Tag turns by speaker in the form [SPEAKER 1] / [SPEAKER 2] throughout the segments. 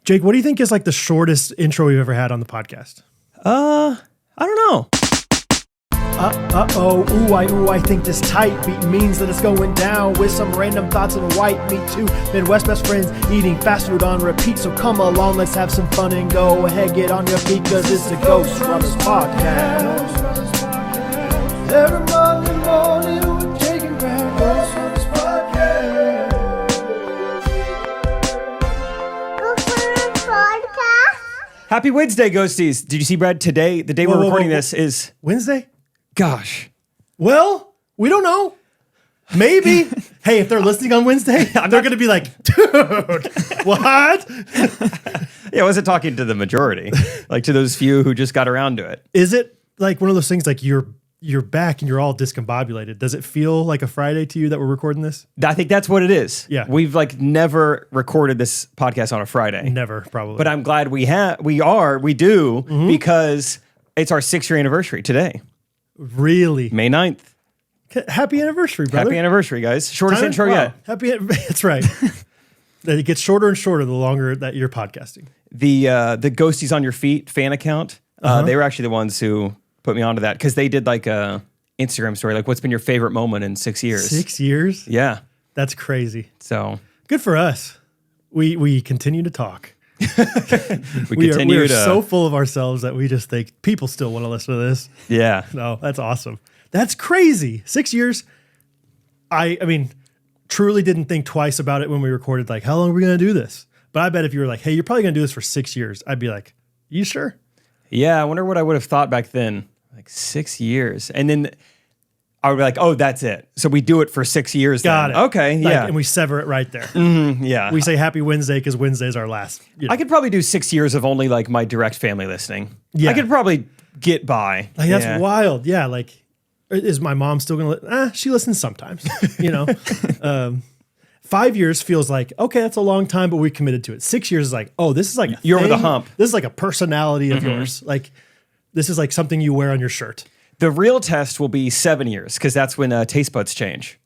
[SPEAKER 1] Jake, what do you think is like the shortest intro we've ever had on the podcast?
[SPEAKER 2] I don't know.
[SPEAKER 1] I think this tight beat means that it's going down with some random thoughts and white meat too. Midwest best friends eating fast food on repeat. So come along, let's have some fun and go ahead, get on your feet, cause it's the Ghostrunners podcast. Every Monday morning we're taking back Ghostrunners podcast.
[SPEAKER 2] Happy Wednesday, Ghosties. Did you see, Brad, today, the day we're recording this is...
[SPEAKER 1] Wednesday?
[SPEAKER 2] Gosh.
[SPEAKER 1] Well, we don't know. Maybe. Hey, if they're listening on Wednesday, they're going to be like, dude, what?
[SPEAKER 2] Yeah, I wasn't talking to the majority, like to those few who just got around to it.
[SPEAKER 1] Is it like one of those things like you're back and you're all discombobulated? Does it feel like a Friday to you that we're recording this?
[SPEAKER 2] I think that's what it is.
[SPEAKER 1] Yeah.
[SPEAKER 2] We've like never recorded this podcast on a Friday.
[SPEAKER 1] Never, probably.
[SPEAKER 2] But I'm glad we do, because it's our 6-year anniversary today.
[SPEAKER 1] Really?
[SPEAKER 2] May 9th.
[SPEAKER 1] Happy anniversary, brother.
[SPEAKER 2] Happy anniversary, guys. Shortest intro yet.
[SPEAKER 1] That's right. It gets shorter and shorter the longer that you're podcasting.
[SPEAKER 2] The Ghosties on Your Feet fan account, they were actually the ones who put me onto that, because they did like a Instagram story, like what's been your favorite moment in 6 years?
[SPEAKER 1] 6 years?
[SPEAKER 2] Yeah.
[SPEAKER 1] That's crazy.
[SPEAKER 2] So
[SPEAKER 1] good for us. We continue to talk.
[SPEAKER 2] we
[SPEAKER 1] are so full of ourselves that we just think people still want to listen to this.
[SPEAKER 2] Yeah.
[SPEAKER 1] No, that's awesome. That's crazy. 6 years. I mean, truly didn't think twice about it when we recorded, like, how long are we going to do this? But I bet if you were like, hey, you're probably going to do this for 6 years, I'd be like, you sure?
[SPEAKER 2] Yeah, I wonder what I would have thought back then. Like 6 years. And then I would be like, oh, that's it. So we do it for 6 years.
[SPEAKER 1] Got
[SPEAKER 2] then.
[SPEAKER 1] it.
[SPEAKER 2] Okay,
[SPEAKER 1] like,
[SPEAKER 2] yeah.
[SPEAKER 1] And we sever it right there.
[SPEAKER 2] Yeah.
[SPEAKER 1] We say happy Wednesday because Wednesday's our last. You know.
[SPEAKER 2] I could probably do 6 years of only like my direct family listening.
[SPEAKER 1] Yeah.
[SPEAKER 2] I could probably get by.
[SPEAKER 1] Like, that's wild. Yeah, like, is my mom still going to she listens sometimes, you know? 5 years feels like, okay, that's a long time, but we committed to it. 6 years is like, oh, this is like a
[SPEAKER 2] You're over
[SPEAKER 1] thing.
[SPEAKER 2] the hump.
[SPEAKER 1] This is like a personality of yours. Like, this is like something you wear on your shirt.
[SPEAKER 2] The real test will be 7 years, because that's when taste buds change.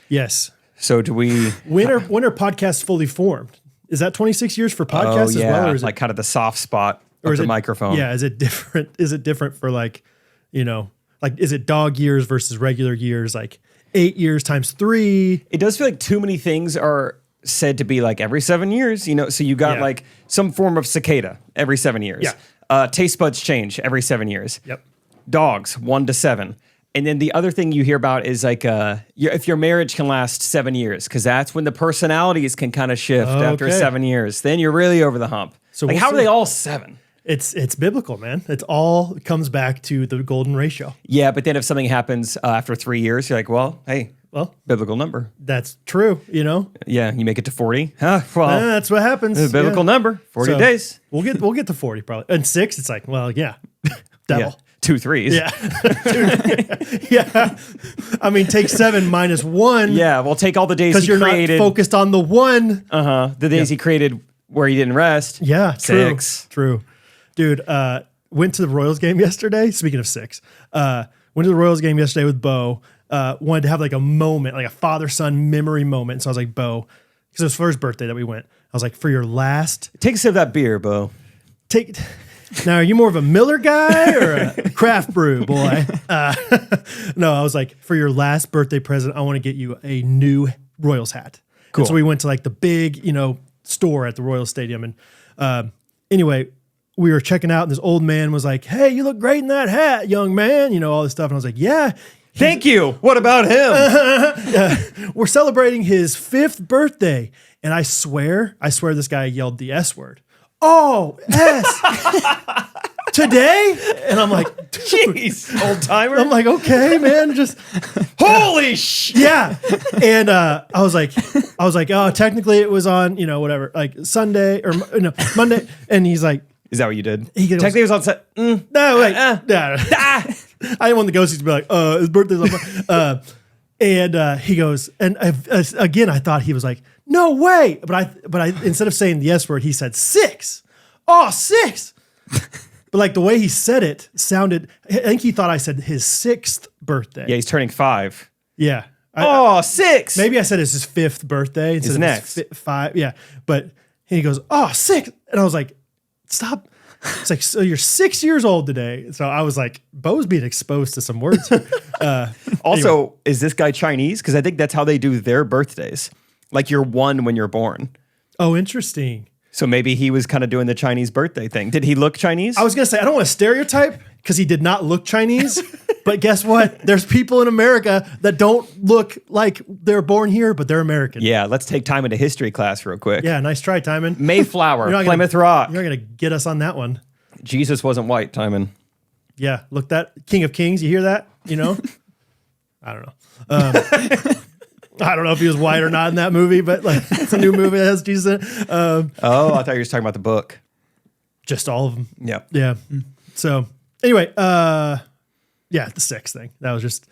[SPEAKER 1] Yes.
[SPEAKER 2] So do we...
[SPEAKER 1] When are podcasts fully formed? Is that 26 years for podcasts as well? Or is
[SPEAKER 2] like
[SPEAKER 1] it,
[SPEAKER 2] kind of the soft spot of the microphone.
[SPEAKER 1] Yeah, is it different? Is it different for like, you know, like, is it dog years versus regular years? Like 8 years times 3?
[SPEAKER 2] It does feel like too many things are said to be like every 7 years, you know? So you got like some form of cicada every 7 years.
[SPEAKER 1] Yeah.
[SPEAKER 2] Taste buds change every 7 years.
[SPEAKER 1] Yep.
[SPEAKER 2] Dogs, 1 to 7. And then the other thing you hear about is like if your marriage can last 7 years, because that's when the personalities can kind of shift after 7 years. Then you're really over the hump. So like, how are they all 7?
[SPEAKER 1] It's biblical, man. It comes back to the golden ratio.
[SPEAKER 2] Yeah, but then if something happens after 3 years, you're like, well, hey, biblical number.
[SPEAKER 1] That's true, you know?
[SPEAKER 2] Yeah, you make it to 40. Well,
[SPEAKER 1] that's what happens.
[SPEAKER 2] Biblical number, 40 days.
[SPEAKER 1] We'll get to 40 probably. And 6, it's like, well, yeah, devil.
[SPEAKER 2] Yeah. 2 3s.
[SPEAKER 1] Yeah. Yeah. I mean, take 7 minus 1.
[SPEAKER 2] Yeah, well, take all the days he created.
[SPEAKER 1] Because you're not focused on the 1.
[SPEAKER 2] The days he created where he didn't rest.
[SPEAKER 1] Yeah,
[SPEAKER 2] 6.
[SPEAKER 1] True. Dude, went to the Royals game yesterday. Speaking of 6, went to the Royals game yesterday with Bo. Wanted to have like a moment, like a father-son memory moment. So I was like, Bo, because it was for his birthday that we went. I was like, for your last...
[SPEAKER 2] Take a sip of that beer, Bo.
[SPEAKER 1] Now, are you more of a Miller guy or a craft brew boy? No, I was like, for your last birthday present, I want to get you a new Royals hat. Cool. And so we went to like the big, store at the Royals Stadium. And anyway, we were checking out and this old man was like, hey, you look great in that hat, young man. All this stuff. And I was like, yeah.
[SPEAKER 2] Thank you. What about him?
[SPEAKER 1] We're celebrating his 5th birthday. And I swear this guy yelled the S word. Oh, S. Today? And I'm like,
[SPEAKER 2] jeez, old timer.
[SPEAKER 1] I'm like, okay, man, just
[SPEAKER 2] holy shit.
[SPEAKER 1] Yeah. And I was like, oh, technically it was on, whatever, like Sunday or Monday. And he's like,
[SPEAKER 2] is that what you did?
[SPEAKER 1] Technically
[SPEAKER 2] it was on set.
[SPEAKER 1] No, wait. I didn't want the ghosties to be like, his birthday's on. And he goes, and again, I thought he was like, no way. But I instead of saying the S word, he said 6. Oh, 6. But like the way he said it sounded, I think he thought I said his 6th birthday.
[SPEAKER 2] Yeah, he's turning 5.
[SPEAKER 1] Yeah.
[SPEAKER 2] 6.
[SPEAKER 1] Maybe I said it's his 5th birthday.
[SPEAKER 2] His next.
[SPEAKER 1] 5. Yeah. But And he goes, oh, 6. And I was like, stop. It's like, so you're 6 years old today. So I was like, Bo's being exposed to some words.
[SPEAKER 2] Also,
[SPEAKER 1] anyway.
[SPEAKER 2] Is this guy Chinese? Because I think that's how they do their birthdays. Like you're 1 when you're born.
[SPEAKER 1] Oh, interesting.
[SPEAKER 2] So maybe he was kind of doing the Chinese birthday thing. Did he look Chinese?
[SPEAKER 1] I was going to say, I don't want to stereotype because he did not look Chinese. But guess what? There's people in America that don't look like they're born here, but they're American.
[SPEAKER 2] Yeah, let's take Timon to history class real quick.
[SPEAKER 1] Yeah, nice try, Timon.
[SPEAKER 2] Mayflower, Plymouth Rock.
[SPEAKER 1] You're not going to get us on that one.
[SPEAKER 2] Jesus wasn't white, Timon.
[SPEAKER 1] Yeah, look, that King of Kings, you hear that? You know? I don't know. I don't know if he was white or not in that movie, but like it's a new movie that has Jesus in it.
[SPEAKER 2] I thought you were just talking about the book.
[SPEAKER 1] Just all of them.
[SPEAKER 2] Yeah.
[SPEAKER 1] Yeah. So anyway, the 6 thing. That was just,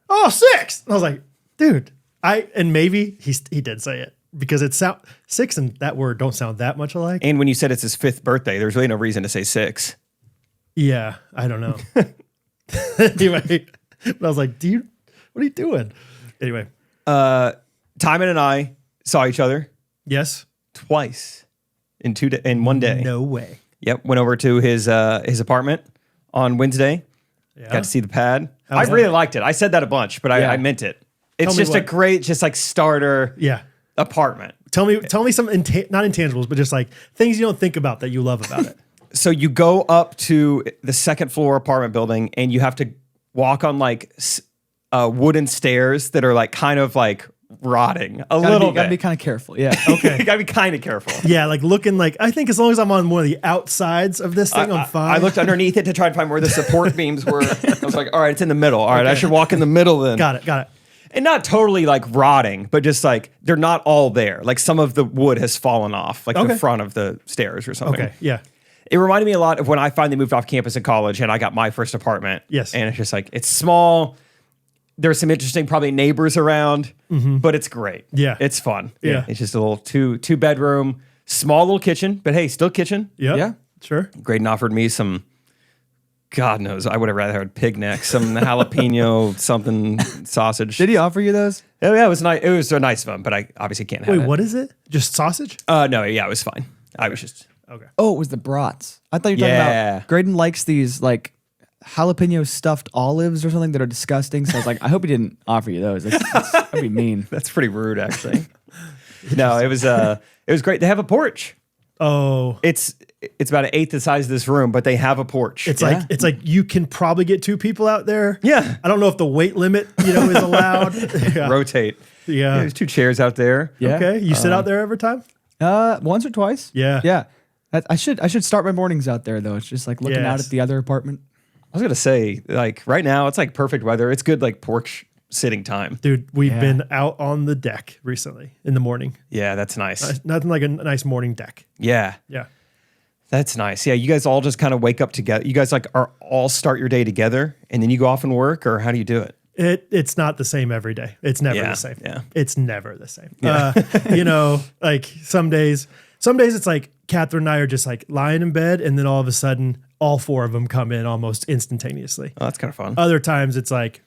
[SPEAKER 1] 6. I was like, dude, and maybe he did say it because it 6 and that word don't sound that much alike.
[SPEAKER 2] And when you said it's his 5th birthday, there's really no reason to say 6.
[SPEAKER 1] Yeah, I don't know. Anyway, but I was like, dude, what are you doing? Anyway.
[SPEAKER 2] Timon and I saw each other.
[SPEAKER 1] Yes.
[SPEAKER 2] Twice in 1 day.
[SPEAKER 1] No way.
[SPEAKER 2] Yep. Went over to his apartment on Wednesday.
[SPEAKER 1] Yeah.
[SPEAKER 2] Got to see the pad.
[SPEAKER 1] How's
[SPEAKER 2] I really liked it. I said that a bunch, but
[SPEAKER 1] Yeah.
[SPEAKER 2] I meant it. It's
[SPEAKER 1] Tell me
[SPEAKER 2] just a
[SPEAKER 1] what.
[SPEAKER 2] great, just like starter
[SPEAKER 1] Yeah.
[SPEAKER 2] apartment.
[SPEAKER 1] Tell me some not intangibles, but just like things you don't think about that you love about it.
[SPEAKER 2] So you go up to the 2nd floor apartment building and you have to walk on like wooden stairs that are like kind of like rotting a little bit.
[SPEAKER 3] Gotta be kind of careful. Yeah.
[SPEAKER 1] Okay.
[SPEAKER 2] You gotta be kind of careful.
[SPEAKER 1] Yeah, like looking like, I think as long as I'm on one of the outsides of this thing, I'm fine.
[SPEAKER 2] I looked underneath it to try and find where the support beams were. I was like, all right, it's in the middle. All right, I should walk in the middle then.
[SPEAKER 1] Got it.
[SPEAKER 2] And not totally like rotting, but just like they're not all there. Like some of the wood has fallen off, like the front of the stairs or something.
[SPEAKER 1] Okay, yeah.
[SPEAKER 2] It reminded me a lot of when I finally moved off campus in college and I got my first apartment.
[SPEAKER 1] Yes.
[SPEAKER 2] And it's just like, it's small. There's some interesting probably neighbors around, but it's great.
[SPEAKER 1] Yeah.
[SPEAKER 2] It's fun.
[SPEAKER 1] Yeah.
[SPEAKER 2] It's just a little two bedroom, small little kitchen, but hey, still kitchen.
[SPEAKER 1] Yep.
[SPEAKER 3] Yeah.
[SPEAKER 1] Sure.
[SPEAKER 2] Graydon offered me some, God knows, I would have rather had pig neck, some jalapeno something sausage.
[SPEAKER 3] Did he offer you those?
[SPEAKER 2] Oh yeah, it was nice. It was a nice one, but I obviously can't have
[SPEAKER 1] Wait,
[SPEAKER 2] it.
[SPEAKER 1] what is it? Just sausage?
[SPEAKER 2] No, yeah, it was fine. I was just
[SPEAKER 1] Okay.
[SPEAKER 3] Oh, it was the brats. I thought you were talking
[SPEAKER 2] Yeah.
[SPEAKER 3] about Graydon likes these like jalapeno stuffed olives or something that are disgusting. So I was like, I hope he didn't offer you those. That'd be mean.
[SPEAKER 2] that's pretty rude, actually. No, it was great. They have a porch.
[SPEAKER 1] Oh,
[SPEAKER 2] It's about an eighth the size of this room, but they have a porch.
[SPEAKER 1] it's like you can probably get 2 people out there.
[SPEAKER 2] Yeah.
[SPEAKER 1] I don't know if the weight limit, is allowed. Yeah.
[SPEAKER 2] rotate.
[SPEAKER 1] Yeah.
[SPEAKER 2] There's 2 chairs out there.
[SPEAKER 3] Yeah.
[SPEAKER 1] Okay. You sit out there every time?
[SPEAKER 3] Once or twice.
[SPEAKER 1] Yeah.
[SPEAKER 3] Yeah. I should start my mornings out there though. It's just like looking out
[SPEAKER 1] Yes.
[SPEAKER 3] at the other apartment.
[SPEAKER 2] I was gonna say, like right now, it's like perfect weather. It's good, like porch sitting time.
[SPEAKER 1] Dude, we've
[SPEAKER 3] Yeah.
[SPEAKER 1] been out on the deck recently in the morning.
[SPEAKER 2] Yeah, that's nice.
[SPEAKER 1] Nothing like a nice morning deck.
[SPEAKER 2] Yeah,
[SPEAKER 1] Yeah.
[SPEAKER 2] that's nice. Yeah, you guys all just kind of wake up together. You guys like are all start your day together, and then you go off and work, or how do you do it?
[SPEAKER 1] It's not the same every day. It's never
[SPEAKER 2] Yeah,
[SPEAKER 1] the same.
[SPEAKER 2] yeah.
[SPEAKER 1] It's never the same. Like some days it's like Catherine and I are just like lying in bed and then all of a sudden all 4 of them come in almost instantaneously.
[SPEAKER 2] Oh, that's kind of fun.
[SPEAKER 1] Other times it's like,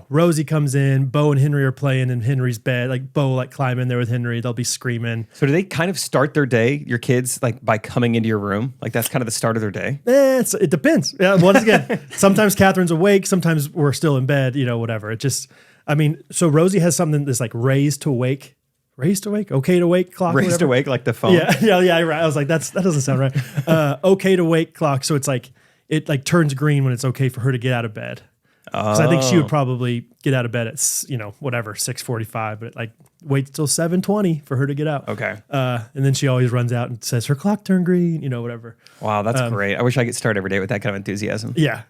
[SPEAKER 1] Rosie comes in, Bo and Henry are playing in Henry's bed. Like Bo like climb in there with Henry. They'll be screaming.
[SPEAKER 2] So do they kind of start their day, your kids, like by coming into your room? Like that's kind of the start of their day?
[SPEAKER 1] It depends. Yeah, once again, sometimes Catherine's awake. Sometimes we're still in bed, whatever. It just, so Rosie has something that's like raised to wake, okay to wake clock.
[SPEAKER 2] Raised awake like the phone?
[SPEAKER 1] Yeah, right. I was like, that doesn't sound right. Okay to wake clock. So it's like, it like turns green when it's okay for her to get out of bed. Because I think she would probably get out of bed at 6:45, but it like waits till 7:20 for her to get out.
[SPEAKER 2] Okay.
[SPEAKER 1] And then she always runs out and says her clock turned green, whatever.
[SPEAKER 2] Wow, that's great. I wish I could start every day with that kind of enthusiasm.
[SPEAKER 1] Yeah,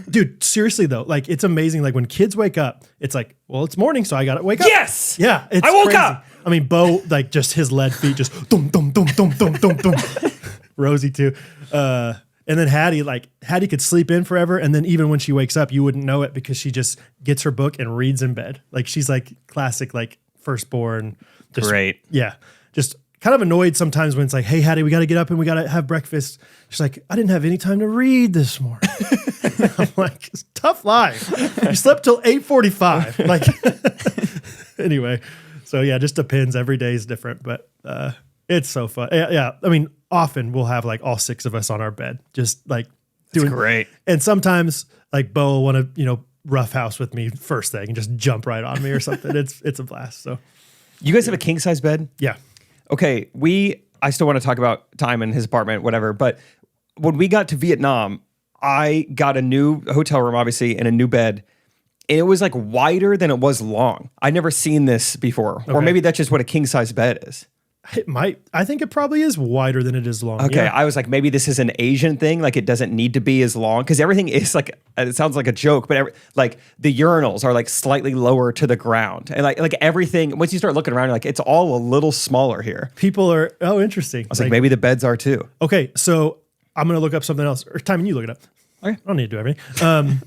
[SPEAKER 1] dude. Seriously though, like it's amazing. Like when kids wake up, it's like, well, it's morning, so I got to wake up.
[SPEAKER 2] Yes.
[SPEAKER 1] Yeah, it's
[SPEAKER 2] I woke
[SPEAKER 1] crazy.
[SPEAKER 2] up.
[SPEAKER 1] I mean, Bo, like just his lead feet, just dum dum dum dum dum dum dum. Rosie too. And then Hattie could sleep in forever. And then even when she wakes up, you wouldn't know it because she just gets her book and reads in bed. Like she's like classic, like firstborn. Just,
[SPEAKER 2] Great.
[SPEAKER 1] Yeah. Just kind of annoyed sometimes when it's like, hey, Hattie, we got to get up and we got to have breakfast. She's like, I didn't have any time to read this morning. I'm like, it's a tough life. You slept till 8:45. Like, anyway. So yeah, it just depends. Every day is different. But It's so fun. Yeah. I mean, often we'll have like all 6 of us on our bed, just like doing
[SPEAKER 2] great.
[SPEAKER 1] And sometimes like Bo will want to, roughhouse with me first thing and just jump right on me or something. It's a blast. So
[SPEAKER 2] you guys have a king size bed?
[SPEAKER 1] Yeah.
[SPEAKER 2] Okay. I still want to talk about Timon, his apartment, whatever. But when we got to Vietnam, I got a new hotel room, obviously, and a new bed. And it was like wider than it was long. I'd never seen this before. Okay. Or maybe that's just what a king size bed is.
[SPEAKER 1] It might. I think it probably is wider than it is long.
[SPEAKER 2] Okay.
[SPEAKER 1] Yeah.
[SPEAKER 2] I was like, maybe this is an Asian thing. Like it doesn't need to be as long because everything is like, it sounds like a joke, but like the urinals are like slightly lower to the ground. And like everything, once you start looking around, you're like, it's all a little smaller here.
[SPEAKER 1] People are, interesting.
[SPEAKER 2] I was like maybe the beds are too.
[SPEAKER 1] Okay. So I'm going to look up something else. Or Timon, you look it up. Okay. I don't need to do everything.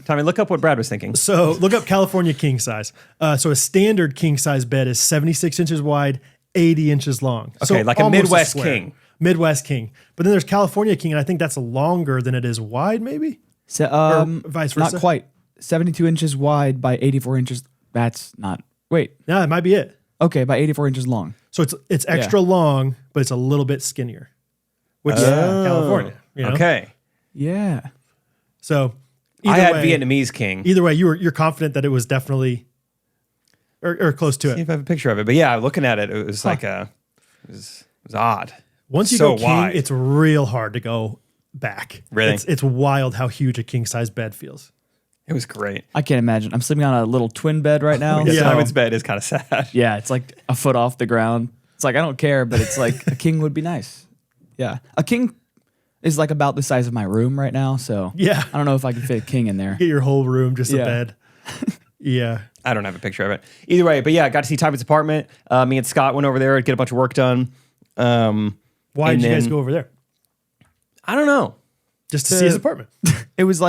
[SPEAKER 2] Timon, look up what Brad was thinking.
[SPEAKER 1] So look up California king size. So a standard king size bed is 76 inches wide, 80 inches long.
[SPEAKER 2] Okay,
[SPEAKER 1] so
[SPEAKER 2] like a Midwest king.
[SPEAKER 1] Midwest king. But then there's California king, and I think that's longer than it is wide, maybe?
[SPEAKER 3] So,
[SPEAKER 1] or vice versa?
[SPEAKER 3] Not quite. 72 inches wide by 84 inches. That's not, wait.
[SPEAKER 1] No, that might be it.
[SPEAKER 3] Okay, by 84 inches long.
[SPEAKER 1] So it's extra long, but it's a little bit skinnier, which is California.
[SPEAKER 2] Okay.
[SPEAKER 3] Yeah.
[SPEAKER 1] So
[SPEAKER 2] I had Vietnamese king.
[SPEAKER 1] Either way, you're confident that it was definitely or close to
[SPEAKER 2] See
[SPEAKER 1] it.
[SPEAKER 2] if I have a picture of it. But yeah, looking at it, it was like it was odd.
[SPEAKER 1] Once you go king, wide. It's real hard to go back.
[SPEAKER 2] Really?
[SPEAKER 1] It's wild how huge a king size bed feels.
[SPEAKER 2] It was great.
[SPEAKER 3] I can't imagine. I'm sleeping on a little twin bed right now.
[SPEAKER 2] Yeah, Simon's bed is kind of sad.
[SPEAKER 3] Yeah, it's like a foot off the ground. It's like, I don't care, but it's like a king would be nice. Yeah. A king is like about the size of my room right now. So
[SPEAKER 1] yeah,
[SPEAKER 3] I don't know if I can fit a king in there.
[SPEAKER 1] Get your whole room, just a bed. Yeah.
[SPEAKER 2] I don't have a picture of it. Either way, but yeah, I got to see Timon's apartment. Me and Scott went over there to get a bunch of work done.
[SPEAKER 1] Why did you guys go over there?
[SPEAKER 2] I don't know.
[SPEAKER 1] Just to see his apartment.
[SPEAKER 3] It was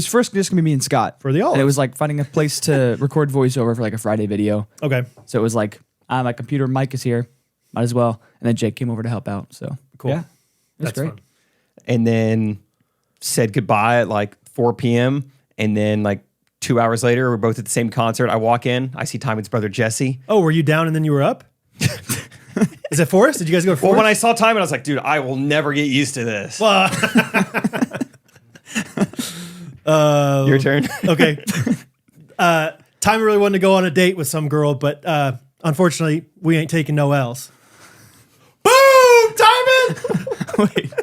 [SPEAKER 3] first just gonna be me and Scott.
[SPEAKER 1] For the olives.
[SPEAKER 3] And it was like finding a place to record voiceover for like a Friday video.
[SPEAKER 1] Okay.
[SPEAKER 3] So it was like, my computer mic is here. Might as well. And then Jake came over to help out. So
[SPEAKER 1] cool.
[SPEAKER 3] Yeah. That's great.
[SPEAKER 1] Fun.
[SPEAKER 2] And then said goodbye at like 4 p.m. And then like 2 hours later, we're both at the same concert. I walk in, I see Timon's brother Jesse.
[SPEAKER 1] Oh, were you down and then you were up? Is it Forrest? Did you guys go to Forrest?
[SPEAKER 2] Well, when I saw Timon, I was like, dude, I will never get used to this. Your turn.
[SPEAKER 1] Okay. Timon really wanted to go on a date with some girl, but unfortunately, we ain't taking no L's. Boom! Timon!
[SPEAKER 3] Wait.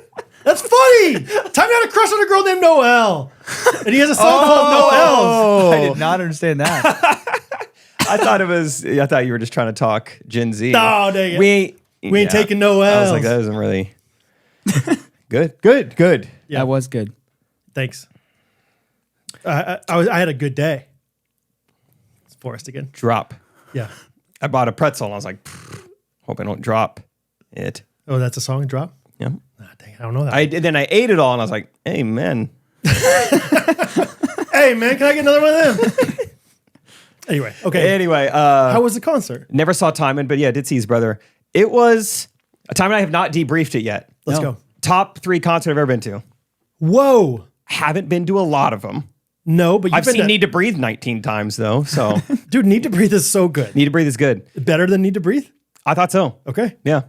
[SPEAKER 1] That's funny! Timon had a crush on a girl named Noelle. And he has a song called No L's.
[SPEAKER 3] I did not understand that.
[SPEAKER 2] I thought you were just trying to talk Gen Z.
[SPEAKER 1] No, dang it.
[SPEAKER 2] We ain't
[SPEAKER 1] taking no L's.
[SPEAKER 2] I was like, that isn't really good.
[SPEAKER 3] Yeah, that was good.
[SPEAKER 1] Thanks. I had a good day. It's Forrest again.
[SPEAKER 2] Drop.
[SPEAKER 1] Yeah.
[SPEAKER 2] I bought a pretzel and I was like, hope I don't drop it.
[SPEAKER 1] Oh, that's a song, Drop?
[SPEAKER 2] Yeah.
[SPEAKER 1] Dang, I don't know that.
[SPEAKER 2] Then I ate it all and I was like, amen.
[SPEAKER 1] Hey, man, can I get another one of them? Anyway, okay.
[SPEAKER 2] Anyway.
[SPEAKER 1] How was the concert?
[SPEAKER 2] Never saw Timon, but yeah, did see his brother. It was a Timon. I have not debriefed it yet.
[SPEAKER 1] Let's go.
[SPEAKER 2] Top 3 concert I've ever been to.
[SPEAKER 1] Whoa.
[SPEAKER 2] Haven't been to a lot of them.
[SPEAKER 1] No, but
[SPEAKER 2] I've seen Need to Breathe 19 times though. So,
[SPEAKER 1] dude, Need to Breathe is so good.
[SPEAKER 2] Need to Breathe is good.
[SPEAKER 1] Better than Need to Breathe?
[SPEAKER 2] I thought so.
[SPEAKER 1] Okay.
[SPEAKER 2] Yeah.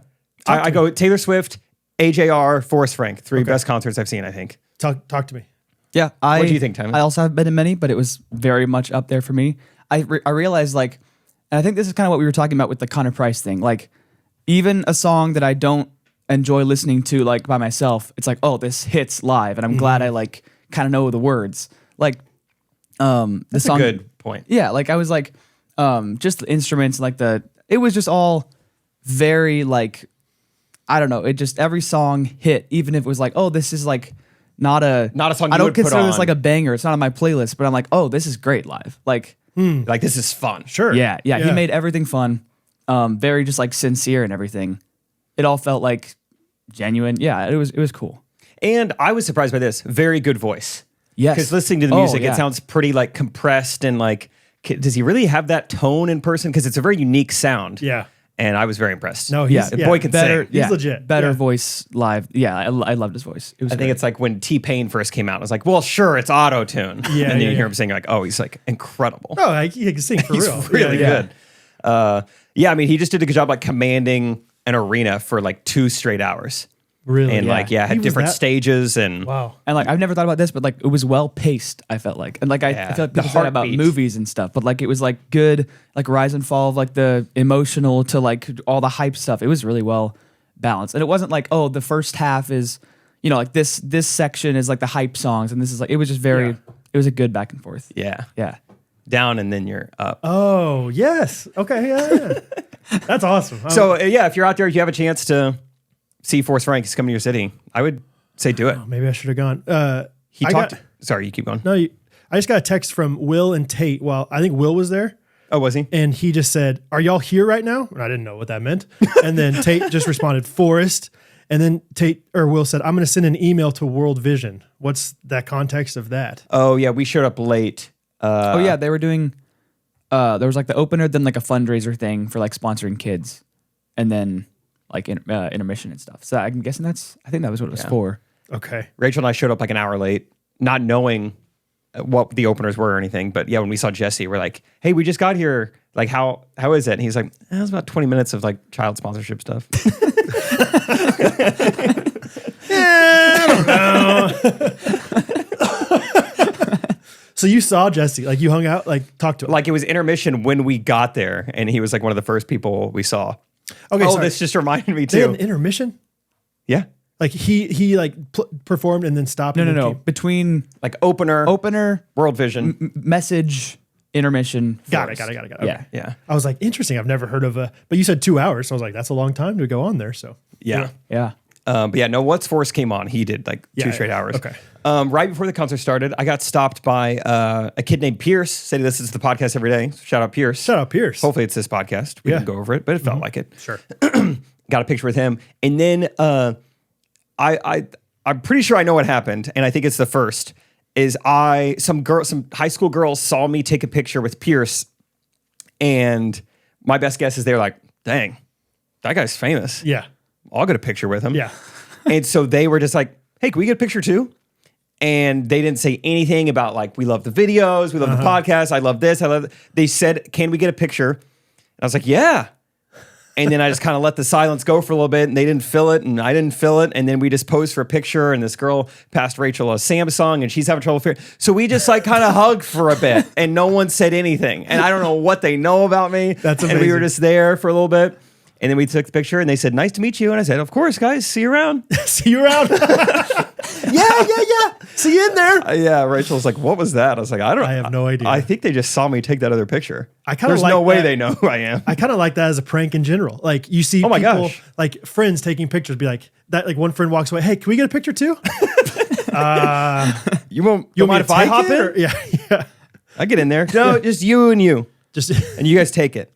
[SPEAKER 2] I go Taylor Swift, AJR, Forrest Frank. 3 best concerts I've seen, I think.
[SPEAKER 1] Talk to me.
[SPEAKER 3] Yeah.
[SPEAKER 2] What do you think, Timon?
[SPEAKER 3] I also haven't been to many, but it was very much up there for me. I realized and I think this is kind of what we were talking about with the Connor Price thing. Like, even a song that I don't enjoy listening to like by myself, it's like, oh, this hits live, and I'm glad I like kind of know the words. Like,
[SPEAKER 2] That's
[SPEAKER 3] song,
[SPEAKER 2] a good point.
[SPEAKER 3] Yeah, like I was like, just the instruments, like it was just all very like, I don't know. It just every song hit, even if it was like, oh, this is like not a
[SPEAKER 2] song.
[SPEAKER 3] I
[SPEAKER 2] You
[SPEAKER 3] don't
[SPEAKER 2] would put
[SPEAKER 3] consider this
[SPEAKER 2] on.
[SPEAKER 3] like a banger. It's not on my playlist, but I'm like, oh, this is great live. Like.
[SPEAKER 2] Like this is fun.
[SPEAKER 1] Sure.
[SPEAKER 3] Yeah. He made everything fun. Very just like sincere and everything. It all felt like genuine. Yeah, it was cool.
[SPEAKER 2] And I was surprised by this. Very good voice.
[SPEAKER 3] Yes.
[SPEAKER 2] Because listening to the music, it sounds pretty like compressed and like, does he really have that tone in person? Because it's a very unique sound.
[SPEAKER 1] Yeah.
[SPEAKER 2] And I was very impressed.
[SPEAKER 1] No,
[SPEAKER 2] the boy can
[SPEAKER 3] better.
[SPEAKER 2] sing.
[SPEAKER 1] He's legit.
[SPEAKER 3] Better
[SPEAKER 1] Yeah.
[SPEAKER 3] voice live. Yeah, I loved his voice. It was.
[SPEAKER 2] I think it's like when T-Pain first came out. I was like, well, sure, it's auto-tune.
[SPEAKER 1] Yeah,
[SPEAKER 2] and then you
[SPEAKER 1] yeah.
[SPEAKER 2] hear him sing like, oh, he's like incredible.
[SPEAKER 1] No, he can sing for
[SPEAKER 2] He's
[SPEAKER 1] real.
[SPEAKER 2] really good. Yeah, I mean, he just did a good job like commanding an arena for like 2 straight hours.
[SPEAKER 1] Really?
[SPEAKER 2] And like, had
[SPEAKER 1] He was
[SPEAKER 2] different
[SPEAKER 1] that-
[SPEAKER 2] stages and
[SPEAKER 1] Wow.
[SPEAKER 3] And like I've never thought about this, but like it was well paced, I felt like. And like I feel like
[SPEAKER 2] The
[SPEAKER 3] people say that about
[SPEAKER 2] heartbeat.
[SPEAKER 3] movies and stuff, but like it was like good, like rise and fall of like the emotional to like all the hype stuff. It was really well balanced. And it wasn't like, oh, the first half is, like this section is like the hype songs, and this is like it was just very it was a good back and forth.
[SPEAKER 2] yeah.
[SPEAKER 3] Yeah.
[SPEAKER 2] Down and then you're up.
[SPEAKER 1] Oh, yes. Okay. Yeah. That's awesome.
[SPEAKER 2] So if you're out there, if you have a chance to see Forrest Frank, he's coming to your city, I would say do it.
[SPEAKER 1] Maybe I should have gone.
[SPEAKER 2] He
[SPEAKER 1] I
[SPEAKER 2] talked.
[SPEAKER 1] got-
[SPEAKER 2] Sorry, you keep going.
[SPEAKER 1] No, I just got a text from Will and Tate. Well, I think Will was there.
[SPEAKER 2] Oh, was he?
[SPEAKER 1] And he just said, "Are y'all here right now?" And I didn't know what that meant. And then Tate just responded, "Forrest." And then Will said, "I'm going to send an email to World Vision." What's that context of that?
[SPEAKER 2] Oh yeah, we showed up late.
[SPEAKER 3] Oh yeah, they were doing there was like the opener, then like a fundraiser thing for like sponsoring kids, and then like intermission and stuff. So I'm guessing I think that was what it was for.
[SPEAKER 1] Okay.
[SPEAKER 2] Rachel and I showed up like an hour late, not knowing what the openers were or anything. But yeah, when we saw Jesse, we're like, "Hey, we just got here. Like, how is it?" And he's like, "It was about 20 minutes of like child sponsorship stuff."
[SPEAKER 1] I don't know. So you saw Jesse, like you hung out, like talked to him.
[SPEAKER 2] Like it was intermission when we got there, and he was like one of the first people we saw.
[SPEAKER 1] Okay,
[SPEAKER 2] Oh,
[SPEAKER 1] sorry.
[SPEAKER 2] this just reminded me
[SPEAKER 1] They had
[SPEAKER 2] too.
[SPEAKER 1] an intermission?
[SPEAKER 2] Yeah,
[SPEAKER 1] Like he like performed and then stopped.
[SPEAKER 3] No,
[SPEAKER 1] and
[SPEAKER 3] no,
[SPEAKER 1] then
[SPEAKER 3] no.
[SPEAKER 1] came-
[SPEAKER 3] Between
[SPEAKER 2] like opener, World Vision.
[SPEAKER 3] message, intermission.
[SPEAKER 1] Got it.
[SPEAKER 3] Forrest.
[SPEAKER 1] Okay.
[SPEAKER 3] Yeah.
[SPEAKER 2] Yeah,
[SPEAKER 1] I was like, interesting. I've never heard of but you said 2 hours. So I was like, that's a long time to go on there. So
[SPEAKER 2] yeah.
[SPEAKER 3] Yeah.
[SPEAKER 2] But yeah, no. Once Forrest came on, he did like 2
[SPEAKER 1] Yeah,
[SPEAKER 2] straight
[SPEAKER 1] yeah.
[SPEAKER 2] hours.
[SPEAKER 1] Okay.
[SPEAKER 2] Right before the concert started, I got stopped by a kid named Pierce. Said he listens to the podcast every day. So shout out Pierce.
[SPEAKER 1] shout out Pierce.
[SPEAKER 2] Hopefully it's this podcast. We
[SPEAKER 1] Yeah.
[SPEAKER 2] can go over it, but it felt like it.
[SPEAKER 1] Sure.
[SPEAKER 2] Got a picture with him, and then I'm pretty sure I know what happened, and I think it's the first. Is some high school girls saw me take a picture with Pierce, and my best guess is they're like, "Dang, that guy's famous.
[SPEAKER 1] Yeah.
[SPEAKER 2] I'll get a picture with him."
[SPEAKER 1] Yeah.
[SPEAKER 2] And so they were just like, "Hey, can we get a picture too?" And they didn't say anything about like, "We love the videos, we love the podcast, I love this, I love it." They said, "Can we get a picture?" And I was like, "Yeah." And then I just kind of let the silence go for a little bit, and they didn't fill it, and I didn't fill it, and then we just posed for a picture, and this girl passed Rachel a Samsung, and she's having trouble figuring. So we just like kind of hugged for a bit, and no one said anything, and I don't know what they know about me.
[SPEAKER 1] That's
[SPEAKER 2] And we were
[SPEAKER 1] amazing.
[SPEAKER 2] just there for a little bit, and then we took the picture, and they said, "Nice to meet you," and I said, "Of course, guys, see you around."
[SPEAKER 1] See you around. Yeah. See you in there.
[SPEAKER 2] Yeah, Rachel's like, "What was that?" I was like, "I don't.
[SPEAKER 1] I have no idea.
[SPEAKER 2] I think they just saw me take that other picture.
[SPEAKER 1] I kinda
[SPEAKER 2] There's
[SPEAKER 1] like
[SPEAKER 2] no way
[SPEAKER 1] that.
[SPEAKER 2] they know who I am."
[SPEAKER 1] I kind of like that as a prank in general. Like you see
[SPEAKER 2] Oh my
[SPEAKER 1] people,
[SPEAKER 2] gosh.
[SPEAKER 1] like friends taking pictures, be like that. Like one friend walks away. Hey, can we get a picture too?
[SPEAKER 2] You won't
[SPEAKER 1] You
[SPEAKER 2] mind if I hop in?
[SPEAKER 1] Or- Yeah.
[SPEAKER 2] I get in there. No, just you and you,
[SPEAKER 1] Just
[SPEAKER 2] and you guys take it.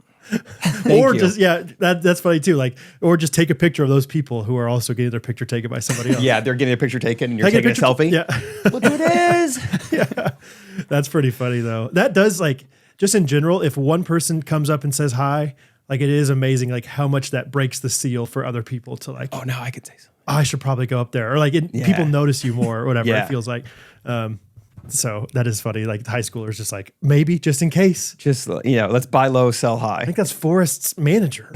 [SPEAKER 1] or
[SPEAKER 2] you.
[SPEAKER 1] just that's funny too. Like or just take a picture of those people who are also getting their picture taken by somebody else.
[SPEAKER 2] Yeah, they're getting a picture taken, and you're
[SPEAKER 1] Take
[SPEAKER 2] taking a selfie.
[SPEAKER 1] Yeah.
[SPEAKER 2] Look who it is.
[SPEAKER 1] That's pretty funny though. That does like just in general, if one person comes up and says hi, like it is amazing like how much that breaks the seal for other people to like,
[SPEAKER 2] Oh no, I could say something.
[SPEAKER 1] I should probably go up there. Or like people notice you more or whatever
[SPEAKER 2] Yeah.
[SPEAKER 1] it feels like. So that is funny. Like the high schoolers just like, maybe just in case.
[SPEAKER 2] Just let's buy low, sell
[SPEAKER 1] I
[SPEAKER 2] high.
[SPEAKER 1] think that's Forrest's manager.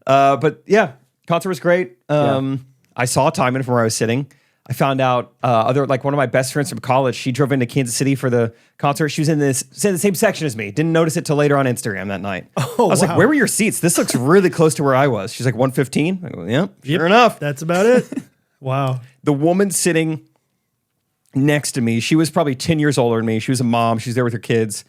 [SPEAKER 2] But yeah, concert was great. I saw Timon from where I was sitting. I found out one of my best friends from college. She drove into Kansas City for the concert. She was in the same section as me. Didn't notice it till later on Instagram that night. I was like,
[SPEAKER 1] wow.
[SPEAKER 2] "Where were your seats? This looks really close to where I was." She's like, 115. I go, "Yep, sure enough."
[SPEAKER 1] That's about it. Wow.
[SPEAKER 2] The woman sitting next to me, she was probably 10 years older than me. She was a mom. She's there with her kids.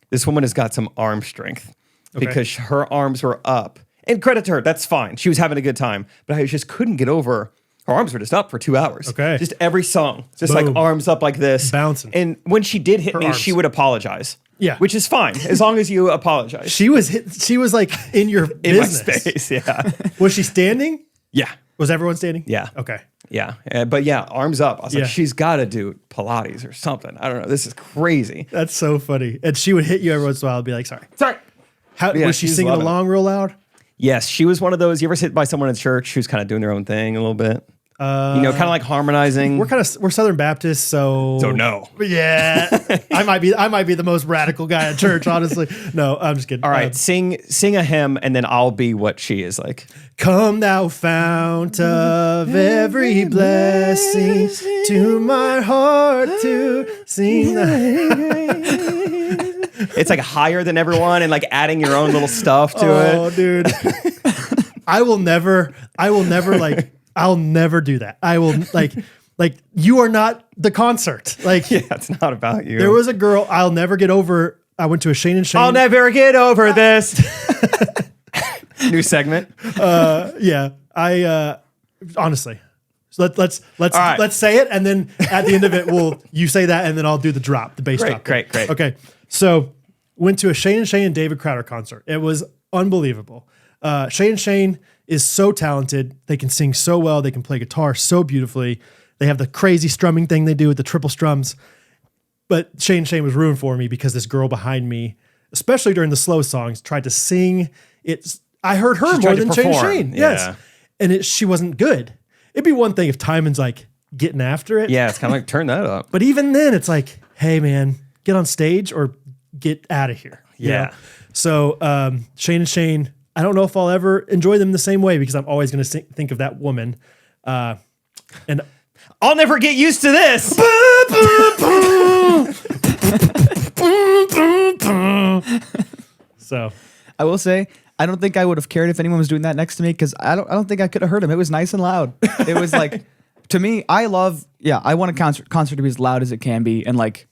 [SPEAKER 2] This woman has got some arm strength because her arms were up. And credit to her, that's fine. She was having a good time. But I just couldn't get over. Her arms were just up for 2 hours.
[SPEAKER 1] Okay.
[SPEAKER 2] Just every song. Just
[SPEAKER 1] Boom.
[SPEAKER 2] like arms up like this.
[SPEAKER 1] Bouncing.
[SPEAKER 2] And when she did hit me,
[SPEAKER 1] arms.
[SPEAKER 2] she would apologize.
[SPEAKER 1] Yeah.
[SPEAKER 2] Which is fine, as long as you apologize.
[SPEAKER 1] She was like in your
[SPEAKER 2] In my
[SPEAKER 1] business.
[SPEAKER 2] space, yeah.
[SPEAKER 1] Was she standing?
[SPEAKER 2] Yeah.
[SPEAKER 1] Was everyone standing?
[SPEAKER 2] Yeah.
[SPEAKER 1] Okay.
[SPEAKER 2] Yeah. But yeah, arms up. I was
[SPEAKER 1] Yeah.
[SPEAKER 2] like, she's got to do Pilates or something. I don't know. This is crazy.
[SPEAKER 1] That's so funny. And she would hit you every once in a while and be like, sorry.
[SPEAKER 2] Sorry. Yeah,
[SPEAKER 1] Was she
[SPEAKER 2] she's
[SPEAKER 1] singing
[SPEAKER 2] loving it.
[SPEAKER 1] along real loud?
[SPEAKER 2] Yes, she was one of those. You ever sit by someone in church who's kind of doing their own thing a little bit? Kind of like harmonizing.
[SPEAKER 1] We're Southern Baptists, so
[SPEAKER 2] no.
[SPEAKER 1] Yeah, I might be the most radical guy at church. Honestly, no, I'm just kidding.
[SPEAKER 2] All right, sing a hymn, and then I'll be what she is like.
[SPEAKER 1] Come thou fount of every blessing, to my heart to sing.
[SPEAKER 2] It's like higher than everyone, and like adding your own little stuff to it.
[SPEAKER 1] Oh, dude, I will never like. I'll never do that. I will like you are not the concert. Like,
[SPEAKER 2] yeah, it's not about you.
[SPEAKER 1] There was a girl I'll never get over. I went to a Shane and Shane.
[SPEAKER 2] I'll never get over this. New segment.
[SPEAKER 1] Yeah. I honestly. So let's say it, and then at the end of it, you say that, and then I'll do the drop, the bass drop.
[SPEAKER 2] Great.
[SPEAKER 1] Okay. So went to a Shane and David Crowder concert. It was unbelievable. Shane and Shane is so talented. They can sing so well. They can play guitar so beautifully. They have the crazy strumming thing they do with the triple strums. But Shane and Shane was ruined for me because this girl behind me, especially during the slow songs, tried to sing. I heard her more than Shane and Shane.
[SPEAKER 2] Yeah.
[SPEAKER 1] Yes. And she wasn't good. It'd be one thing if Timon's like getting after it.
[SPEAKER 2] Yeah, it's kind of like turn that up.
[SPEAKER 1] But even then, it's like, hey, man, get on stage or get out of here.
[SPEAKER 2] Yeah.
[SPEAKER 1] So Shane and Shane, I don't know if I'll ever enjoy them the same way because I'm always going to think of that woman. And
[SPEAKER 2] I'll never get used to this.
[SPEAKER 1] So
[SPEAKER 3] I will say, I don't think I would have cared if anyone was doing that next to me because I don't think I could have heard him. It was nice and loud. It was like, to me, I want a concert to be as loud as it can be. And like,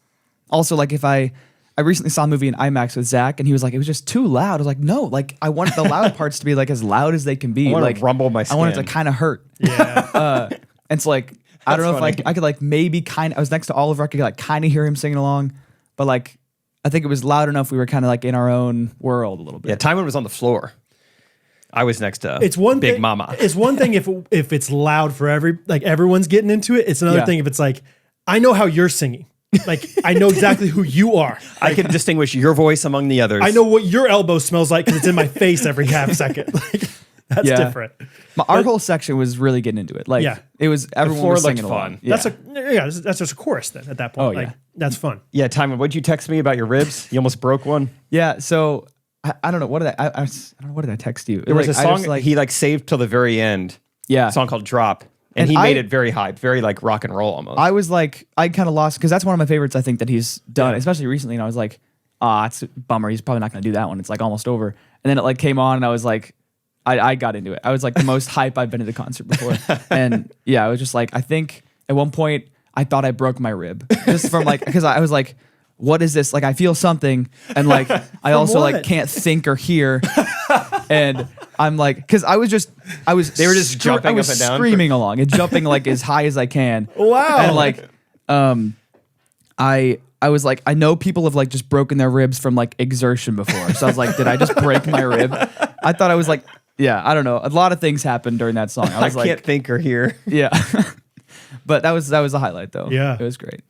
[SPEAKER 3] also like if I recently saw a movie in IMAX with Zach, and he was like, it was just too loud. I was like, no, like I want the loud parts to be like as loud as they can be.
[SPEAKER 2] I want
[SPEAKER 3] like
[SPEAKER 2] to rumble my skin.
[SPEAKER 3] I want it to kind of hurt.
[SPEAKER 1] yeah.
[SPEAKER 3] And it's like, I don't know if I could like maybe I was next to Oliver, I could like kind of hear him singing along, but like, I think it was loud enough. We were kind of like in our own world a little bit.
[SPEAKER 2] Yeah, Timon was on the floor. I was next to Big Mama.
[SPEAKER 1] It's one thing if it's loud for everyone's getting into it. It's another thing if it's like, I know how you're singing. Like, I know exactly who you are.
[SPEAKER 2] I can distinguish your voice among the others.
[SPEAKER 1] I know what your elbow smells like because it's in my face every half second. Like, that's different.
[SPEAKER 3] Our whole section was really getting into it. Like, it was everyone was singing along.
[SPEAKER 1] Yeah. That's just a chorus then at that point. That's fun.
[SPEAKER 2] Yeah, Timon, what'd you text me about your ribs? You almost broke one.
[SPEAKER 3] Yeah, so I don't know what did I don't know what did I text you?
[SPEAKER 2] There was a song he like saved till the very end.
[SPEAKER 3] Yeah,
[SPEAKER 2] a song called "Drop," and he made it very high, very like rock and roll almost.
[SPEAKER 3] I was like, I kind of lost because that's one of my favorites. I think that he's done, especially recently. And I was like, it's a bummer. He's probably not going to do that one. It's like almost over. And then it like came on, and I was like, I got into it. I was like the most hype I've been at a concert before. And yeah, I was just like, I think at one point I thought I broke my rib just from like because I was like, what is this? Like I feel something, and like I also like can't think or hear, and I'm like, because they were just
[SPEAKER 2] jumping up and down,
[SPEAKER 3] screaming along and jumping like as high as I can.
[SPEAKER 1] Wow!
[SPEAKER 3] And like, I was like, I know people have like just broken their ribs from like exertion before, so I was like, did I just break my rib? I thought I was like, yeah, I don't know. A lot of things happened during that song. I was like,
[SPEAKER 2] can't think or hear.
[SPEAKER 3] Yeah, but that was the highlight though.
[SPEAKER 1] Yeah,
[SPEAKER 3] it was great.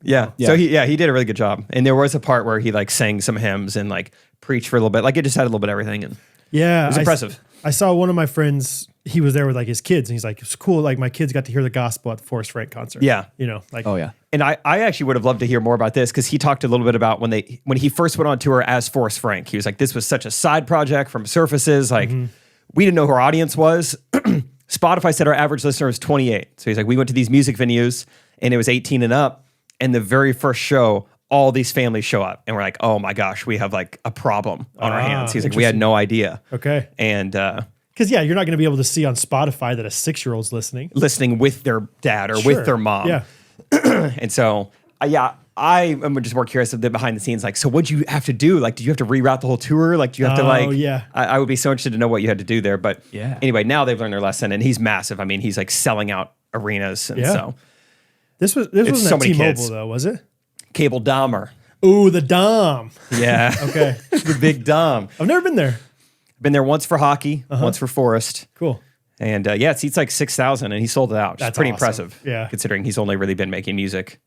[SPEAKER 2] Yeah. So he did a really good job. And there was a part where he like sang some hymns and like preached for a little bit. Like it just had a little bit of everything. And
[SPEAKER 1] yeah,
[SPEAKER 2] it was impressive.
[SPEAKER 1] I saw one of my friends, he was there with like his kids, and he's like, it's cool. Like my kids got to hear the gospel at the Forrest Frank concert.
[SPEAKER 2] Yeah.
[SPEAKER 1] You know, like,
[SPEAKER 3] oh yeah.
[SPEAKER 2] And I actually would have loved to hear more about this because he talked a little bit about when he first went on tour as Forrest Frank. He was like, this was such a side project from Surfaces. Like we didn't know who our audience was. Spotify said our average listener was 28. So he's like, we went to these music venues and it was 18 and up. And the very first show, all these families show up, and we're like, "Oh my gosh, we have like a problem on our hands." He's like, "We had no idea."
[SPEAKER 1] Okay,
[SPEAKER 2] and
[SPEAKER 1] because you're not going to be able to see on Spotify that a 6-year-old's listening
[SPEAKER 2] with their dad or with their mom.
[SPEAKER 1] Yeah,
[SPEAKER 2] and so I am just more curious of the behind the scenes. Like, so what'd you have to do? Like, did you have to reroute the whole tour? Like, do you have to like?
[SPEAKER 1] Yeah,
[SPEAKER 2] I would be so interested to know what you had to do there. But
[SPEAKER 3] yeah,
[SPEAKER 2] anyway, now they've learned their lesson, and he's massive. I mean, he's like selling out arenas, and so
[SPEAKER 1] this wasn't
[SPEAKER 2] so
[SPEAKER 1] at T-Mobile though, was it?
[SPEAKER 2] Cable Dahmer.
[SPEAKER 1] Ooh, the Dom.
[SPEAKER 2] Yeah.
[SPEAKER 1] Okay.
[SPEAKER 2] The big Dom.
[SPEAKER 1] I've never been there.
[SPEAKER 2] Been there once for hockey, once for Forrest.
[SPEAKER 1] Cool.
[SPEAKER 2] And it seats like 6,000 and he sold it out. That's pretty impressive.
[SPEAKER 1] Yeah.
[SPEAKER 2] Considering he's only really been making music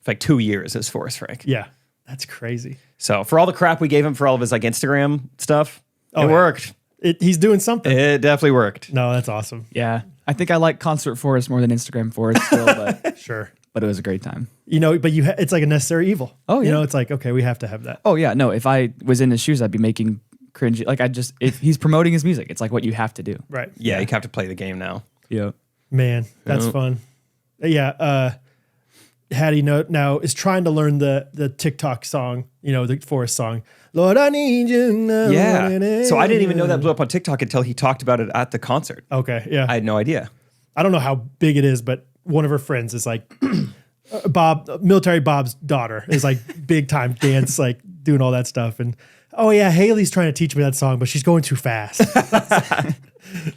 [SPEAKER 2] for like 2 years as Forrest Frank.
[SPEAKER 1] Yeah. That's crazy.
[SPEAKER 2] So for all the crap we gave him for all of his like Instagram stuff, it worked.
[SPEAKER 1] He's doing something.
[SPEAKER 2] It definitely worked.
[SPEAKER 1] No, that's awesome.
[SPEAKER 3] Yeah. I think I like concert Forrest more than Instagram Forrest still, but
[SPEAKER 1] Sure.
[SPEAKER 3] but it was a great time.
[SPEAKER 1] But it's like a necessary evil.
[SPEAKER 3] Oh, yeah.
[SPEAKER 1] It's like, okay, we have to have that.
[SPEAKER 3] Oh yeah, no. If I was in his shoes, I'd be making cringy. Like if he's promoting his music, it's like what you have to do.
[SPEAKER 1] Right.
[SPEAKER 2] Yeah, you have to play the game now.
[SPEAKER 3] Yeah.
[SPEAKER 1] Man, that's fun. Yeah. Hattie now is trying to learn the TikTok song, the Forrest song. Lord, I need you now.
[SPEAKER 2] Yeah. So I didn't even know that blew up on TikTok until he talked about it at the concert.
[SPEAKER 1] Okay. Yeah.
[SPEAKER 2] I had no idea.
[SPEAKER 1] I don't know how big it is, but one of her friends is like military Bob's daughter is like big time dance, like doing all that stuff. And oh yeah, Haley's trying to teach me that song, but she's going too fast.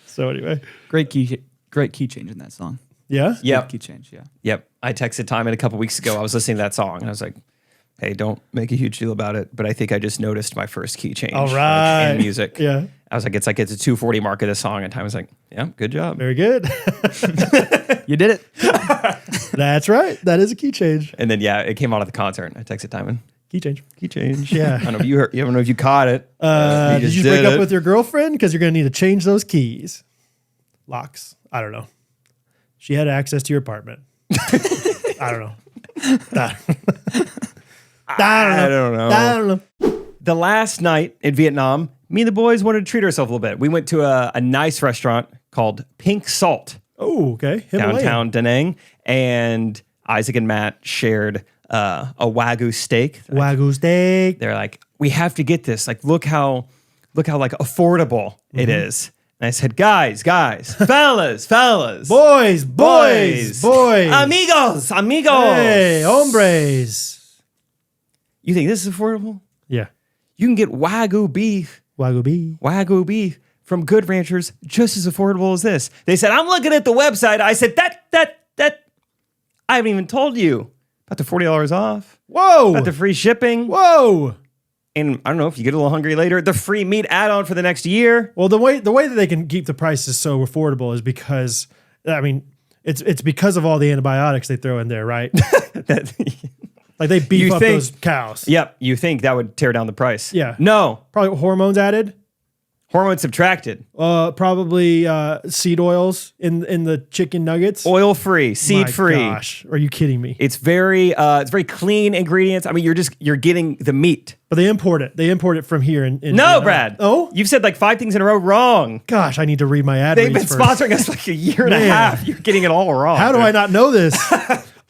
[SPEAKER 1] So anyway,
[SPEAKER 3] Great key change in that song.
[SPEAKER 1] yeah.
[SPEAKER 2] Yep.
[SPEAKER 3] Key change. Yeah.
[SPEAKER 2] Yep. I texted Timon a couple weeks ago. I was listening to that song and I was like, hey, don't make a huge deal about it. But I think I just noticed my first key change
[SPEAKER 1] All right.
[SPEAKER 2] in music.
[SPEAKER 1] Yeah.
[SPEAKER 2] I was like, it's a 240 mark of the song. And Timon was like, yeah, good job.
[SPEAKER 1] Very good.
[SPEAKER 3] You did it.
[SPEAKER 1] That's right. That is a key change.
[SPEAKER 2] And then, it came out at the concert. I texted Timon,
[SPEAKER 1] Key change.
[SPEAKER 2] key change.
[SPEAKER 1] Yeah.
[SPEAKER 2] I don't know if you heard, I don't know if you caught it.
[SPEAKER 1] Did you break up with your girlfriend? Because you're going to need to change those keys. Locks. I don't know. She had access to your apartment. I don't know. I don't know.
[SPEAKER 2] The last night in Vietnam, me and the boys wanted to treat ourselves a little bit. We went to a nice restaurant called Pink Salt.
[SPEAKER 1] Oh, okay. Himalayan.
[SPEAKER 2] Downtown Da Nang, and Isaac and Matt shared a Wagyu steak.
[SPEAKER 1] Wagyu steak.
[SPEAKER 2] They're like, we have to get this. Like, look how like affordable it is. And I said, guys, fellas,
[SPEAKER 1] Boys,
[SPEAKER 2] amigos.
[SPEAKER 1] Hey, hombres.
[SPEAKER 2] You think this is affordable?
[SPEAKER 1] Yeah.
[SPEAKER 2] You can get Wagyu beef from Good Ranchers just as affordable as this. They said, I'm looking at the website. I said, that, I haven't even told you about the $40 off.
[SPEAKER 1] Whoa.
[SPEAKER 2] About the free shipping.
[SPEAKER 1] Whoa.
[SPEAKER 2] And I don't know if you get a little hungry later, the free meat add-on for the next year.
[SPEAKER 1] Well, the way that they can keep the prices so affordable is because, it's because of all the antibiotics they throw in there, right? Like they beef up those cows.
[SPEAKER 2] Yep. You think that would tear down the price.
[SPEAKER 1] Yeah.
[SPEAKER 2] No.
[SPEAKER 1] Probably hormones added.
[SPEAKER 2] Hormones subtracted.
[SPEAKER 1] Probably seed oils in the chicken nuggets.
[SPEAKER 2] Oil-free, seed-free.
[SPEAKER 1] Gosh, are you kidding me?
[SPEAKER 2] It's very clean ingredients. I mean, you're getting the meat.
[SPEAKER 1] But they import it. They import it from here. In
[SPEAKER 2] No,
[SPEAKER 1] Vietnam.
[SPEAKER 2] Brad.
[SPEAKER 1] Oh?
[SPEAKER 2] You've said like 5 things in a row wrong.
[SPEAKER 1] Gosh, I need to read my ad
[SPEAKER 2] They've
[SPEAKER 1] reads
[SPEAKER 2] been
[SPEAKER 1] first.
[SPEAKER 2] sponsoring us like a year and a half. You're getting it all wrong.
[SPEAKER 1] How do I not know this?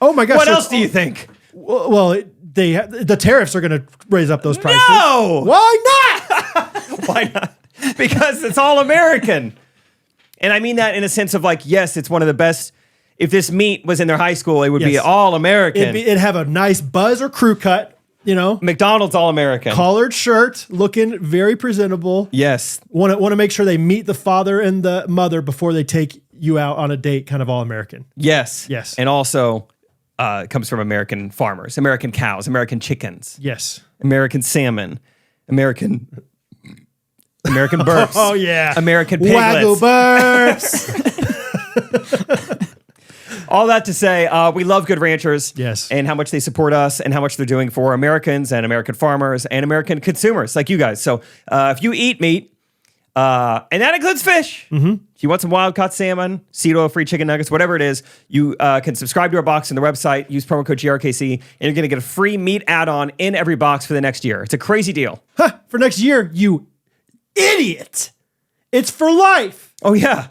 [SPEAKER 1] Oh my gosh.
[SPEAKER 2] What else do you think?
[SPEAKER 1] Well, the tariffs are going to raise up those prices.
[SPEAKER 2] No!
[SPEAKER 1] Why not?
[SPEAKER 2] Why not? Because it's all American. And I mean that in a sense of like, yes, it's one of the best. If this meat was in their high school, it would be all American.
[SPEAKER 1] It'd have a nice buzz or crew cut,
[SPEAKER 2] McDonald's all American.
[SPEAKER 1] Collared shirt, looking very presentable.
[SPEAKER 2] Yes.
[SPEAKER 1] Want to make sure they meet the father and the mother before they take you out on a date, kind of all American.
[SPEAKER 2] Yes.
[SPEAKER 1] Yes.
[SPEAKER 2] And also comes from American farmers, American cows, American chickens.
[SPEAKER 1] Yes.
[SPEAKER 2] American salmon, American burps.
[SPEAKER 1] Oh yeah.
[SPEAKER 2] American piglets.
[SPEAKER 1] Wagyu burps.
[SPEAKER 2] All that to say, we love Good Ranchers.
[SPEAKER 1] Yes.
[SPEAKER 2] And how much they support us and how much they're doing for Americans and American farmers and American consumers like you guys. So if you eat meat, and that includes fish, if you want some wild-caught salmon, seed oil-free chicken nuggets, whatever it is, you can subscribe to our box on the website, use promo code GRKC, and you're going to get a free meat add-on in every box for the next year. It's a crazy deal.
[SPEAKER 1] Huh, for next year, you idiot. It's for life.
[SPEAKER 2] Oh, yeah.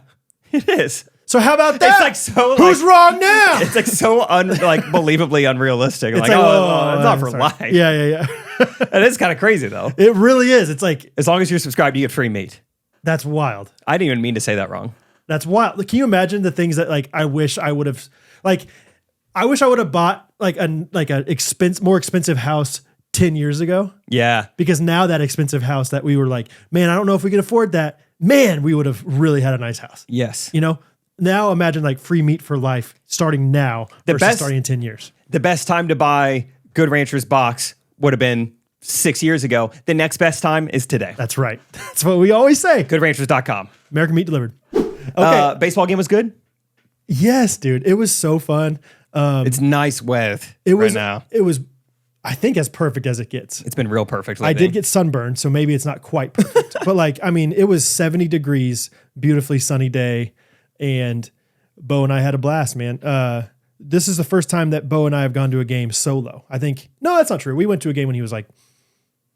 [SPEAKER 2] It is.
[SPEAKER 1] So how about that?
[SPEAKER 2] It's like so.
[SPEAKER 1] Who's wrong now?
[SPEAKER 2] It's like so believably unrealistic.
[SPEAKER 1] It's
[SPEAKER 2] like, oh, it's not for life.
[SPEAKER 1] Yeah.
[SPEAKER 2] It is kind of crazy though.
[SPEAKER 1] It really is. It's like,
[SPEAKER 2] as long as you're subscribed, you get free meat.
[SPEAKER 1] That's wild.
[SPEAKER 2] I didn't even mean to say that wrong.
[SPEAKER 1] That's wild. Like, can you imagine the things that I wish I would have bought a more expensive house 10 years ago.
[SPEAKER 2] Yeah.
[SPEAKER 1] Because now that expensive house that we were like, man, I don't know if we can afford that. Man, we would have really had a nice house.
[SPEAKER 2] Yes.
[SPEAKER 1] Now imagine like free meat for life starting now versus starting in 10 years.
[SPEAKER 2] The best time to buy Good Ranchers box would have been 6 years ago. The next best time is today.
[SPEAKER 1] That's right. That's what we always say.
[SPEAKER 2] GoodRanchers.com.
[SPEAKER 1] American meat delivered. Okay.
[SPEAKER 2] Baseball game was good?
[SPEAKER 1] Yes, dude. It was so fun.
[SPEAKER 2] It's nice weather now.
[SPEAKER 1] It was, I think, as perfect as it gets.
[SPEAKER 2] It's been real perfect lately.
[SPEAKER 1] I did get sunburned, so maybe it's not quite perfect. But it was 70 degrees, beautifully sunny day. And Bo and I had a blast, man. This is the first time that Bo and I have gone to a game solo. I think, no, that's not true. We went to a game when he was like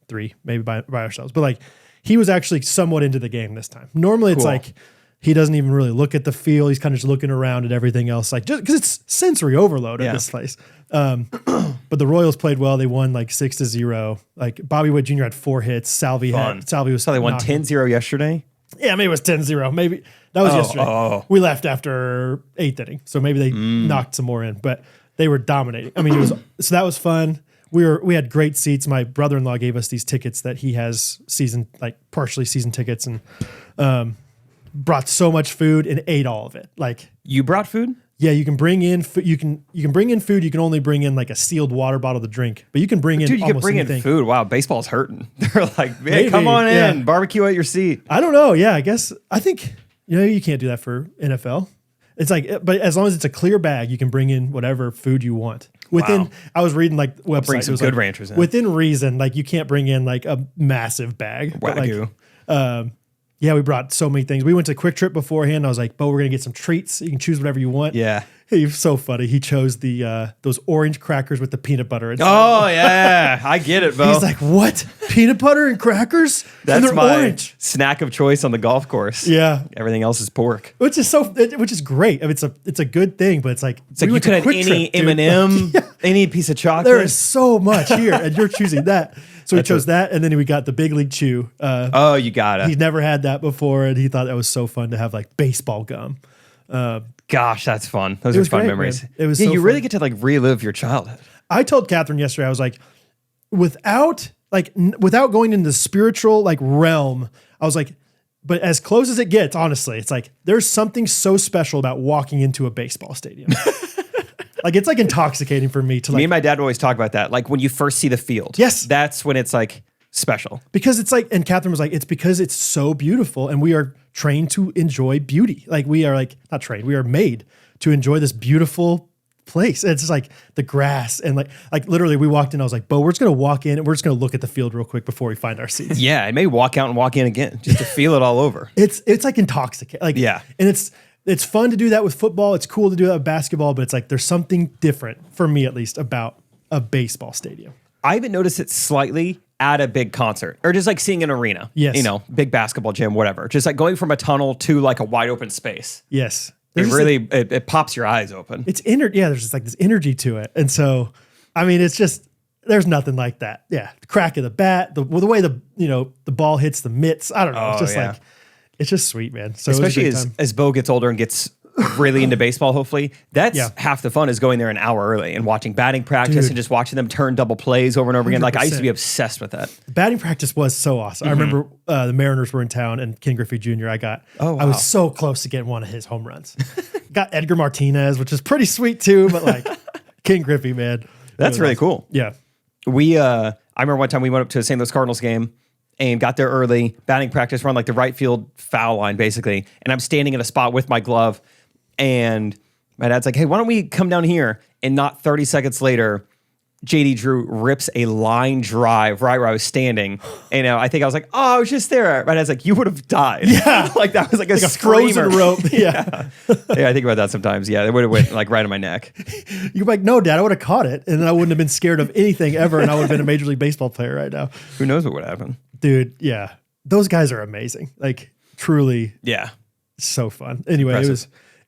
[SPEAKER 1] 3, maybe by ourselves. But like, he was actually somewhat into the game this time. Normally it's like, he doesn't even really look at the field. He's kind of just looking around at everything else, like just because it's sensory overload at this place. But the Royals played well. They won like 6-0. Like Bobby Witt Jr. had 4 hits. Salvi was.
[SPEAKER 2] So they won 10-0 yesterday.
[SPEAKER 1] Yeah, maybe it was 10-0. Maybe that was yesterday. We left after 8th inning, so maybe they knocked some more in. But they were dominating. I mean, so that was fun. We had great seats. My brother-in-law gave us these tickets that he has partially season tickets, and brought so much food and ate all of it. Like,
[SPEAKER 2] you brought food?
[SPEAKER 1] Yeah, you can bring in food. You can bring in food. You can only bring in like a sealed water bottle to drink, but you can bring in.
[SPEAKER 2] Dude, you can bring in food. Wow, baseball's hurting. They're like, hey, come on in, barbecue at your seat.
[SPEAKER 1] I don't know. Yeah, I think you can't do that for NFL. It's like, but as long as it's a clear bag, you can bring in whatever food you want. I was reading like websites.
[SPEAKER 2] Bring some good ranchers in.
[SPEAKER 1] Within reason, like you can't bring in like a massive bag.
[SPEAKER 2] Wagyu.
[SPEAKER 1] Yeah, we brought so many things. We went to Quick Trip beforehand. I was like, Bo, we're going to get some treats. You can choose whatever you want.
[SPEAKER 2] Yeah.
[SPEAKER 1] He was so funny. He chose those orange crackers with the peanut butter inside.
[SPEAKER 2] Oh, yeah. I get it, Bo.
[SPEAKER 1] He's like, what? Peanut butter and crackers?
[SPEAKER 2] That's my
[SPEAKER 1] orange.
[SPEAKER 2] Snack of choice on the golf course.
[SPEAKER 1] Yeah.
[SPEAKER 2] Everything else is pork.
[SPEAKER 1] Which is great. I mean, it's a good thing, but it's like
[SPEAKER 2] you could have any M&M, any piece of chocolate.
[SPEAKER 1] There is so much here, and you're choosing that. So we chose that, and then we got the Big League Chew.
[SPEAKER 2] You got it.
[SPEAKER 1] He'd never had that before, and he thought that was so fun to have like baseball gum.
[SPEAKER 2] Gosh, that's fun. Those are fun memories.
[SPEAKER 1] Man. It was
[SPEAKER 2] you
[SPEAKER 1] fun.
[SPEAKER 2] really get to like relive your childhood.
[SPEAKER 1] I told Catherine yesterday, I was like, without going into the spiritual like realm, I was like, but as close as it gets, honestly, it's like there's something so special about walking into a baseball stadium. Like it's like intoxicating for me to like.
[SPEAKER 2] Me and my dad always talk about that. Like when you first see the field.
[SPEAKER 1] Yes.
[SPEAKER 2] That's when it's like special.
[SPEAKER 1] Because it's like, and Catherine was like, it's because it's so beautiful and we are trained to enjoy beauty. Like we are like, not trained, we are made to enjoy this beautiful place. And it's just like the grass and like literally we walked in, I was like, Bo, we're just going to walk in and we're just going to look at the field real quick before we find our seats.
[SPEAKER 2] Yeah. And maybe walk out and walk in again just to feel it all over.
[SPEAKER 1] It's like intoxicating. Like,
[SPEAKER 2] yeah.
[SPEAKER 1] And it's fun to do that with football. It's cool to do that with basketball, but it's like, there's something different for me, at least, about a baseball stadium.
[SPEAKER 2] I even noticed it slightly at a big concert or just like seeing an arena.
[SPEAKER 1] Yes.
[SPEAKER 2] Big basketball gym, whatever. Just like going from a tunnel to like a wide open space.
[SPEAKER 1] Yes.
[SPEAKER 2] It pops your eyes open.
[SPEAKER 1] It's there's just like this energy to it. And so, I mean, it's just, there's nothing like that. Yeah. The crack of the bat, the way the ball hits the mitts. I don't know. It's just like, it's just sweet, man. So
[SPEAKER 2] especially as Bo gets older and gets really into baseball, hopefully, that's half the fun is going there an hour early and watching batting practice and just watching them turn double plays over and over again. Like I used to be obsessed with that.
[SPEAKER 1] Batting practice was so awesome. Mm-hmm. I remember the Mariners were in town and Ken Griffey Jr. I was so close to getting one of his home runs. Got Edgar Martinez, which is pretty sweet too, but like Ken Griffey, man.
[SPEAKER 2] That's really cool.
[SPEAKER 1] Yeah.
[SPEAKER 2] I remember one time we went up to a St. Louis Cardinals game and got there early, batting practice, we're on like the right field foul line basically. And I'm standing in a spot with my glove. And my dad's like, hey, why don't we come down here? And not 30 seconds later, JD Drew rips a line drive right where I was standing. And I think I was like, oh, I was just there. My dad's like, you would have died.
[SPEAKER 1] Yeah.
[SPEAKER 2] Like that was like a
[SPEAKER 1] frozen rope.
[SPEAKER 2] Yeah. Yeah, I think about that sometimes. Yeah, it would have went like right on my neck.
[SPEAKER 1] You're like, no, Dad, I would have caught it. And then I wouldn't have been scared of anything ever. And I would have been a Major League Baseball player right now.
[SPEAKER 2] Who knows what would happen?
[SPEAKER 1] Dude, yeah. Those guys are amazing. Like truly.
[SPEAKER 2] Yeah.
[SPEAKER 1] So fun. Anyway,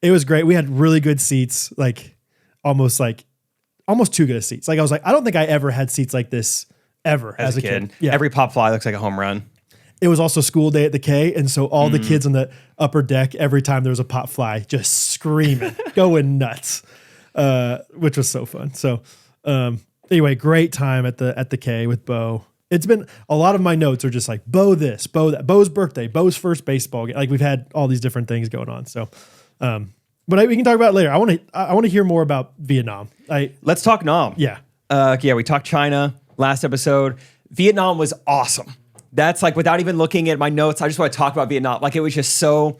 [SPEAKER 1] it was great. We had really good seats, like almost too good of seats. Like I was like, I don't think I ever had seats like this ever as a kid.
[SPEAKER 2] Yeah. Every pop fly looks like a home run.
[SPEAKER 1] It was also school day at the K, and so all the kids on the upper deck, every time there was a pop fly, just screaming, going nuts, which was so fun. So anyway, great time at the K with Bo. It's been a lot of my notes are just like Bo this, Bo that, Bo's birthday, Bo's first baseball game. Like we've had all these different things going on. So. But we can talk about it later. I want to hear more about Vietnam.
[SPEAKER 2] Let's talk Nam.
[SPEAKER 1] Yeah.
[SPEAKER 2] We talked China last episode. Vietnam was awesome. That's like without even looking at my notes, I just want to talk about Vietnam. Like it was just so.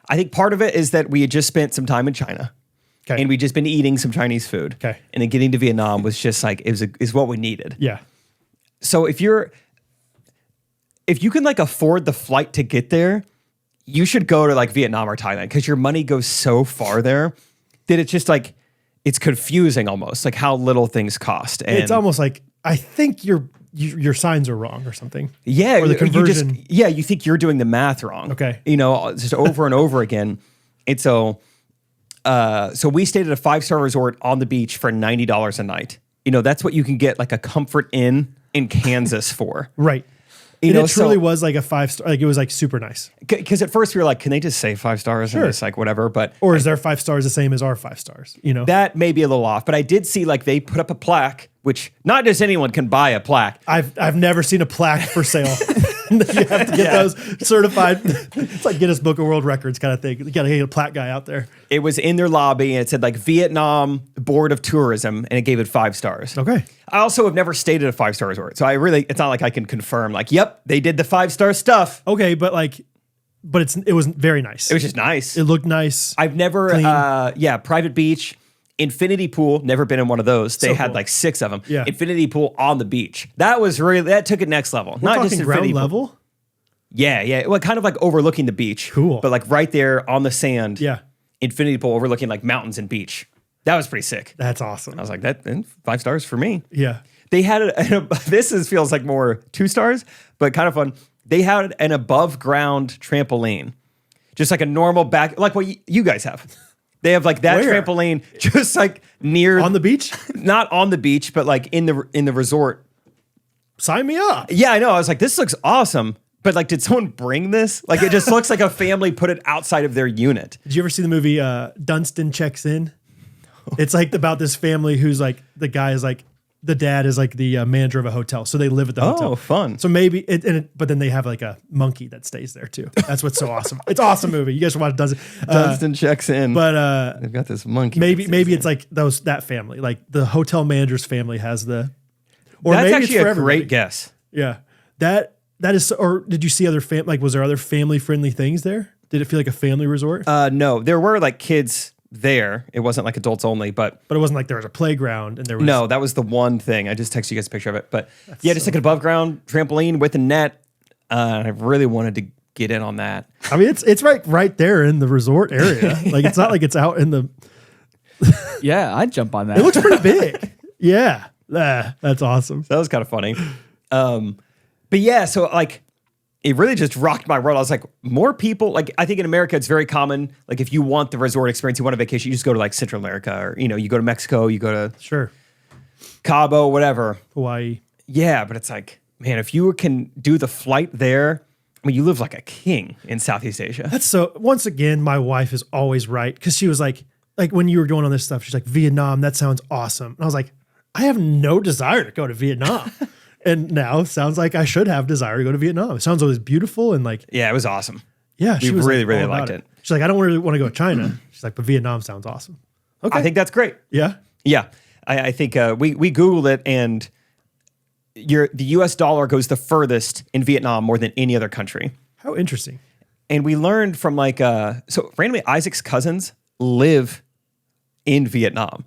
[SPEAKER 2] I think part of it is that we had just spent some time in China, and we'd just been eating some Chinese food.
[SPEAKER 1] Okay.
[SPEAKER 2] And then getting to Vietnam was just like is what we needed.
[SPEAKER 1] Yeah.
[SPEAKER 2] So if you can like afford the flight to get there, you should go to like Vietnam or Thailand because your money goes so far there that it's just like, it's confusing almost, like how little things cost. And
[SPEAKER 1] it's almost like, I think your signs are wrong or something.
[SPEAKER 2] Yeah.
[SPEAKER 1] Or the conversion.
[SPEAKER 2] You think you're doing the math wrong.
[SPEAKER 1] Okay.
[SPEAKER 2] Just over and over again. And so we stayed at a 5-star resort on the beach for $90 a night. That's what you can get like a Comfort Inn in Kansas for.
[SPEAKER 1] Right. It truly was like a 5-star, like it was like super nice.
[SPEAKER 2] Because at first we were like, can they just say 5 stars?
[SPEAKER 1] Sure.
[SPEAKER 2] And it's like, whatever. But
[SPEAKER 1] or is their 5 stars the same as our 5 stars?
[SPEAKER 2] That may be a little off. But I did see like they put up a plaque, which not just anyone can buy a plaque.
[SPEAKER 1] I've never seen a plaque for sale. You have to get those certified. It's like Guinness Book of World Records kind of thing. You got to get a plaque guy out there.
[SPEAKER 2] It was in their lobby and it said like Vietnam Board of Tourism and it gave it 5 stars.
[SPEAKER 1] Okay.
[SPEAKER 2] I also have never stayed at a 5-star resort. So it's not like I can confirm like, yep, they did the 5-star stuff.
[SPEAKER 1] Okay. But it was very nice.
[SPEAKER 2] It was just nice.
[SPEAKER 1] It looked nice.
[SPEAKER 2] I've never, private beach, infinity pool, never been in one of those. They had like 6 of them.
[SPEAKER 1] Yeah.
[SPEAKER 2] Infinity pool on the beach. That took it next level.
[SPEAKER 1] We're
[SPEAKER 2] not
[SPEAKER 1] talking
[SPEAKER 2] just
[SPEAKER 1] ground
[SPEAKER 2] infinity
[SPEAKER 1] level?
[SPEAKER 2] Pool. Yeah. Well, kind of like overlooking the beach.
[SPEAKER 1] Cool.
[SPEAKER 2] But like right there on the sand.
[SPEAKER 1] Yeah.
[SPEAKER 2] Infinity pool overlooking like mountains and beach. That was pretty sick.
[SPEAKER 1] That's awesome.
[SPEAKER 2] I was like, that 5 stars for me.
[SPEAKER 1] Yeah.
[SPEAKER 2] They had feels like more 2 stars, but kind of fun. They had an above ground trampoline, just like a normal back, like what you guys have. They have like that
[SPEAKER 1] Where?
[SPEAKER 2] trampoline just like near
[SPEAKER 1] On the beach?
[SPEAKER 2] not on the beach, but like in the resort.
[SPEAKER 1] Sign me up.
[SPEAKER 2] Yeah, I know. I was like, this looks awesome. But like, did someone bring this? Like, it just looks like a family put it outside of their unit.
[SPEAKER 1] Did you ever see the movie Dunstan Checks In? It's like about this family who's like, the guy is like, the dad is like the manager of a hotel. So they live at the hotel.
[SPEAKER 2] Oh, fun.
[SPEAKER 1] So maybe, but then they have like a monkey that stays there too. That's what's so awesome. It's an awesome movie. You guys should watch Dunstan.
[SPEAKER 2] Dunstan Checks In.
[SPEAKER 1] But
[SPEAKER 2] they've got this monkey.
[SPEAKER 1] maybe it's like that family. Like the hotel manager's family has the,
[SPEAKER 2] or that's
[SPEAKER 1] maybe
[SPEAKER 2] actually
[SPEAKER 1] it's for
[SPEAKER 2] a
[SPEAKER 1] everybody.
[SPEAKER 2] great guess.
[SPEAKER 1] Yeah. That is, or did you see other was there other family friendly things there? Did it feel like a family resort?
[SPEAKER 2] No, there were like kids there. It wasn't like adults only, but
[SPEAKER 1] it wasn't like there was a playground and there was.
[SPEAKER 2] No, that was the one thing. I just texted you guys a picture of it. But just like an above ground trampoline with a net. I really wanted to get in on that.
[SPEAKER 1] I mean, it's right there in the resort area. Like it's not like it's out in the.
[SPEAKER 3] Yeah, I'd jump on that.
[SPEAKER 1] It looks pretty big. Yeah, that's awesome.
[SPEAKER 2] So that was kind of funny. But yeah, so like it really just rocked my world. I was like, more people, like I think in America it's very common. Like if you want the resort experience, you want a vacation, you just go to like Central America or you go to Mexico, you go to
[SPEAKER 1] Sure.
[SPEAKER 2] Cabo, whatever.
[SPEAKER 1] Hawaii.
[SPEAKER 2] Yeah, but it's like, man, if you can do the flight there, I mean, you live like a king in Southeast Asia.
[SPEAKER 1] That's so. Once again, my wife is always right because she was like when you were going on this stuff, she's like, Vietnam, that sounds awesome. And I was like, I have no desire to go to Vietnam. And now sounds like I should have desire to go to Vietnam. It sounds always beautiful and like.
[SPEAKER 2] Yeah, it was awesome.
[SPEAKER 1] Yeah,
[SPEAKER 2] we really liked it.
[SPEAKER 1] She's like, I don't really want to go to China. She's like, but Vietnam sounds awesome. Okay,
[SPEAKER 2] I think that's great.
[SPEAKER 1] Yeah,
[SPEAKER 2] yeah. I think we Googled it, and the U.S. dollar goes the furthest in Vietnam more than any other country. How
[SPEAKER 1] interesting.
[SPEAKER 2] And we learned from so randomly Isaac's cousins live in Vietnam.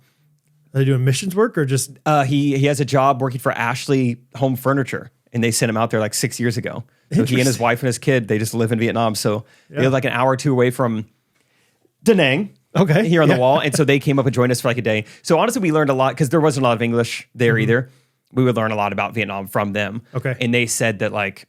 [SPEAKER 1] Are they doing missions work or just?
[SPEAKER 2] He has a job working for Ashley Home Furniture, and they sent him out there like 6 years ago. So he and his wife and his kid, they just live in Vietnam. So they live like an hour or two away from Da Nang.
[SPEAKER 1] Okay.
[SPEAKER 2] Here on the wall. And so they came up and joined us for like a day. So honestly, we learned a lot because there wasn't a lot of English there either. We would learn a lot about Vietnam from them.
[SPEAKER 1] Okay.
[SPEAKER 2] And they said that like,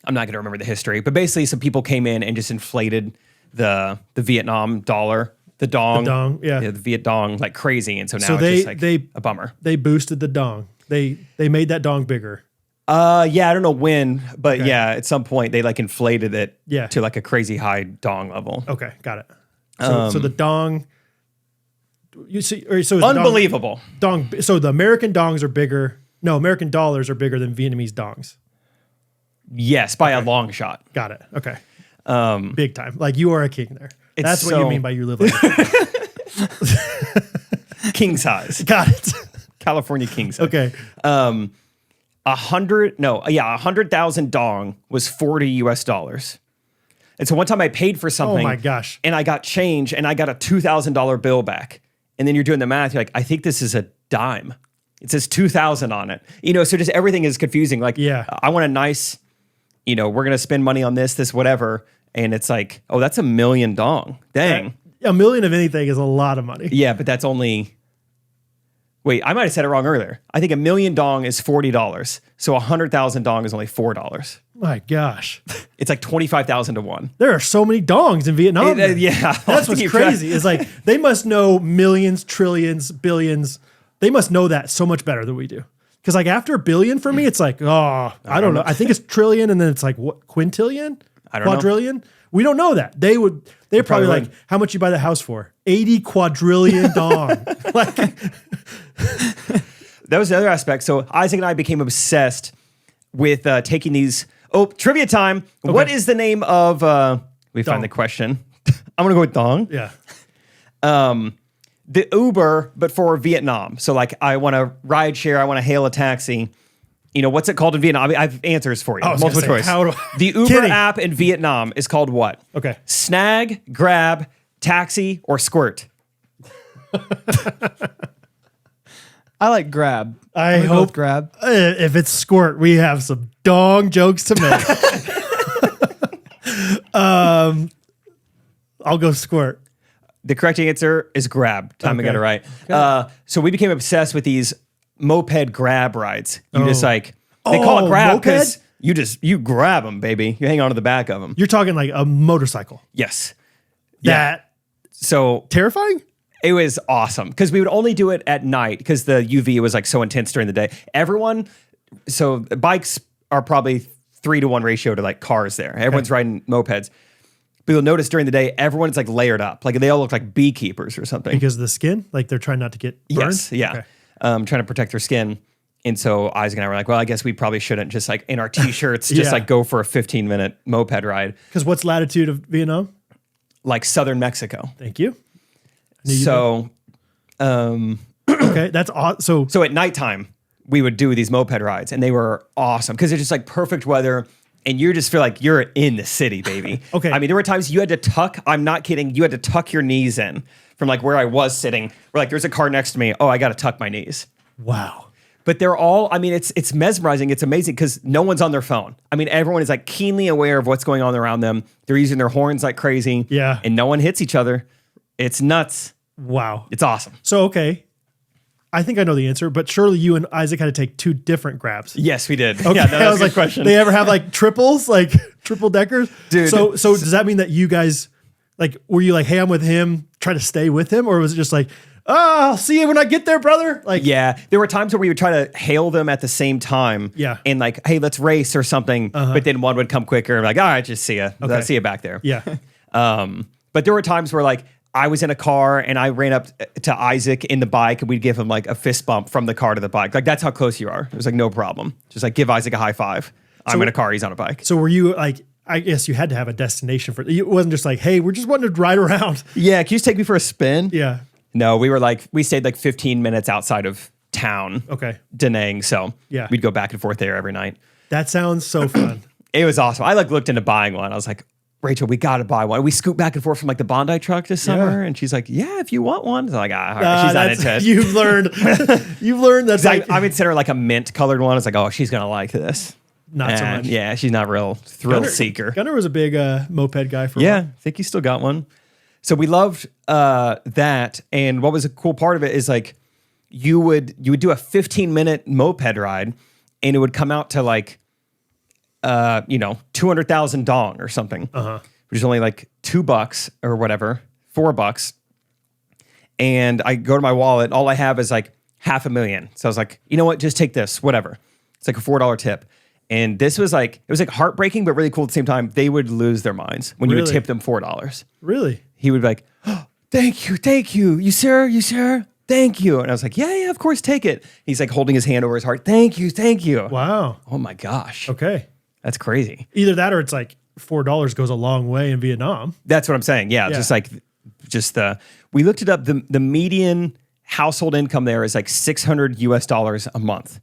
[SPEAKER 2] I'm not going to remember the history, but basically some people came in and just inflated the Vietnam dollar. The dong, the Viet Dong, like crazy, and so now it's just like a bummer.
[SPEAKER 1] They boosted the dong. They made that dong bigger.
[SPEAKER 2] I don't know when, but at some point they like inflated it to like a crazy high dong level.
[SPEAKER 1] Okay, got it. So the dong, you see, so
[SPEAKER 2] unbelievable
[SPEAKER 1] dong. So the American dongs are bigger. No, American dollars are bigger than Vietnamese dongs.
[SPEAKER 2] Yes, by a long shot.
[SPEAKER 1] Got it. Okay, big time. Like you are a king there. That's what you mean by you live like
[SPEAKER 2] king size.
[SPEAKER 1] Got it.
[SPEAKER 2] California king size.
[SPEAKER 1] Okay.
[SPEAKER 2] 100,000 dong was $40 US. And so one time I paid for something.
[SPEAKER 1] Oh my gosh.
[SPEAKER 2] And I got change and I got a $2,000 bill back. And then you're doing the math. You're like, I think this is a dime. It says 2,000 on it. So just everything is confusing. Like, I want a nice, we're going to spend money on this, whatever. And it's like, oh, that's $1 million dong. Dang.
[SPEAKER 1] $1 million of anything is a lot of money.
[SPEAKER 2] Yeah, but that's only... Wait, I might have said it wrong earlier. I think $1 million dong is $40. So 100,000 dong is only $4.
[SPEAKER 1] My gosh.
[SPEAKER 2] It's like 25,000 to 1.
[SPEAKER 1] There are so many dongs in Vietnam.
[SPEAKER 2] Yeah.
[SPEAKER 1] That's what's crazy. It's like they must know millions, trillions, billions. They must know that so much better than we do. Because like after a billion for me, it's like, I don't know. I think it's trillion, and then it's like what, quintillion?
[SPEAKER 2] I don't know.
[SPEAKER 1] Quadrillion? We don't know that. They're probably like, how much you buy the house for? 80 quadrillion dong. Like
[SPEAKER 2] that was the other aspect. So Isaac and I became obsessed with taking these. Oh, trivia time. Okay. What is the name of, we find the question. I'm going to go with dong.
[SPEAKER 1] Yeah.
[SPEAKER 2] The Uber, but for Vietnam. So like I want to ride share, I want to hail a taxi. You know, what's it called in Vietnam? I have answers for you. Multiple choice. The Uber app in Vietnam is called what?
[SPEAKER 1] Okay.
[SPEAKER 2] Snag, Grab, Taxi, or Squirt?
[SPEAKER 3] I like Grab.
[SPEAKER 1] I hope
[SPEAKER 3] Grab.
[SPEAKER 1] If it's Squirt, we have some dong jokes to make. I'll go Squirt.
[SPEAKER 2] The correct answer is Grab. Timon got it right. So we became obsessed with these moped grab rides. You just like, they call it grab because you grab them, baby. You hang on to the back of them.
[SPEAKER 1] You're talking like a motorcycle.
[SPEAKER 2] Yes.
[SPEAKER 1] So terrifying?
[SPEAKER 2] It was awesome because we would only do it at night because the UV was like so intense during the day. So bikes are probably 3-to-1 ratio to like cars there. Everyone's riding mopeds. But you'll notice during the day, everyone's like layered up. Like they all look like beekeepers or something.
[SPEAKER 1] Because of the skin? Like they're trying not to get burned?
[SPEAKER 2] Yes, yeah. Okay. Trying to protect their skin. And so Isaac and I were like, well, I guess we probably shouldn't just like in our t-shirts, just like go for a 15-minute moped ride.
[SPEAKER 1] Because what's latitude of Vietnam?
[SPEAKER 2] Like southern Mexico.
[SPEAKER 1] Thank you.
[SPEAKER 2] So,
[SPEAKER 1] okay, that's awesome.
[SPEAKER 2] So at nighttime, we would do these moped rides, and they were awesome because it's just like perfect weather, and you just feel like you're in the city, baby.
[SPEAKER 1] Okay.
[SPEAKER 2] I mean, there were times you had to tuck. I'm not kidding. You had to tuck your knees in from like where I was sitting. Where like there's a car next to me. Oh, I got to tuck my knees.
[SPEAKER 1] Wow.
[SPEAKER 2] But they're all. I mean, it's mesmerizing. It's amazing because no one's on their phone. I mean, everyone is like keenly aware of what's going on around them. They're using their horns like crazy.
[SPEAKER 1] Yeah.
[SPEAKER 2] And no one hits each other. It's nuts.
[SPEAKER 1] Wow.
[SPEAKER 2] It's awesome.
[SPEAKER 1] So, okay. I think I know the answer, but surely you and Isaac had to take 2 different grabs.
[SPEAKER 2] Yes, we did.
[SPEAKER 1] Okay.
[SPEAKER 2] Yeah, no, that was a
[SPEAKER 1] like,
[SPEAKER 2] good question.
[SPEAKER 1] They ever have like triples, like triple deckers?
[SPEAKER 2] Dude.
[SPEAKER 1] So does that mean that you guys, like, were you like, hey, I'm with him, try to stay with him? Or was it just like, I'll see you when I get there, brother? Like,
[SPEAKER 2] yeah, there were times where we would try to hail them at the same time.
[SPEAKER 1] Yeah.
[SPEAKER 2] And like, hey, let's race or something. But then one would come quicker and like, all right, just see ya.
[SPEAKER 1] Okay.
[SPEAKER 2] See you back there.
[SPEAKER 1] Yeah.
[SPEAKER 2] But there were times where like, I was in a car and I ran up to Isaac in the bike and we'd give him like a fist bump from the car to the bike. Like that's how close you are. It was like no problem. Just like give Isaac a high five. I'm in a car, he's on a bike.
[SPEAKER 1] So were you like, I guess you had to have a destination for it. It wasn't just like, hey, we're just wanting to ride around.
[SPEAKER 2] Yeah, can you just take me for a spin?
[SPEAKER 1] Yeah.
[SPEAKER 2] No, we stayed like 15 minutes outside of town.
[SPEAKER 1] Okay.
[SPEAKER 2] Da Nang. So
[SPEAKER 1] yeah,
[SPEAKER 2] we'd go back and forth there every night.
[SPEAKER 1] That sounds so fun.
[SPEAKER 2] It was awesome. I like looked into buying one. I was like, Rachel, we got to buy one. We scoot back and forth from like the Bondi truck this summer. And she's like, yeah, if you want one. So I'm like, all right. She's not into it.
[SPEAKER 1] You've learned that's like,
[SPEAKER 2] I would send her like a mint colored one. It's like, oh, she's going to like this.
[SPEAKER 1] Not so much.
[SPEAKER 2] Yeah, she's not real thrill seeker.
[SPEAKER 1] Gunnar was a big moped guy for a
[SPEAKER 2] while.
[SPEAKER 1] I
[SPEAKER 2] think he still got one. So we loved that. And what was a cool part of it is like you would do a 15-minute moped ride and it would come out to like 200,000 dong or something, which is only like $2 or whatever, $4. And I go to my wallet. All I have is like $500,000. So I was like, you know what? Just take this, whatever. It's like a $4 tip. And this was like, it was like heartbreaking, but really cool at the same time. They would lose their minds when you would tip them $4.
[SPEAKER 1] Really?
[SPEAKER 2] He would be like, oh, thank you. You sir, thank you. And I was like, yeah, of course, take it. He's like holding his hand over his heart. Thank you.
[SPEAKER 1] Wow.
[SPEAKER 2] Oh my gosh.
[SPEAKER 1] Okay.
[SPEAKER 2] That's crazy.
[SPEAKER 1] Either that or it's like $4 goes a long way in Vietnam.
[SPEAKER 2] That's what I'm saying. Yeah. We looked it up. The median household income there is like $600 US a month.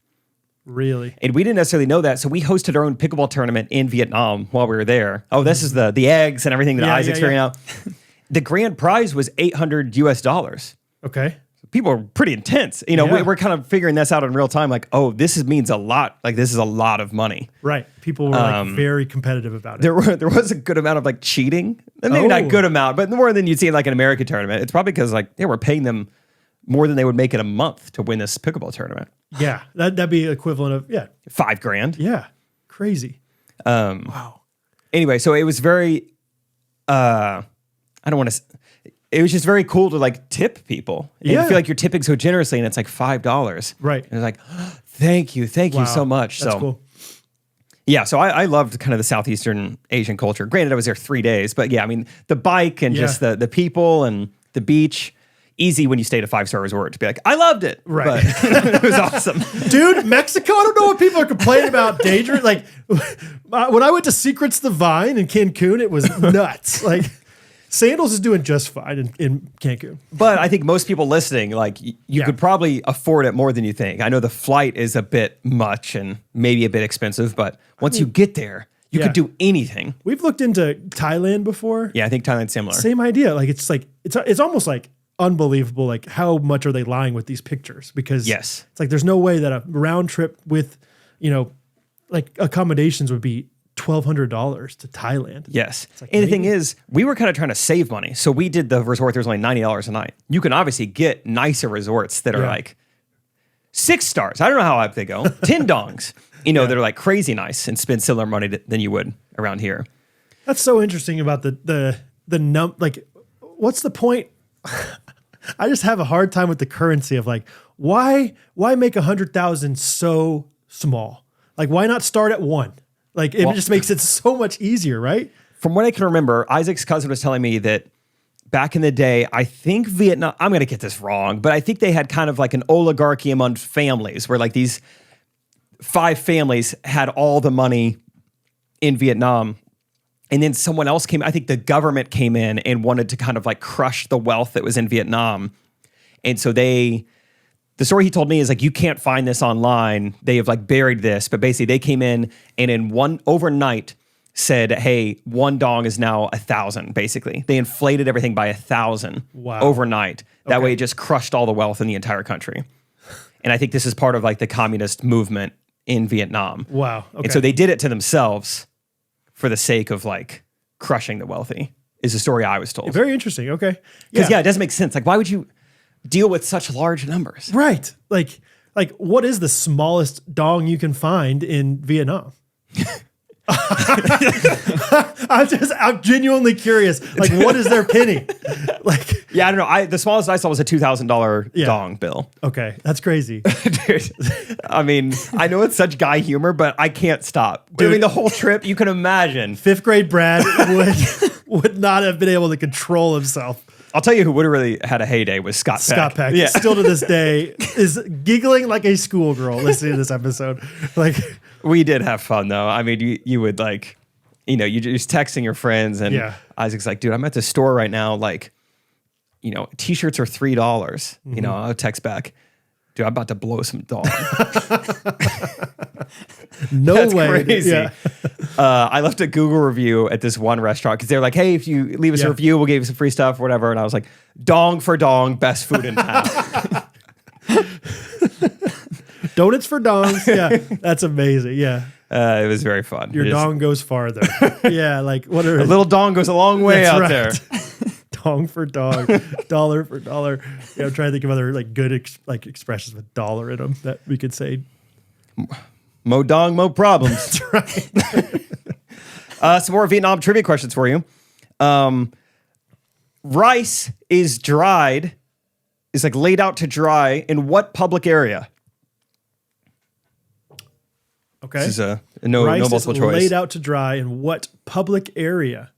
[SPEAKER 1] Really?
[SPEAKER 2] And we didn't necessarily know that. So we hosted our own pickleball tournament in Vietnam while we were there. Oh, this is the eggs and everything that Isaac's figuring out. The grand prize was $800 US.
[SPEAKER 1] Okay.
[SPEAKER 2] people are pretty intense. You know, we're kind of figuring this out in real time. Like, oh, means a lot. Like, this is a lot of money.
[SPEAKER 1] Right. People were like very competitive about it.
[SPEAKER 2] There was a good amount of like cheating. And maybe not good amount, but more than you'd see in like an American tournament. It's probably because like they were paying them more than they would make in a month to win this pickleball tournament.
[SPEAKER 1] Yeah. That'd be equivalent of,
[SPEAKER 2] $5,000.
[SPEAKER 1] Yeah. Crazy. Wow.
[SPEAKER 2] Anyway, so it was very, it was just very cool to like tip people. And you feel like you're tipping so generously and it's like $5.
[SPEAKER 1] Right.
[SPEAKER 2] And it's like, thank you so much.
[SPEAKER 1] That's
[SPEAKER 2] so
[SPEAKER 1] cool.
[SPEAKER 2] Yeah, so I loved kind of the Southeastern Asian culture. Granted, I was there 3 days, but yeah, I mean, the bike and just the people and the beach, easy when you stay at a 5-star resort to be like, I loved it.
[SPEAKER 1] Right.
[SPEAKER 2] But it was awesome.
[SPEAKER 1] Dude, Mexico, I don't know what people are complaining about. Dangerous. Like, when I went to Secrets the Vine in Cancun, it was nuts. Like, Sandals is doing just fine in Cancun.
[SPEAKER 2] But I think most people listening, like, you could probably afford it more than you think. I know the flight is a bit much and maybe a bit expensive, but once you get there, you could do anything.
[SPEAKER 1] We've looked into Thailand before.
[SPEAKER 2] Yeah, I think Thailand's similar.
[SPEAKER 1] Same idea. Like, it's almost like unbelievable. Like, how much are they lying with these pictures? Because it's like there's no way that a round trip with, like accommodations would be $1,200 to Thailand.
[SPEAKER 2] Yes. Like, and the thing is, we were kind of trying to save money. So we did the resort that was only $90 a night. You can obviously get nicer resorts that are like 6 stars. I don't know how up they go. 10 dongs, that are like crazy nice and spend similar money than you would around here.
[SPEAKER 1] That's so interesting about like, what's the point? I just have a hard time with the currency of like, why make 100,000 so small? Like, why not start at 1? Like, it just makes it so much easier, right?
[SPEAKER 2] From what I can remember, Isaac's cousin was telling me that back in the day, I think Vietnam, I'm going to get this wrong, but I think they had kind of like an oligarchy among families where like these 5 families had all the money in Vietnam. And then someone else I think the government came in and wanted to kind of like crush the wealth that was in Vietnam. And so the story he told me is like, you can't find this online. They have like buried this, but basically they came in and overnight said, hey, 1 dong is now 1,000, basically. They inflated everything by 1,000 overnight. That way it just crushed all the wealth in the entire country. And I think this is part of like the communist movement in Vietnam.
[SPEAKER 1] Wow. Okay.
[SPEAKER 2] And so they did it to themselves for the sake of like crushing the wealthy, is the story I was told.
[SPEAKER 1] Very interesting. Okay.
[SPEAKER 2] Because it doesn't make sense. Like, why would you deal with such large numbers?
[SPEAKER 1] Right. Like what is the smallest dong you can find in Vietnam? I'm genuinely curious. Like, what is their penny? Like,
[SPEAKER 2] I don't know. The smallest I saw was a $2,000 dong bill.
[SPEAKER 1] Okay, that's crazy.
[SPEAKER 2] Dude, I mean, I know it's such guy humor, but I can't stop. Dude, I mean, the whole trip, you can imagine.
[SPEAKER 1] 5th grade Brad would not have been able to control himself.
[SPEAKER 2] I'll tell you who would have really had a heyday was Scott Peck.
[SPEAKER 1] Scott Peck, still to this day, is giggling like a schoolgirl listening to this episode. Like,
[SPEAKER 2] we did have fun though. I mean, you would like, you're just texting your friends, and Isaac's like, dude, I'm at the store right now. Like, t-shirts are $3. Mm-hmm. I'll text back, dude, I'm about to blow some dong.
[SPEAKER 1] No way.
[SPEAKER 2] Crazy. Yeah. I left a Google review at this one restaurant because they're like, hey, if you leave us a review, we'll give you some free stuff or whatever. And I was like, dong for dong, best food in town.
[SPEAKER 1] Donuts for dongs. Yeah, that's amazing. Yeah.
[SPEAKER 2] It was very fun.
[SPEAKER 1] Your dong goes farther. Yeah, like what are
[SPEAKER 2] a little dong goes a long way out there.
[SPEAKER 1] Dong for dong, dollar for dollar. I'm trying to think of other like good expressions with dollar in them that we could say.
[SPEAKER 2] Mo dong, mo problems.
[SPEAKER 1] That's right.
[SPEAKER 2] Some more Vietnam trivia questions for you. Rice is like laid out to dry in what public area?
[SPEAKER 1] Okay.
[SPEAKER 2] This is a no multiple choice.
[SPEAKER 1] Laid out to dry in what public area?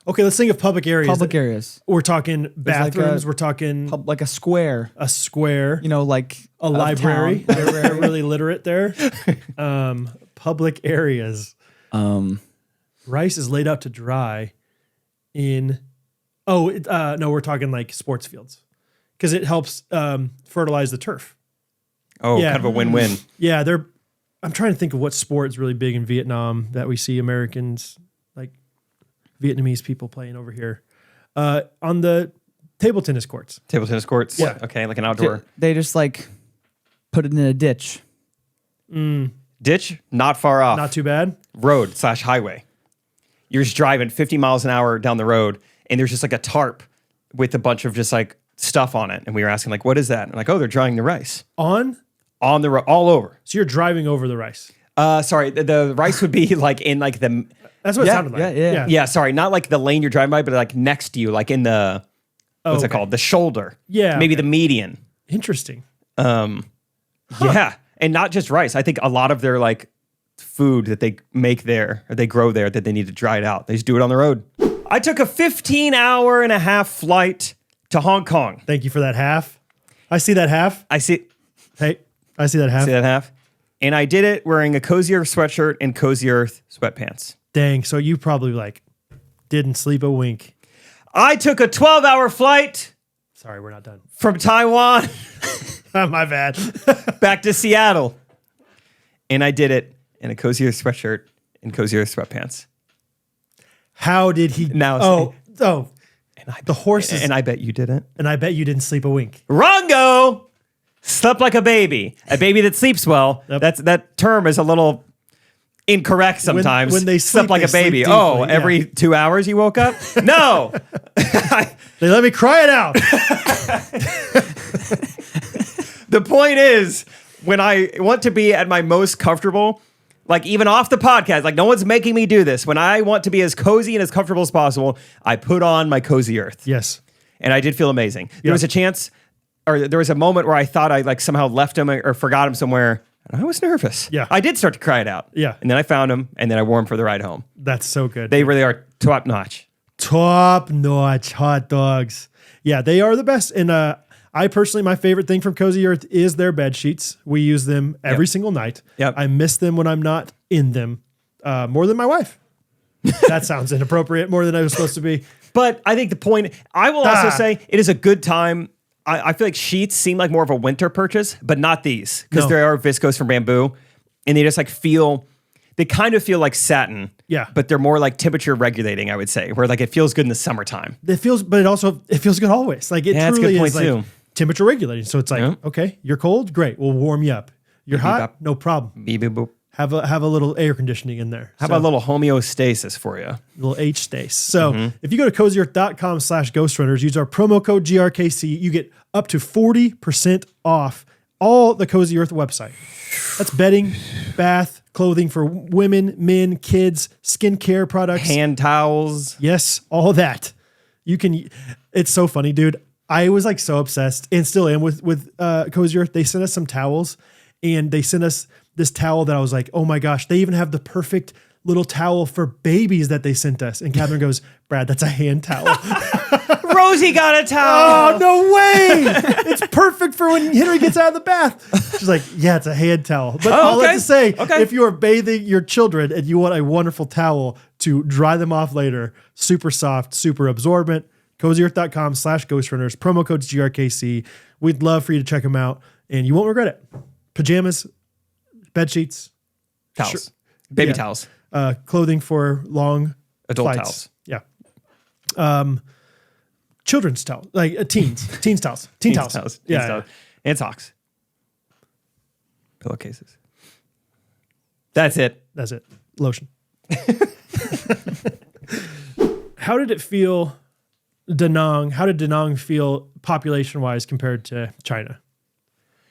[SPEAKER 1] Okay, let's think of public areas.
[SPEAKER 3] Public areas.
[SPEAKER 1] We're talking bathrooms. We're talking
[SPEAKER 3] like a square.
[SPEAKER 1] A square.
[SPEAKER 3] Like
[SPEAKER 1] a library. They're really literate there. Public areas. Rice is laid out to dry in. No, we're talking like sports fields because it helps fertilize the turf.
[SPEAKER 2] Oh, kind of a win-win.
[SPEAKER 1] Yeah, I'm trying to think of what sport is really big in Vietnam that we see Americans, like Vietnamese people playing over here. On the Table tennis courts.
[SPEAKER 2] Table tennis courts.
[SPEAKER 1] Yeah.
[SPEAKER 2] Okay, like an outdoor.
[SPEAKER 3] They just like put it in a ditch.
[SPEAKER 2] Ditch, not far off.
[SPEAKER 1] Not too bad.
[SPEAKER 2] Road/highway. You're just driving 50 miles an hour down the road, and there's just like a tarp with a bunch of just like stuff on it. And we were asking, like, what is that? And like, oh, they're drying the rice.
[SPEAKER 1] On
[SPEAKER 2] the road, all over.
[SPEAKER 1] So you're driving over the rice.
[SPEAKER 2] Sorry, the rice would be like in like the.
[SPEAKER 1] That's what it sounded like.
[SPEAKER 3] Yeah.
[SPEAKER 2] Sorry, not like the lane you're driving by, but like next to you, like in the what's it called? The shoulder.
[SPEAKER 1] Yeah.
[SPEAKER 2] Maybe the median.
[SPEAKER 1] Interesting.
[SPEAKER 2] Yeah, and not just rice. I think a lot of their like food that they make there or they grow there that they need to dry it out. They just do it on the road. I took a 15-hour-and-a-half flight to Hong Kong.
[SPEAKER 1] Thank you for that half. I see that half.
[SPEAKER 2] I see
[SPEAKER 1] I see that half.
[SPEAKER 2] that half. And I did it wearing a Cozy Earth sweatshirt and Cozy Earth sweatpants.
[SPEAKER 1] Dang. So you probably like didn't sleep a wink.
[SPEAKER 2] I took a 12-hour flight
[SPEAKER 1] Sorry, we're not done.
[SPEAKER 2] from Taiwan
[SPEAKER 1] My bad.
[SPEAKER 2] back to Seattle. And I did it in a Cozy Earth sweatshirt and Cozy Earth sweatpants.
[SPEAKER 1] How did he?
[SPEAKER 2] Now-
[SPEAKER 1] the horses.
[SPEAKER 2] And I bet you didn't.
[SPEAKER 1] And I bet you didn't sleep a wink.
[SPEAKER 2] Rongo slept like a baby that sleeps well.
[SPEAKER 1] Yep.
[SPEAKER 2] That term is a little incorrect sometimes.
[SPEAKER 1] When they sleep,
[SPEAKER 2] slept like
[SPEAKER 1] they
[SPEAKER 2] a baby.
[SPEAKER 1] sleep deeply,
[SPEAKER 2] Every 2 hours you woke up? No.
[SPEAKER 1] They let me cry it out.
[SPEAKER 2] The point is, when I want to be at my most comfortable, like even off the podcast, like no one's making me do this. When I want to be as cozy and as comfortable as possible, I put on my Cozy Earth.
[SPEAKER 1] Yes.
[SPEAKER 2] And I did feel amazing. There was a chance, or there was a moment where I thought I like somehow left him or forgot him somewhere. And I was nervous.
[SPEAKER 1] Yeah.
[SPEAKER 2] I did start to cry it out.
[SPEAKER 1] Yeah.
[SPEAKER 2] And then I found him, and then I wore him for the ride home.
[SPEAKER 1] That's so good.
[SPEAKER 2] They really are top notch.
[SPEAKER 1] Top notch hot dogs. Yeah, they are the best. And I personally, my favorite thing from Cozy Earth is their bed sheets. We use them every single night.
[SPEAKER 2] Yep.
[SPEAKER 1] I miss them when I'm not in them more than my wife. That sounds inappropriate, more than I was supposed to be.
[SPEAKER 2] But I think the point, I will also say it is a good time. I feel like sheets seem like more of a winter purchase, but not these, because they are viscose from bamboo, and they just like they kind of feel like satin.
[SPEAKER 1] Yeah.
[SPEAKER 2] But they're more like temperature regulating, I would say, where like it feels good in the summertime.
[SPEAKER 1] But it feels good always. Like it
[SPEAKER 2] that's a
[SPEAKER 1] truly
[SPEAKER 2] good point
[SPEAKER 1] is like
[SPEAKER 2] too.
[SPEAKER 1] temperature regulating. So it's like, okay, you're cold, great, we'll warm you up. You're hot, no problem.
[SPEAKER 2] Beep, boop, boop.
[SPEAKER 1] Have a little air conditioning in there.
[SPEAKER 2] How about a little homeostasis for you?
[SPEAKER 1] Little H stace. So if you go to cozyearth.com/ghostrunners, use our promo code GRKC, you get up to 40% off all the Cozy Earth website. That's bedding, bath, clothing for women, men, kids, skincare products,
[SPEAKER 2] hand towels.
[SPEAKER 1] Yes, all that. It's so funny, dude. I was like so obsessed and still am with Cozy Earth. They sent us some towels, and they sent us this towel that I was like, oh my gosh, they even have the perfect little towel for babies that they sent us. And Catherine goes, Brad, that's a hand towel.
[SPEAKER 2] Rosie got a towel.
[SPEAKER 1] Oh, no way. It's perfect for when Henry gets out of the bath. She's like, yeah, it's a hand towel. But all that to say, if you are bathing your children and you want a wonderful towel to dry them off later, super soft, super absorbent, cozyearth.com/ghostrunners, promo code GRKC. We'd love for you to check them out, and you won't regret it. Pajamas, bed sheets,
[SPEAKER 2] towels, baby towels,
[SPEAKER 1] clothing for long
[SPEAKER 2] adult
[SPEAKER 1] flights.
[SPEAKER 2] towels.
[SPEAKER 1] Yeah. Children's towels, like teens towels, teen towels. Yeah.
[SPEAKER 2] And socks, pillowcases. That's it.
[SPEAKER 1] Lotion. How did it feel, Danang? How did Danang feel population-wise compared to China?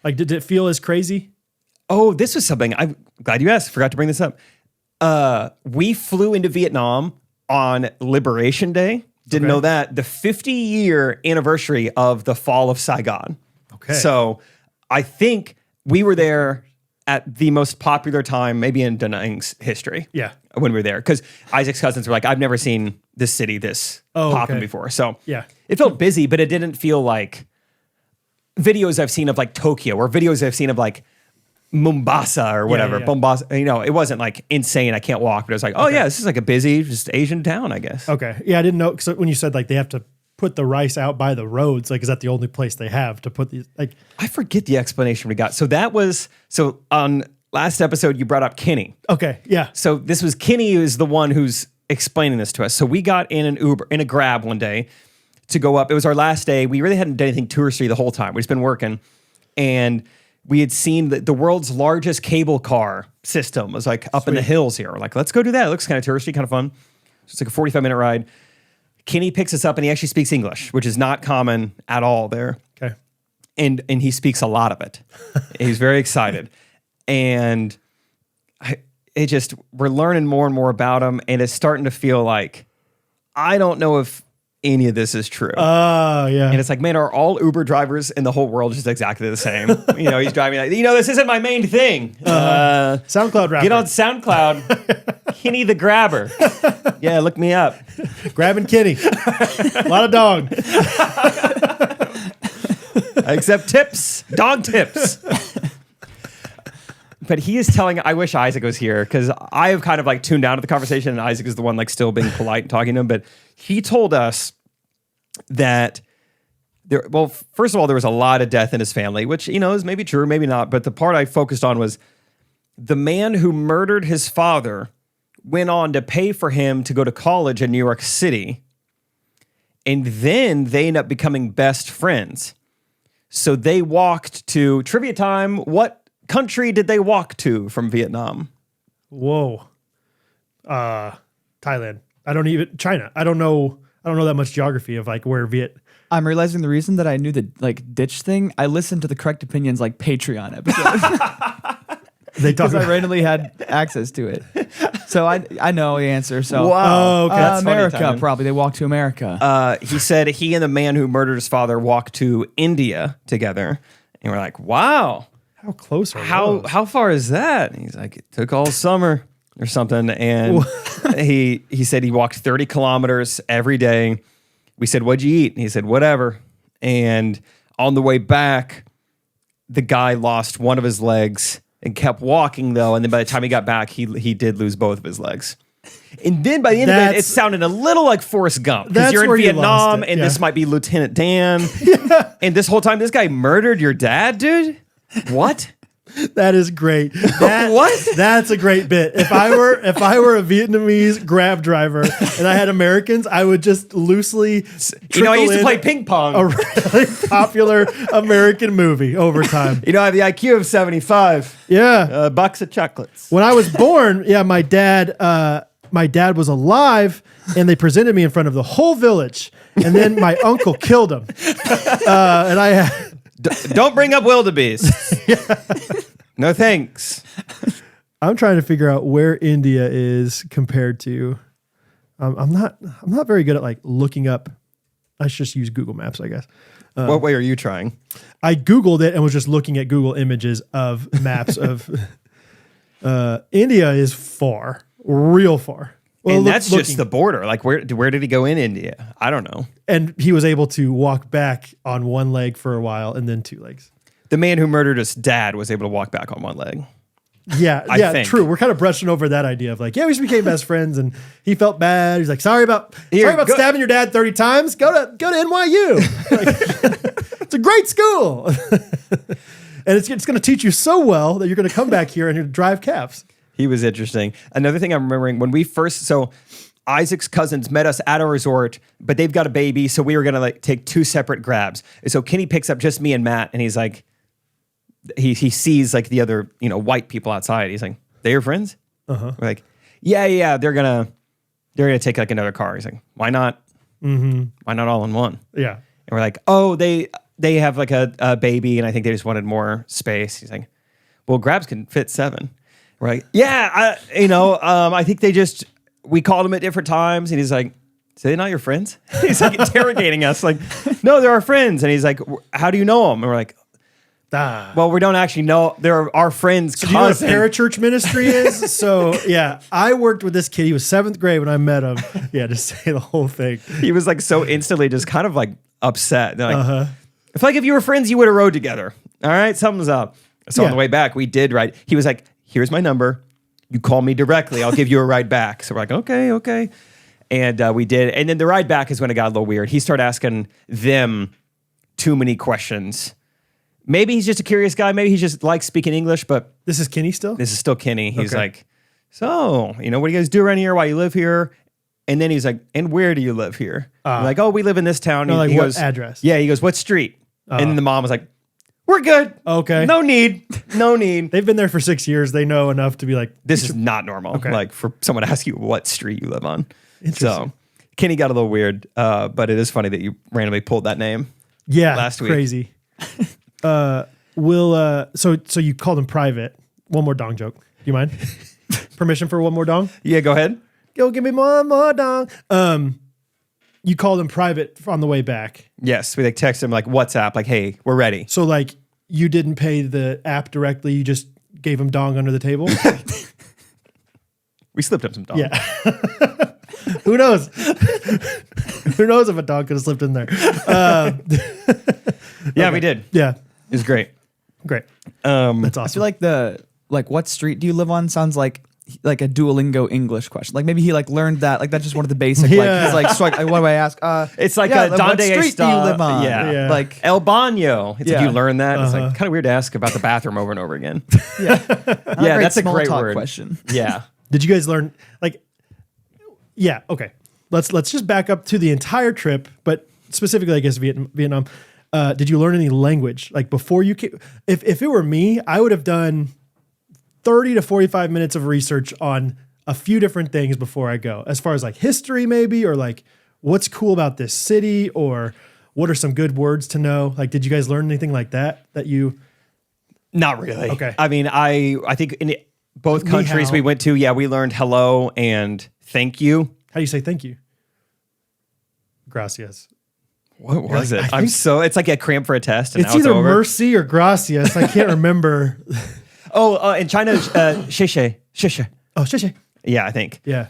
[SPEAKER 1] Like, did it feel as crazy?
[SPEAKER 2] Oh, this was something. I'm glad you asked. Forgot to bring this up. We flew into Vietnam on Liberation Day. Didn't know that. The 50-year anniversary of the fall of Saigon.
[SPEAKER 1] Okay.
[SPEAKER 2] So I think we were there at the most popular time, maybe in Da Nang's history.
[SPEAKER 1] Yeah.
[SPEAKER 2] When we were there. Because Isaac's cousins were like, I've never seen this city this popping before. So
[SPEAKER 1] yeah, it
[SPEAKER 2] felt busy, but it didn't feel like videos I've seen of like Tokyo or videos I've seen of like Mombasa or whatever.
[SPEAKER 1] Yeah.
[SPEAKER 2] Mombasa, it wasn't like insane. I can't walk, but it was like, this is like a busy, just Asian town, I guess.
[SPEAKER 1] Okay. Yeah, I didn't know. Because when you said like they have to put the rice out by the roads, like, is that the only place they have to put these? Like,
[SPEAKER 2] I forget the explanation we got. So on last episode, you brought up Kenny.
[SPEAKER 1] Okay. Yeah.
[SPEAKER 2] So this was Kenny is the one who's explaining this to us. So we got in an Uber, in a Grab one day to go up. It was our last day. We really hadn't done anything touristy the whole time. We've just been working. And we had seen the world's largest cable car system was like up in the hills here. We're like, let's go do that. It looks kind of touristy, kind of fun. So it's like a 45-minute ride. Kenny picks us up and he actually speaks English, which is not common at all there.
[SPEAKER 1] Okay.
[SPEAKER 2] And he speaks a lot of it. He's very excited. And we're learning more and more about him. And it's starting to feel like, I don't know if any of this is true.
[SPEAKER 1] Oh, yeah.
[SPEAKER 2] And it's like, man, are all Uber drivers in the whole world just exactly the same? He's driving like, this isn't my main thing.
[SPEAKER 1] SoundCloud rapper.
[SPEAKER 2] Get on SoundCloud. Kenny the Grabber. Yeah, look me up.
[SPEAKER 1] Grabbing Kenny. A lot of dog.
[SPEAKER 2] I accept tips. Dog tips. But he is telling, I wish Isaac was here because I have kind of like tuned out of the conversation and Isaac is the one like still being polite and talking to him. But he told us that first of all, there was a lot of death in his family, which, is maybe true, maybe not. But the part I focused on was the man who murdered his father went on to pay for him to go to college in New York City. And then they end up becoming best friends. So they walked to trivia time. What country did they walk to from Vietnam?
[SPEAKER 1] Whoa. Thailand. China. I don't know that much geography of like where
[SPEAKER 3] I'm realizing the reason that I knew the like ditch thing, I listened to the Correct Opinions like Patreon episode. Because I randomly had access to it. So I know the answer. So
[SPEAKER 2] wow. Okay. That's
[SPEAKER 3] America,
[SPEAKER 2] funny,
[SPEAKER 3] probably. They walked to America.
[SPEAKER 2] He said he and the man who murdered his father walked to India together. And we're like, wow.
[SPEAKER 1] How close are those?
[SPEAKER 2] How far is that? And he's like, it took all summer or something. And he said he walked 30 kilometers every day. We said, what'd you eat? And he said, whatever. And on the way back, the guy lost one of his legs and kept walking though. And then by the time he got back, he did lose both of his legs. And then by the end of it, it sounded a little like Forrest Gump. Because you're in Vietnam and this might be Lieutenant Dan. And this whole time, this guy murdered your dad, dude? What?
[SPEAKER 1] That is great.
[SPEAKER 2] What?
[SPEAKER 1] That's a great bit. If I were a Vietnamese Grab driver and I had Americans, I would just loosely.
[SPEAKER 2] I used to play ping pong.
[SPEAKER 1] A really popular American movie over time.
[SPEAKER 2] I have the IQ of 75.
[SPEAKER 1] Yeah.
[SPEAKER 2] A box of chocolates.
[SPEAKER 1] When I was born, my dad was alive, and they presented me in front of the whole village, and then my uncle killed him, and I had.
[SPEAKER 2] Don't bring up wildebeest. No thanks.
[SPEAKER 1] I'm trying to figure out where India is compared to. I'm not very good at like looking up. I should just use Google Maps, I guess.
[SPEAKER 2] What way are you trying?
[SPEAKER 1] I Googled it and was just looking at Google images of maps of India is far, real far.
[SPEAKER 2] Well, and that's just the border. Like, where did he go in India? I don't know.
[SPEAKER 1] And he was able to walk back on one leg for a while and then two legs.
[SPEAKER 2] The man who murdered his dad was able to walk back on one leg.
[SPEAKER 1] Yeah, I think. True. We're kind of brushing over that idea of like, we just became best friends, and he felt bad. He's like, sorry about stabbing your dad 30 times. Go to NYU. Like, it's a great school, and it's going to teach you so well that you're going to come back here and you're going to drive cabs.
[SPEAKER 2] He was interesting. Another thing I'm remembering when we first, Isaac's cousins met us at a resort, but they've got a baby, so we were gonna like take two separate grabs. And so Kenny picks up just me and Matt, and he's like, he sees like the other white people outside. He's like, "They your friends?" We're like, "Yeah, they're gonna take like another car." He's like, "Why not? Why not all in one?"
[SPEAKER 1] Yeah,
[SPEAKER 2] and we're like, "Oh, they have like a baby, and I think they just wanted more space." He's like, "Well, grabs can fit 7." Right. Yeah. I think we called them at different times, and he's like, "So they're not your friends?" He's like interrogating us like, "No, they're our friends." And he's like, "How do you know them?" And we're like, well, we don't actually know. They're our friends' cousin.
[SPEAKER 1] Do you know what parachurch ministry is? So yeah, I worked with this kid. He was 7th grade when I met him. Yeah, to say the whole thing.
[SPEAKER 2] He was like so instantly just kind of like upset. They're like, I feel like if you were friends, you would have rode together. All right, something's up. So on the way back, we did ride. He was like, "Here's my number. You call me directly. I'll give you a ride back." So we're like, okay. And we did. And then the ride back is when it got a little weird. He started asking them too many questions. Maybe he's just a curious guy. Maybe he just likes speaking English, but...
[SPEAKER 1] This is Kenny still?
[SPEAKER 2] This is still Kenny. He's like, "So, what do you guys do around here? Why you live here?" And then he's like, and where do you live here? I'm like, oh, we live in this town.
[SPEAKER 1] No, like
[SPEAKER 2] he
[SPEAKER 1] what
[SPEAKER 2] goes,
[SPEAKER 1] address?
[SPEAKER 2] Yeah, he goes, what street? And then the mom was like, we're good.
[SPEAKER 1] Okay.
[SPEAKER 2] No need. No need.
[SPEAKER 1] They've been there for 6 years. They know enough to be like,
[SPEAKER 2] This is not normal.
[SPEAKER 1] Okay.
[SPEAKER 2] Like for someone to ask you what street you live on. So Kenny got a little weird, but it is funny that you randomly pulled that name.
[SPEAKER 1] yeah,
[SPEAKER 2] last week.
[SPEAKER 1] crazy. So you called him private. One more dong joke. Do you mind? Permission for one more dong?
[SPEAKER 2] Yeah, go ahead.
[SPEAKER 1] Go give me one more dong. You called him private on the way back.
[SPEAKER 2] Yes, we like text him like WhatsApp, like, hey, we're ready.
[SPEAKER 1] So like you didn't pay the app directly. You just gave him dong under the table.
[SPEAKER 2] We slipped him some dong.
[SPEAKER 1] Yeah. Who knows? Who knows if a dog could have slipped in there?
[SPEAKER 2] Yeah, we did.
[SPEAKER 1] Yeah.
[SPEAKER 2] It was great.
[SPEAKER 1] Great. That's
[SPEAKER 3] I
[SPEAKER 1] awesome.
[SPEAKER 3] feel like what street do you live on sounds like a Duolingo English question. Like maybe he like learned that. Like that's just one of the basic.
[SPEAKER 1] Yeah.
[SPEAKER 3] Like he's like, so like, what do I ask?
[SPEAKER 2] It's like
[SPEAKER 3] yeah,
[SPEAKER 2] a
[SPEAKER 3] what
[SPEAKER 2] Donde
[SPEAKER 3] street do you live on?
[SPEAKER 2] Yeah.
[SPEAKER 3] Like
[SPEAKER 2] El Baño. It's like
[SPEAKER 3] Yeah.
[SPEAKER 2] you learn that. It's like kind of weird to ask about the bathroom over and over again. Yeah, that's a
[SPEAKER 3] small
[SPEAKER 2] great
[SPEAKER 3] talk
[SPEAKER 2] word.
[SPEAKER 3] question.
[SPEAKER 2] Yeah.
[SPEAKER 1] Did you guys learn like? Yeah. Okay. Let's just back up to the entire trip, but specifically, I guess Vietnam. Did you learn any language like before you came? If it were me, I would have done 30 to 45 minutes of research on a few different things before I go, as far as like history, maybe, or like what's cool about this city, or what are some good words to know. Like, did you guys learn anything like that you?
[SPEAKER 2] Not really.
[SPEAKER 1] Okay.
[SPEAKER 2] I mean, I think in both countries we went to, we learned hello and thank you.
[SPEAKER 1] How do you say thank you? Gracias.
[SPEAKER 2] What was
[SPEAKER 1] like,
[SPEAKER 2] it?
[SPEAKER 1] I think-
[SPEAKER 2] It's like a cramp for a test. And
[SPEAKER 1] It's
[SPEAKER 2] now
[SPEAKER 1] either
[SPEAKER 2] over.
[SPEAKER 1] mercy or gracias. I can't remember.
[SPEAKER 2] In China, shishe.
[SPEAKER 1] Oh, shit.
[SPEAKER 2] Yeah, I think.
[SPEAKER 1] Yeah.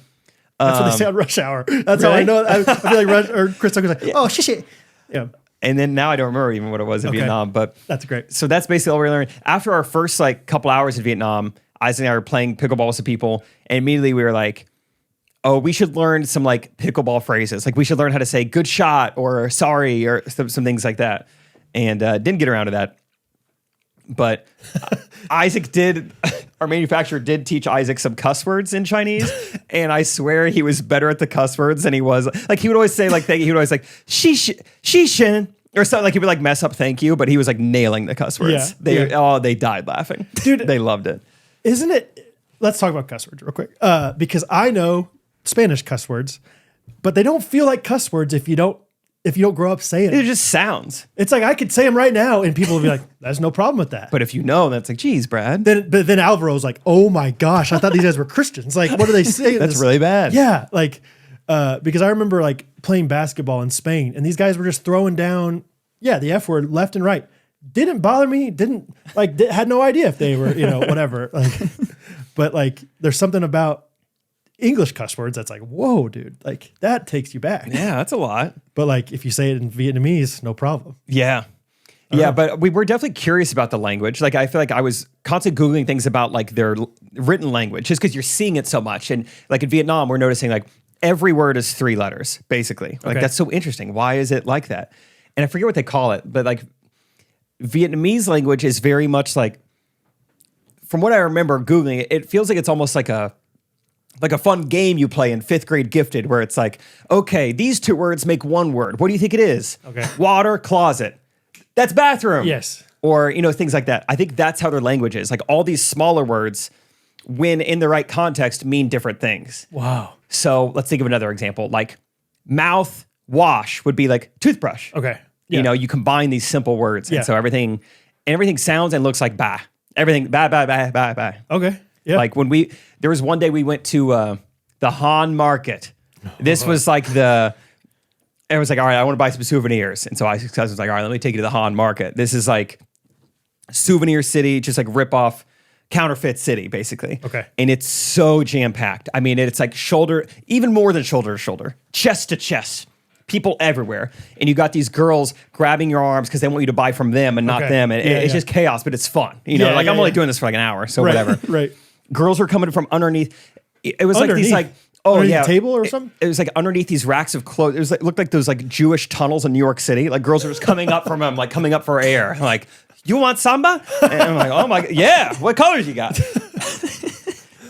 [SPEAKER 1] That's what they say on Rush Hour. That's how I
[SPEAKER 2] Really?
[SPEAKER 1] know. I feel like Rush or Chris Tucker's like, oh, shit. Yeah.
[SPEAKER 2] And then now I don't remember even what it was in
[SPEAKER 1] Okay.
[SPEAKER 2] Vietnam, but
[SPEAKER 1] That's great.
[SPEAKER 2] so that's basically all we learned. After our first like couple hours in Vietnam, Isaac and I were playing pickleball with some people, and immediately we were like, oh, we should learn some like pickleball phrases. Like we should learn how to say good shot or sorry or some things like that. And didn't get around to that. But Isaac our manufacturer did teach Isaac some cuss words in Chinese. And I swear he was better at the cuss words than he was. Like he would always say like, he would always like, she shin. Or something like he would like mess up thank you, but he was like nailing the cuss words.
[SPEAKER 1] Yeah.
[SPEAKER 2] They died laughing.
[SPEAKER 1] Dude.
[SPEAKER 2] They loved it.
[SPEAKER 1] Isn't it? Let's talk about cuss words real quick. Because I know Spanish cuss words, but they don't feel like cuss words if you don't grow up saying
[SPEAKER 2] It
[SPEAKER 1] it.
[SPEAKER 2] just sounds.
[SPEAKER 1] It's like I could say them right now and people will be like, there's no problem with that.
[SPEAKER 2] But if you know, that's like, geez, Brad.
[SPEAKER 1] But then Alvaro's like, oh my gosh, I thought these guys were Christians. Like, what are they saying?
[SPEAKER 2] That's really bad.
[SPEAKER 1] Yeah. Like, because I remember like playing basketball in Spain and these guys were just throwing down, the F word left and right. Didn't bother me. Didn't like, had no idea if they were, whatever. Like, but like, there's something about English cuss words that's like, whoa, dude, like that takes you back.
[SPEAKER 2] Yeah, that's a lot.
[SPEAKER 1] But like, if you say it in Vietnamese, no problem.
[SPEAKER 2] Yeah. Yeah, but we were definitely curious about the language. Like, I feel like I was constantly Googling things about like their written language just because you're seeing it so much. And like in Vietnam, we're noticing like every word is 3 letters, basically. Like, that's so interesting. Why is it like that? And I forget what they call it, but like Vietnamese language is very much like, from what I remember Googling it, it feels like it's almost like a fun game you play in 5th grade gifted where it's like, okay, these 2 words make 1 word. What do you think it is?
[SPEAKER 1] Okay.
[SPEAKER 2] Water, closet. That's bathroom.
[SPEAKER 1] Yes.
[SPEAKER 2] Or, things like that. I think that's how their language is. Like all these smaller words, when in the right context, mean different things.
[SPEAKER 1] Wow.
[SPEAKER 2] So let's think of another example. Like mouth wash would be like toothbrush.
[SPEAKER 1] Okay. Yeah.
[SPEAKER 2] You combine these simple words. And so everything sounds and looks like bah. Everything, bah, bah, bah, bah, bah.
[SPEAKER 1] Okay. Yeah.
[SPEAKER 2] Like there was one day we went to the Han Market. This was like it was like, all right, I want to buy some souvenirs. And so Isaac's cousin was like, all right, let me take you to the Han Market. This is like souvenir city, just like rip off counterfeit city, basically.
[SPEAKER 1] Okay.
[SPEAKER 2] And it's so jam-packed. I mean, it's like shoulder, even more than shoulder to shoulder, chest to chest. People everywhere. And you got these girls grabbing your arms because they want you to buy from them and not them. And it's just chaos, but it's fun. I'm only doing this for like an hour, so whatever.
[SPEAKER 1] Right.
[SPEAKER 2] Girls were coming from underneath. It was
[SPEAKER 1] Underneath?
[SPEAKER 2] like these
[SPEAKER 1] Underneath the table or something?
[SPEAKER 2] It was like underneath these racks of clothes. It was like looked like those like Jewish tunnels in New York City. Like girls were just coming up from them, like coming up for air. Like, you want samba? And I'm like, oh my god, yeah. What colors you got?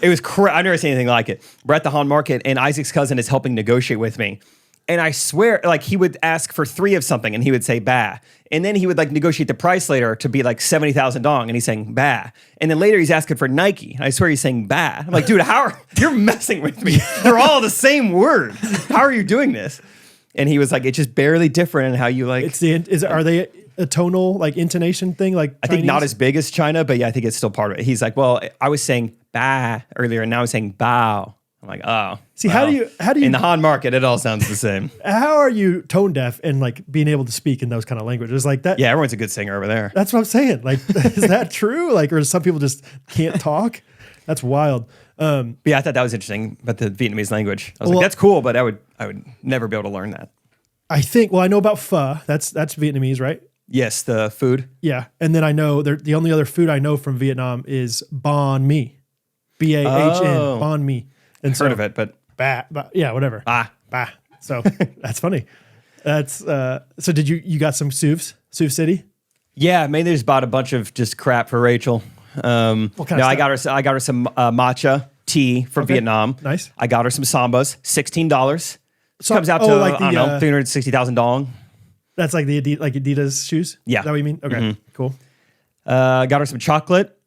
[SPEAKER 2] It was I've never seen anything like it. We're at the Han Market, and Isaac's cousin is helping negotiate with me. And I swear, like, he would ask for 3 of something, and he would say, bah. And then he would, like, negotiate the price later to be, like, 70,000 dong, and he's saying, bah. And then later he's asking for Nike, and I swear he's saying, bah. I'm like, dude, you're messing with me. They're all the same word. How are you doing this? And he was like, it's just barely different in how you, like...
[SPEAKER 1] Are they a tonal, like, intonation thing, like
[SPEAKER 2] I think not as big as China, but yeah, I think it's still part of it. He's like, well, I was saying bah earlier, and now I'm saying bow. I'm like, oh.
[SPEAKER 1] See, how do you
[SPEAKER 2] in the Han Market, it all sounds the same.
[SPEAKER 1] How are you tone deaf and like being able to speak in those kind of languages like that?
[SPEAKER 2] Yeah, everyone's a good singer over there.
[SPEAKER 1] That's what I'm saying. Like, is that true? Like, or some people just can't talk? That's wild.
[SPEAKER 2] But yeah, I thought that was interesting about the Vietnamese language. I was like, that's cool, but I would never be able to learn that.
[SPEAKER 1] I think. Well, I know about pho. That's Vietnamese, right?
[SPEAKER 2] Yes, the food.
[SPEAKER 1] Yeah, and then I know the only other food I know from Vietnam is banh mi, BAHN, banh mi. And
[SPEAKER 2] heard of it, but
[SPEAKER 1] yeah, whatever. Bah. So that's funny. That's so. Did you got some Suv City?
[SPEAKER 2] Yeah, mainly just bought a bunch of just crap for Rachel.
[SPEAKER 1] What kind of stuff?
[SPEAKER 2] I got her some matcha tea from Vietnam.
[SPEAKER 1] Nice.
[SPEAKER 2] I got her some sambas, $16.
[SPEAKER 1] So,
[SPEAKER 2] comes out to I don't know, 360,000 dong.
[SPEAKER 1] That's like the Adidas shoes.
[SPEAKER 2] Yeah,
[SPEAKER 1] is that what you mean? Okay, cool.
[SPEAKER 2] Got her some chocolate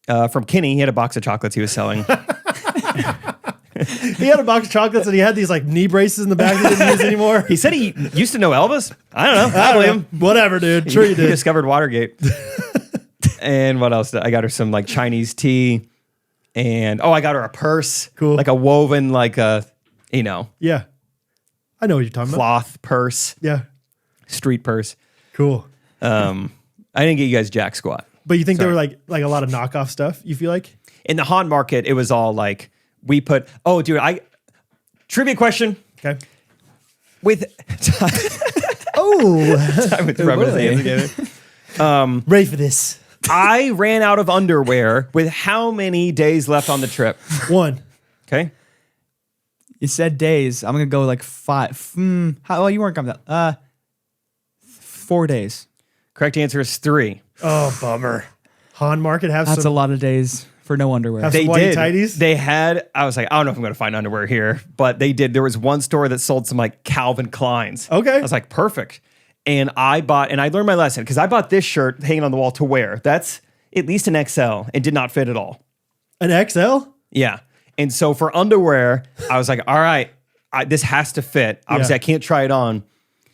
[SPEAKER 2] from Kenny. He had a box of chocolates he was selling.
[SPEAKER 1] He had a box of chocolates and he had these like knee braces in the back he didn't use anymore.
[SPEAKER 2] He said he used to know Elvis. I don't know. I believe him.
[SPEAKER 1] Whatever, dude. Sure you did.
[SPEAKER 2] He discovered Watergate. And what else? I got her some like Chinese tea. And I got her a purse.
[SPEAKER 1] Cool.
[SPEAKER 2] Like a woven, like a,
[SPEAKER 1] Yeah. I know what you're talking about.
[SPEAKER 2] Cloth purse.
[SPEAKER 1] Yeah.
[SPEAKER 2] Street purse.
[SPEAKER 1] Cool.
[SPEAKER 2] I didn't get you guys jack squat.
[SPEAKER 1] But you think there were like a lot of knockoff stuff, you feel like?
[SPEAKER 2] In the Han Market, it was all like, we put, trivia question.
[SPEAKER 1] Okay.
[SPEAKER 2] With time with rubbing his hands together.
[SPEAKER 1] Ready for this.
[SPEAKER 2] I ran out of underwear with how many days left on the trip?
[SPEAKER 1] 1.
[SPEAKER 2] Okay.
[SPEAKER 3] You said days. I'm gonna go like 5. You weren't coming that. 4 days.
[SPEAKER 2] Correct answer is 3.
[SPEAKER 1] Oh, bummer. Han Market
[SPEAKER 3] That's a lot of days for no underwear.
[SPEAKER 1] Have
[SPEAKER 2] They
[SPEAKER 1] some whitey
[SPEAKER 2] did.
[SPEAKER 1] tighties?
[SPEAKER 2] They had. I was like, I don't know if I'm going to find underwear here, but they did. There was one store that sold some like Calvin Kleins.
[SPEAKER 1] Okay.
[SPEAKER 2] I was like, perfect. And I learned my lesson because I bought this shirt hanging on the wall to wear. That's at least an XL and did not fit at all.
[SPEAKER 1] An XL?
[SPEAKER 2] Yeah. And so for underwear, I was like, all right, this has to fit. Obviously, I can't try it on.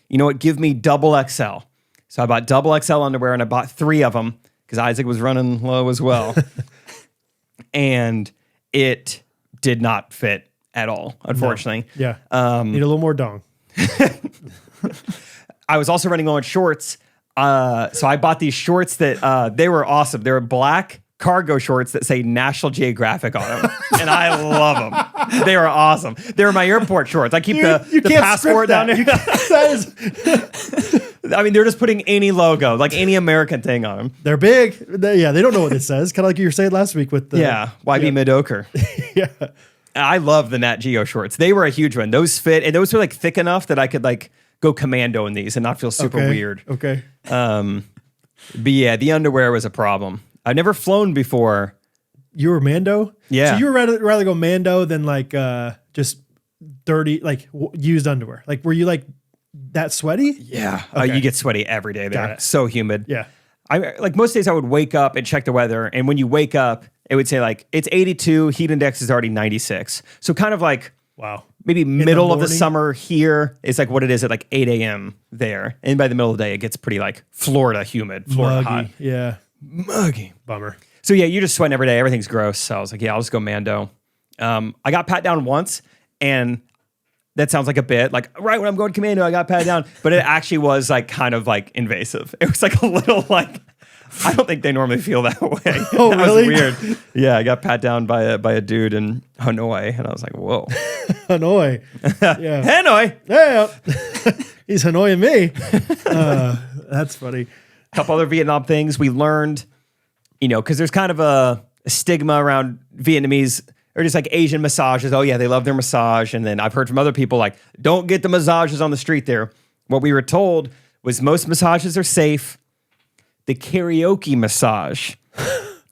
[SPEAKER 2] You know what? Give me double XL. So I bought double XL underwear and I bought 3 of them because Isaac was running low as well. And it did not fit at all, unfortunately.
[SPEAKER 1] No. Yeah. Need a little more dong.
[SPEAKER 2] I was also running low on shorts. So I bought these shorts that they were awesome. They were black cargo shorts that say National Geographic on them. And I love them. They were awesome. They were my airport shorts. I keep the passport down there. I mean, they're just putting any logo, like any American thing on them.
[SPEAKER 1] They're big. They don't know what it says. Kind of like you were saying last week with the...
[SPEAKER 2] why be mediocre?
[SPEAKER 1] Yeah.
[SPEAKER 2] I love the Nat Geo shorts. They were a huge one. Those fit, and those were like thick enough that I could like go commando in these and not feel super weird.
[SPEAKER 1] Okay.
[SPEAKER 2] But yeah, the underwear was a problem. I've never flown before.
[SPEAKER 1] You were Mando?
[SPEAKER 2] Yeah.
[SPEAKER 1] So you would rather go Mando than like just dirty, like used underwear. Like, were you like that sweaty?
[SPEAKER 2] Yeah.
[SPEAKER 1] Okay.
[SPEAKER 2] You get sweaty every day there.
[SPEAKER 1] Got it.
[SPEAKER 2] So humid.
[SPEAKER 1] Yeah.
[SPEAKER 2] I like most days I would wake up and check the weather. And when you wake up, it would say like, it's 82, heat index is already 96. So kind of like,
[SPEAKER 1] wow,
[SPEAKER 2] maybe middle of the summer here is like what it is at like 8 a.m. there. And by the middle of the day, it gets pretty like Florida humid, Florida hot.
[SPEAKER 1] Yeah.
[SPEAKER 2] Muggy.
[SPEAKER 1] Bummer.
[SPEAKER 2] So yeah, you're just sweating every day. Everything's gross. So I was like, yeah, I'll just go Mando. I got pat down once, and that sounds like a bit like right when I'm going commando, I got pat down, but it actually was like kind of like invasive. It was like a little like, I don't think they normally feel that way.
[SPEAKER 1] Oh,
[SPEAKER 2] that
[SPEAKER 1] really?
[SPEAKER 2] was weird. Yeah, I got pat down by a dude in Hanoi, and I was like, whoa.
[SPEAKER 1] Hanoi. Yeah.
[SPEAKER 2] Hanoi.
[SPEAKER 1] Yeah. He's Hanoiing me. That's funny.
[SPEAKER 2] A couple other Vietnam things we learned, because there's kind of a stigma around Vietnamese or just like Asian massages. Oh yeah, they love their massage. And then I've heard from other people like, don't get the massages on the street there. What we were told was most massages are safe. The karaoke massage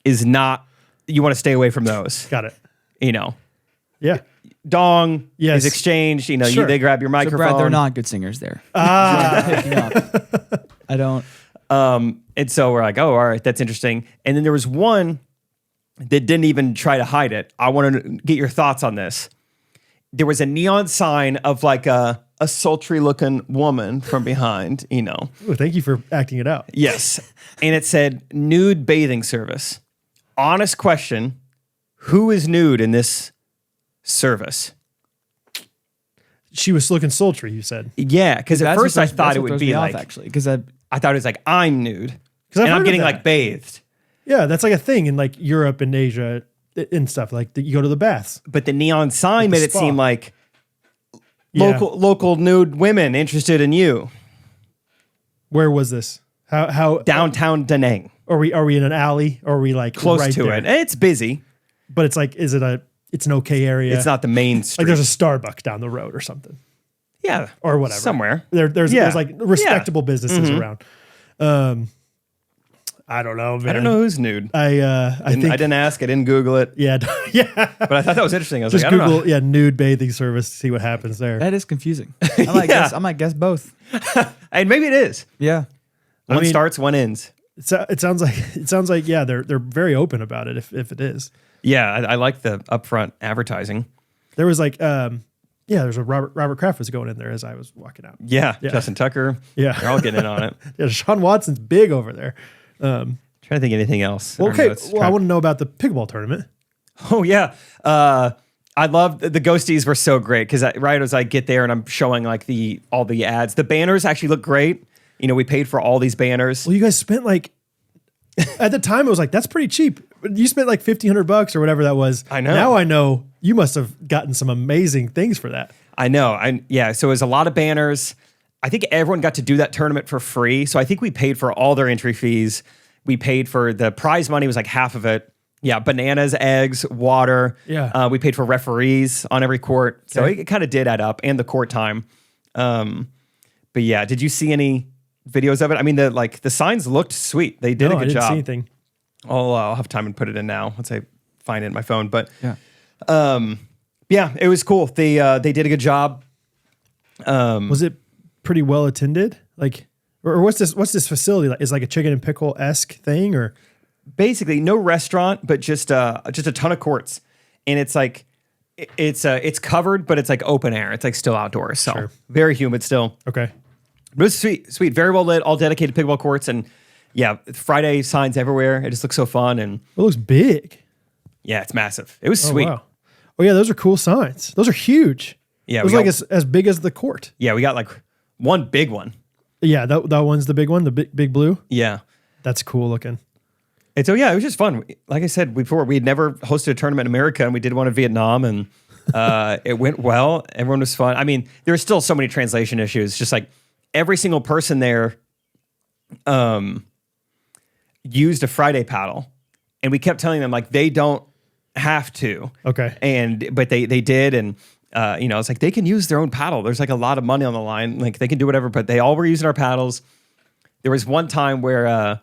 [SPEAKER 2] is not, you want to stay away from those.
[SPEAKER 1] Got it. Yeah.
[SPEAKER 2] Dong
[SPEAKER 1] Yes.
[SPEAKER 2] is exchanged.
[SPEAKER 1] Sure.
[SPEAKER 2] They grab your
[SPEAKER 3] So
[SPEAKER 2] microphone.
[SPEAKER 3] Brad, they're not good singers there. Pick me up. I don't.
[SPEAKER 2] And so we're like, oh, all right, that's interesting. And then there was one that didn't even try to hide it. I want to get your thoughts on this. There was a neon sign of like a sultry looking woman from behind,
[SPEAKER 1] Ooh, thank you for acting it out.
[SPEAKER 2] Yes. And it said nude bathing service. Honest question. Who is nude in this service?
[SPEAKER 1] She was looking sultry, you said.
[SPEAKER 2] Yeah, because at first I thought it would be like,
[SPEAKER 3] actually, because
[SPEAKER 2] I thought it was like, I'm nude.
[SPEAKER 1] I've
[SPEAKER 2] And I'm
[SPEAKER 1] heard of
[SPEAKER 2] getting
[SPEAKER 1] that.
[SPEAKER 2] like bathed.
[SPEAKER 1] Yeah, that's like a thing in like Europe and Asia and stuff. Like you go to the baths.
[SPEAKER 2] But the neon sign
[SPEAKER 1] the
[SPEAKER 2] made it
[SPEAKER 1] spa.
[SPEAKER 2] seem like
[SPEAKER 1] Yeah.
[SPEAKER 2] local nude women interested in you.
[SPEAKER 1] Where was this? How
[SPEAKER 2] Downtown Da Nang.
[SPEAKER 1] are we in an alley? Or are we like
[SPEAKER 2] Close
[SPEAKER 1] right
[SPEAKER 2] to
[SPEAKER 1] there?
[SPEAKER 2] it. It's busy.
[SPEAKER 1] But it's like, it's an okay area?
[SPEAKER 2] It's not the main street.
[SPEAKER 1] like there's a Starbucks down the road or something.
[SPEAKER 2] yeah.
[SPEAKER 1] Or whatever.
[SPEAKER 2] Somewhere.
[SPEAKER 1] There's
[SPEAKER 2] Yeah.
[SPEAKER 1] like respectable businesses
[SPEAKER 2] Mm-hmm.
[SPEAKER 1] around. I don't know, man.
[SPEAKER 2] I don't know who's nude.
[SPEAKER 1] I think
[SPEAKER 2] I didn't ask. I didn't Google it.
[SPEAKER 1] yeah, yeah.
[SPEAKER 2] But I thought that was interesting. I was
[SPEAKER 1] Just
[SPEAKER 2] like, I don't know.
[SPEAKER 1] Google nude bathing service to see what happens there.
[SPEAKER 3] that is confusing. I might guess both.
[SPEAKER 2] And maybe it is.
[SPEAKER 3] Yeah.
[SPEAKER 2] One starts, one ends.
[SPEAKER 1] It sounds like yeah, they're very open about it if it is.
[SPEAKER 2] Yeah, I like the upfront advertising.
[SPEAKER 1] There was like there's a Robert Kraft was going in there as I was walking out.
[SPEAKER 2] Yeah, Justin Tucker.
[SPEAKER 1] Yeah.
[SPEAKER 2] They're all getting in on it.
[SPEAKER 1] Yeah, Sean Watson's big over there.
[SPEAKER 2] Trying to think of anything else.
[SPEAKER 1] Well, okay, I want to know about the pickleball tournament.
[SPEAKER 2] Oh yeah. I love the ghosties were so great because right as I get there and I'm showing like all the ads, the banners actually look great. We paid for all these banners.
[SPEAKER 1] Well, you guys spent like at the time it was like that's pretty cheap. You spent like $1,500 or whatever that was.
[SPEAKER 2] I know.
[SPEAKER 1] Now I know you must have gotten some amazing things for that.
[SPEAKER 2] I know. So it was a lot of banners. I think everyone got to do that tournament for free. So I think we paid for all their entry fees. We paid for the prize money was like half of it. Yeah, bananas, eggs, water.
[SPEAKER 1] Yeah.
[SPEAKER 2] We paid for referees on every court. So
[SPEAKER 1] Okay.
[SPEAKER 2] it kind of did add up and the court time. But yeah, did you see any videos of it? I mean, the signs looked sweet. They did a good
[SPEAKER 1] I didn't
[SPEAKER 2] job.
[SPEAKER 1] see anything.
[SPEAKER 2] I'll have time and put it in now once I find it in my phone. But
[SPEAKER 3] Yeah.
[SPEAKER 2] it was cool. They did a good job.
[SPEAKER 1] Was it pretty well attended? Like, or what's this facility like? Is it like a chicken and pickle-esque thing, or
[SPEAKER 2] Basically, no restaurant, but just a ton of courts, and it's like it's covered, but it's like open air. It's like still outdoors, so
[SPEAKER 1] Sure.
[SPEAKER 2] very humid still.
[SPEAKER 1] okay?
[SPEAKER 2] But it's sweet, very well lit, all dedicated pickleball courts, and yeah, Friday signs everywhere. It just looks so fun, and
[SPEAKER 1] It looks big.
[SPEAKER 2] yeah, it's massive. It was
[SPEAKER 1] Oh,
[SPEAKER 2] sweet.
[SPEAKER 1] wow. Oh yeah, those are cool signs. Those are huge.
[SPEAKER 2] Yeah,
[SPEAKER 1] it was
[SPEAKER 2] we
[SPEAKER 1] like
[SPEAKER 2] got-
[SPEAKER 1] as big as the court.
[SPEAKER 2] Yeah, we got like one big one.
[SPEAKER 1] Yeah, that one's the big one, the big blue.
[SPEAKER 2] Yeah.
[SPEAKER 1] That's cool looking.
[SPEAKER 2] And so, yeah, it was just fun. Like I said before, we had never hosted a tournament in America, and we did one in Vietnam, and it went well. Everyone was fun. I mean, there were still so many translation issues. Just like every single person there used a Friday paddle, and we kept telling them, like, they don't have to.
[SPEAKER 1] Okay.
[SPEAKER 2] But they did, and it's like they can use their own paddle. There's like a lot of money on the line. Like they can do whatever, but they all were using our paddles. There was one time where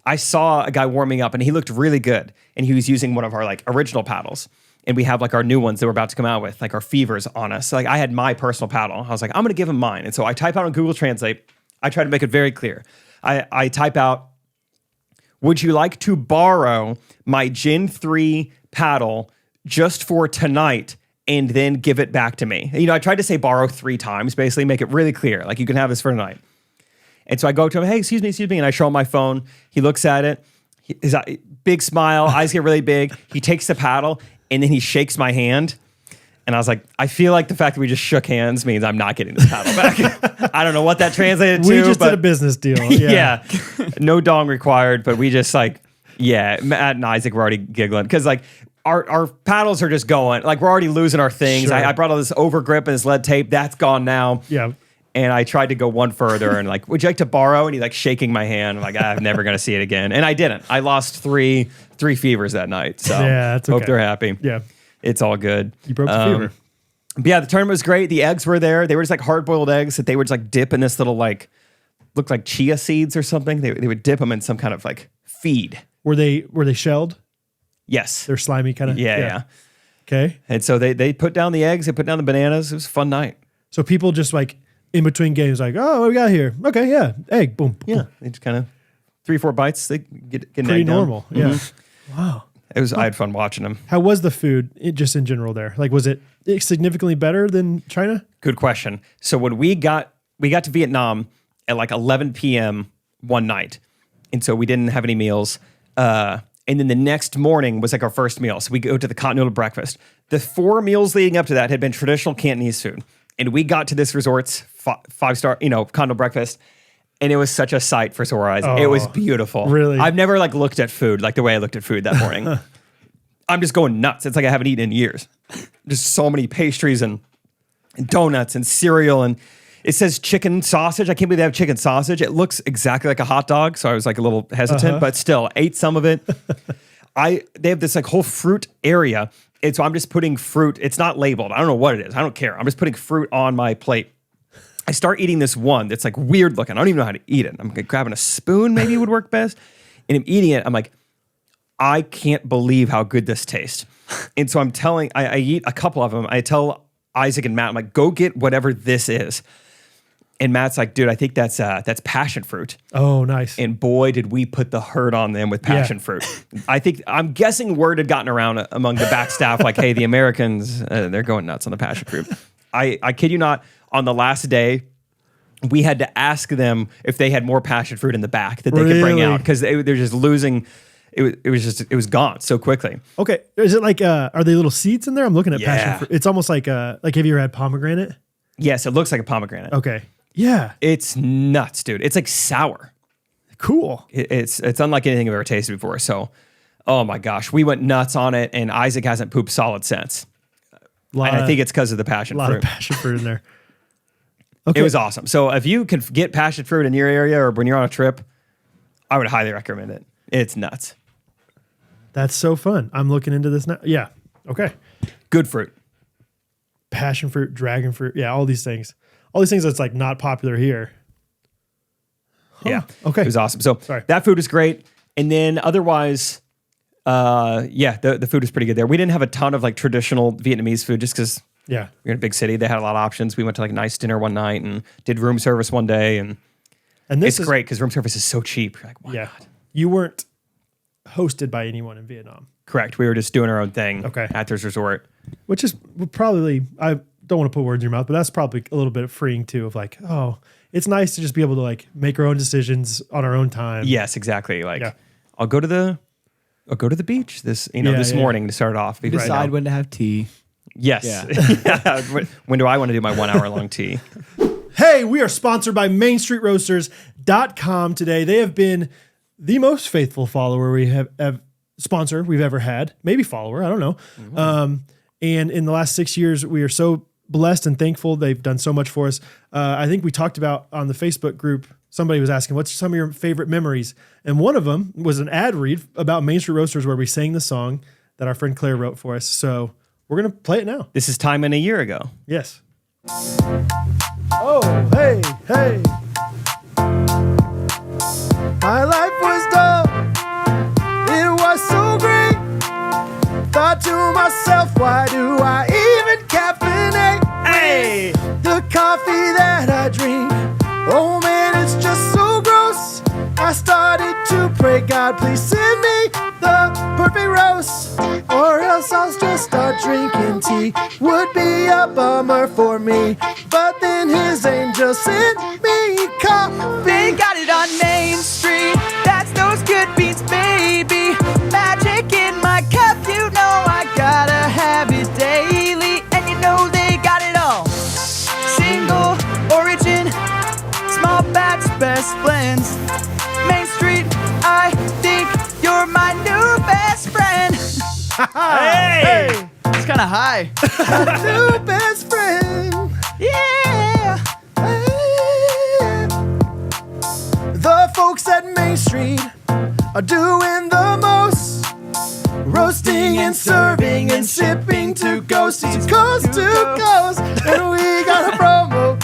[SPEAKER 2] I saw a guy warming up and he looked really good, and he was using one of our like original paddles, and we have like our new ones that we're about to come out with, like our Fevers on us. So, like I had my personal paddle. I was like, I'm going to give him mine. And so I type out on Google Translate. I try to make it very clear. I type out, would you like to borrow my Gen 3 paddle just for tonight and then give it back to me? I tried to say borrow 3 times, basically make it really clear. Like you can have this for tonight. And so I go to him, hey, excuse me. And I show him my phone. He looks at it. His big smile, eyes get really big. He takes the paddle and then he shakes my hand. And I was like, I feel like the fact that we just shook hands means I'm not getting this paddle back. I don't know what that translated to.
[SPEAKER 1] We just did a business deal.
[SPEAKER 2] Yeah. No dong required, but we just like, Matt and Isaac were already giggling because like our paddles are just going. Like we're already losing our things.
[SPEAKER 1] Sure.
[SPEAKER 2] I brought all this over grip and this lead tape. That's gone now.
[SPEAKER 1] Yeah.
[SPEAKER 2] And I tried to go one further and like, would you like to borrow? And he like shaking my hand. I'm like, I'm never going to see it again. And I didn't. I lost three Fevers that night. So
[SPEAKER 1] Yeah, that's
[SPEAKER 2] hope
[SPEAKER 1] okay.
[SPEAKER 2] they're happy.
[SPEAKER 1] Yeah.
[SPEAKER 2] It's all good.
[SPEAKER 1] You broke the fever.
[SPEAKER 2] But yeah, the tournament was great. The eggs were there. They were just like hard-boiled eggs that they would just like dip in this little like, looked like chia seeds or something. They would dip them in some kind of like feed.
[SPEAKER 1] Were they shelled?
[SPEAKER 2] Yes.
[SPEAKER 1] They're slimy kind of.
[SPEAKER 2] Yeah.
[SPEAKER 1] Okay.
[SPEAKER 2] And so they put down the eggs, they put down the bananas. It was a fun night.
[SPEAKER 1] So people just like in between games, like, oh, what we got here? Okay, yeah, egg, boom.
[SPEAKER 2] Yeah, they just kind of 3-4 bites. They get
[SPEAKER 1] pretty normal. Yeah. Wow.
[SPEAKER 2] I had fun watching them.
[SPEAKER 1] How was the food just in general there? Like, was it significantly better than China?
[SPEAKER 2] Good question. So when we got to Vietnam at like 11 p.m. one night, and so we didn't have any meals. And then the next morning was like our first meal. So we go to the continental breakfast. The 4 meals leading up to that had been traditional Cantonese food, and we got to this resort's 5-star, continental breakfast. And it was such a sight for sore eyes. It was beautiful.
[SPEAKER 1] Really?
[SPEAKER 2] I've never like looked at food like the way I looked at food that morning. I'm just going nuts. It's like I haven't eaten in years. Just so many pastries and donuts and cereal. And it says chicken sausage. I can't believe they have chicken sausage. It looks exactly like a hot dog. So I was like a little hesitant, but still ate some of it. They have this like whole fruit area. And so I'm just putting fruit. It's not labeled. I don't know what it is. I don't care. I'm just putting fruit on my plate. I start eating this one that's like weird looking. I don't even know how to eat it. I'm grabbing a spoon, maybe would work best. And I'm eating it. I'm like, I can't believe how good this tastes. And so I eat a couple of them. I tell Isaac and Matt, I'm like, go get whatever this is. And Matt's like, dude, I think that's passion fruit.
[SPEAKER 1] Oh, nice.
[SPEAKER 2] And boy, did we put the hurt on them with passion fruit. I'm guessing word had gotten around among the back staff, like, hey, the Americans, they're going nuts on the passion fruit. I kid you not, on the last day, we had to ask them if they had more passion fruit in the back that they could bring out, because they're just losing. It was gone so quickly.
[SPEAKER 1] Okay, is it like are they little seeds in there? I'm looking at passion fruit. It's almost like have you ever had pomegranate?
[SPEAKER 2] Yes, it looks like a pomegranate.
[SPEAKER 1] Okay, yeah,
[SPEAKER 2] it's nuts, dude. It's like sour.
[SPEAKER 1] Cool.
[SPEAKER 2] It's unlike anything I've ever tasted before. So, oh my gosh, we went nuts on it, and Isaac hasn't pooped solid since. And I think it's because of the passion fruit.
[SPEAKER 1] A lot of passion fruit in there. Okay.
[SPEAKER 2] It was awesome. So if you can get passion fruit in your area or when you're on a trip, I would highly recommend it. It's nuts.
[SPEAKER 1] That's so fun. I'm looking into this now. Yeah. Okay.
[SPEAKER 2] Good fruit.
[SPEAKER 1] Passion fruit, dragon fruit. Yeah, all these things. All these things that's like not popular here. Huh.
[SPEAKER 2] Yeah.
[SPEAKER 1] Okay.
[SPEAKER 2] It was awesome. So that food was great. And then otherwise, the food was pretty good there. We didn't have a ton of like traditional Vietnamese food just because we're in a big city. They had a lot of options. We went to like a nice dinner one night and did room service one day. And this is great because room service is so cheap. You're like, why not?
[SPEAKER 1] You weren't hosted by anyone in Vietnam.
[SPEAKER 2] Correct. We were just doing our own thing at this resort.
[SPEAKER 1] Which is probably, I don't want to put words in your mouth, but that's probably a little bit freeing too of like, oh, it's nice to just be able to like make our own decisions on our own time.
[SPEAKER 2] Yes, exactly. Like I'll go to the beach this morning to start off.
[SPEAKER 3] Decide when to have tea.
[SPEAKER 2] Yes. Yeah. When do I want to do my 1 hour long tea?
[SPEAKER 1] Hey, we are sponsored by MainStreetRoasters.com today. They have been the most faithful follower sponsor we've ever had. Maybe follower, I don't know. Mm-hmm. And in the last 6 years, we are so blessed and thankful. They've done so much for us. I think we talked about on the Facebook group, somebody was asking, what's some of your favorite memories? And one of them was an ad read about Main Street Roasters where we sang the song that our friend Claire wrote for us. So we're going to play it now.
[SPEAKER 2] This is Timon a year ago.
[SPEAKER 1] Yes. Oh, hey, hey. My life was dull. It was so great. Thought to myself, why do I even caffeinate?
[SPEAKER 2] Hey!
[SPEAKER 1] The coffee that I drink, oh man, it's just so gross. I started to pray, God, please send me the perfect roast, or else I'll just start drinking tea. Would be a bummer for me, but then his angel sent me coffee.
[SPEAKER 4] They got it on Main Street, that's those good beats, baby. Magic in my cup, you know I gotta have it daily. And you know they got it all. Single, origin, small batch, best blends. Main Street, I think you're my new best friend.
[SPEAKER 2] Hey!
[SPEAKER 3] It's kind of high.
[SPEAKER 1] My new best friend.
[SPEAKER 4] Yeah.
[SPEAKER 1] Hey. The folks at Main Street are doing the most. Roasting and serving and shipping to ghosties coast to coast. And we got a promo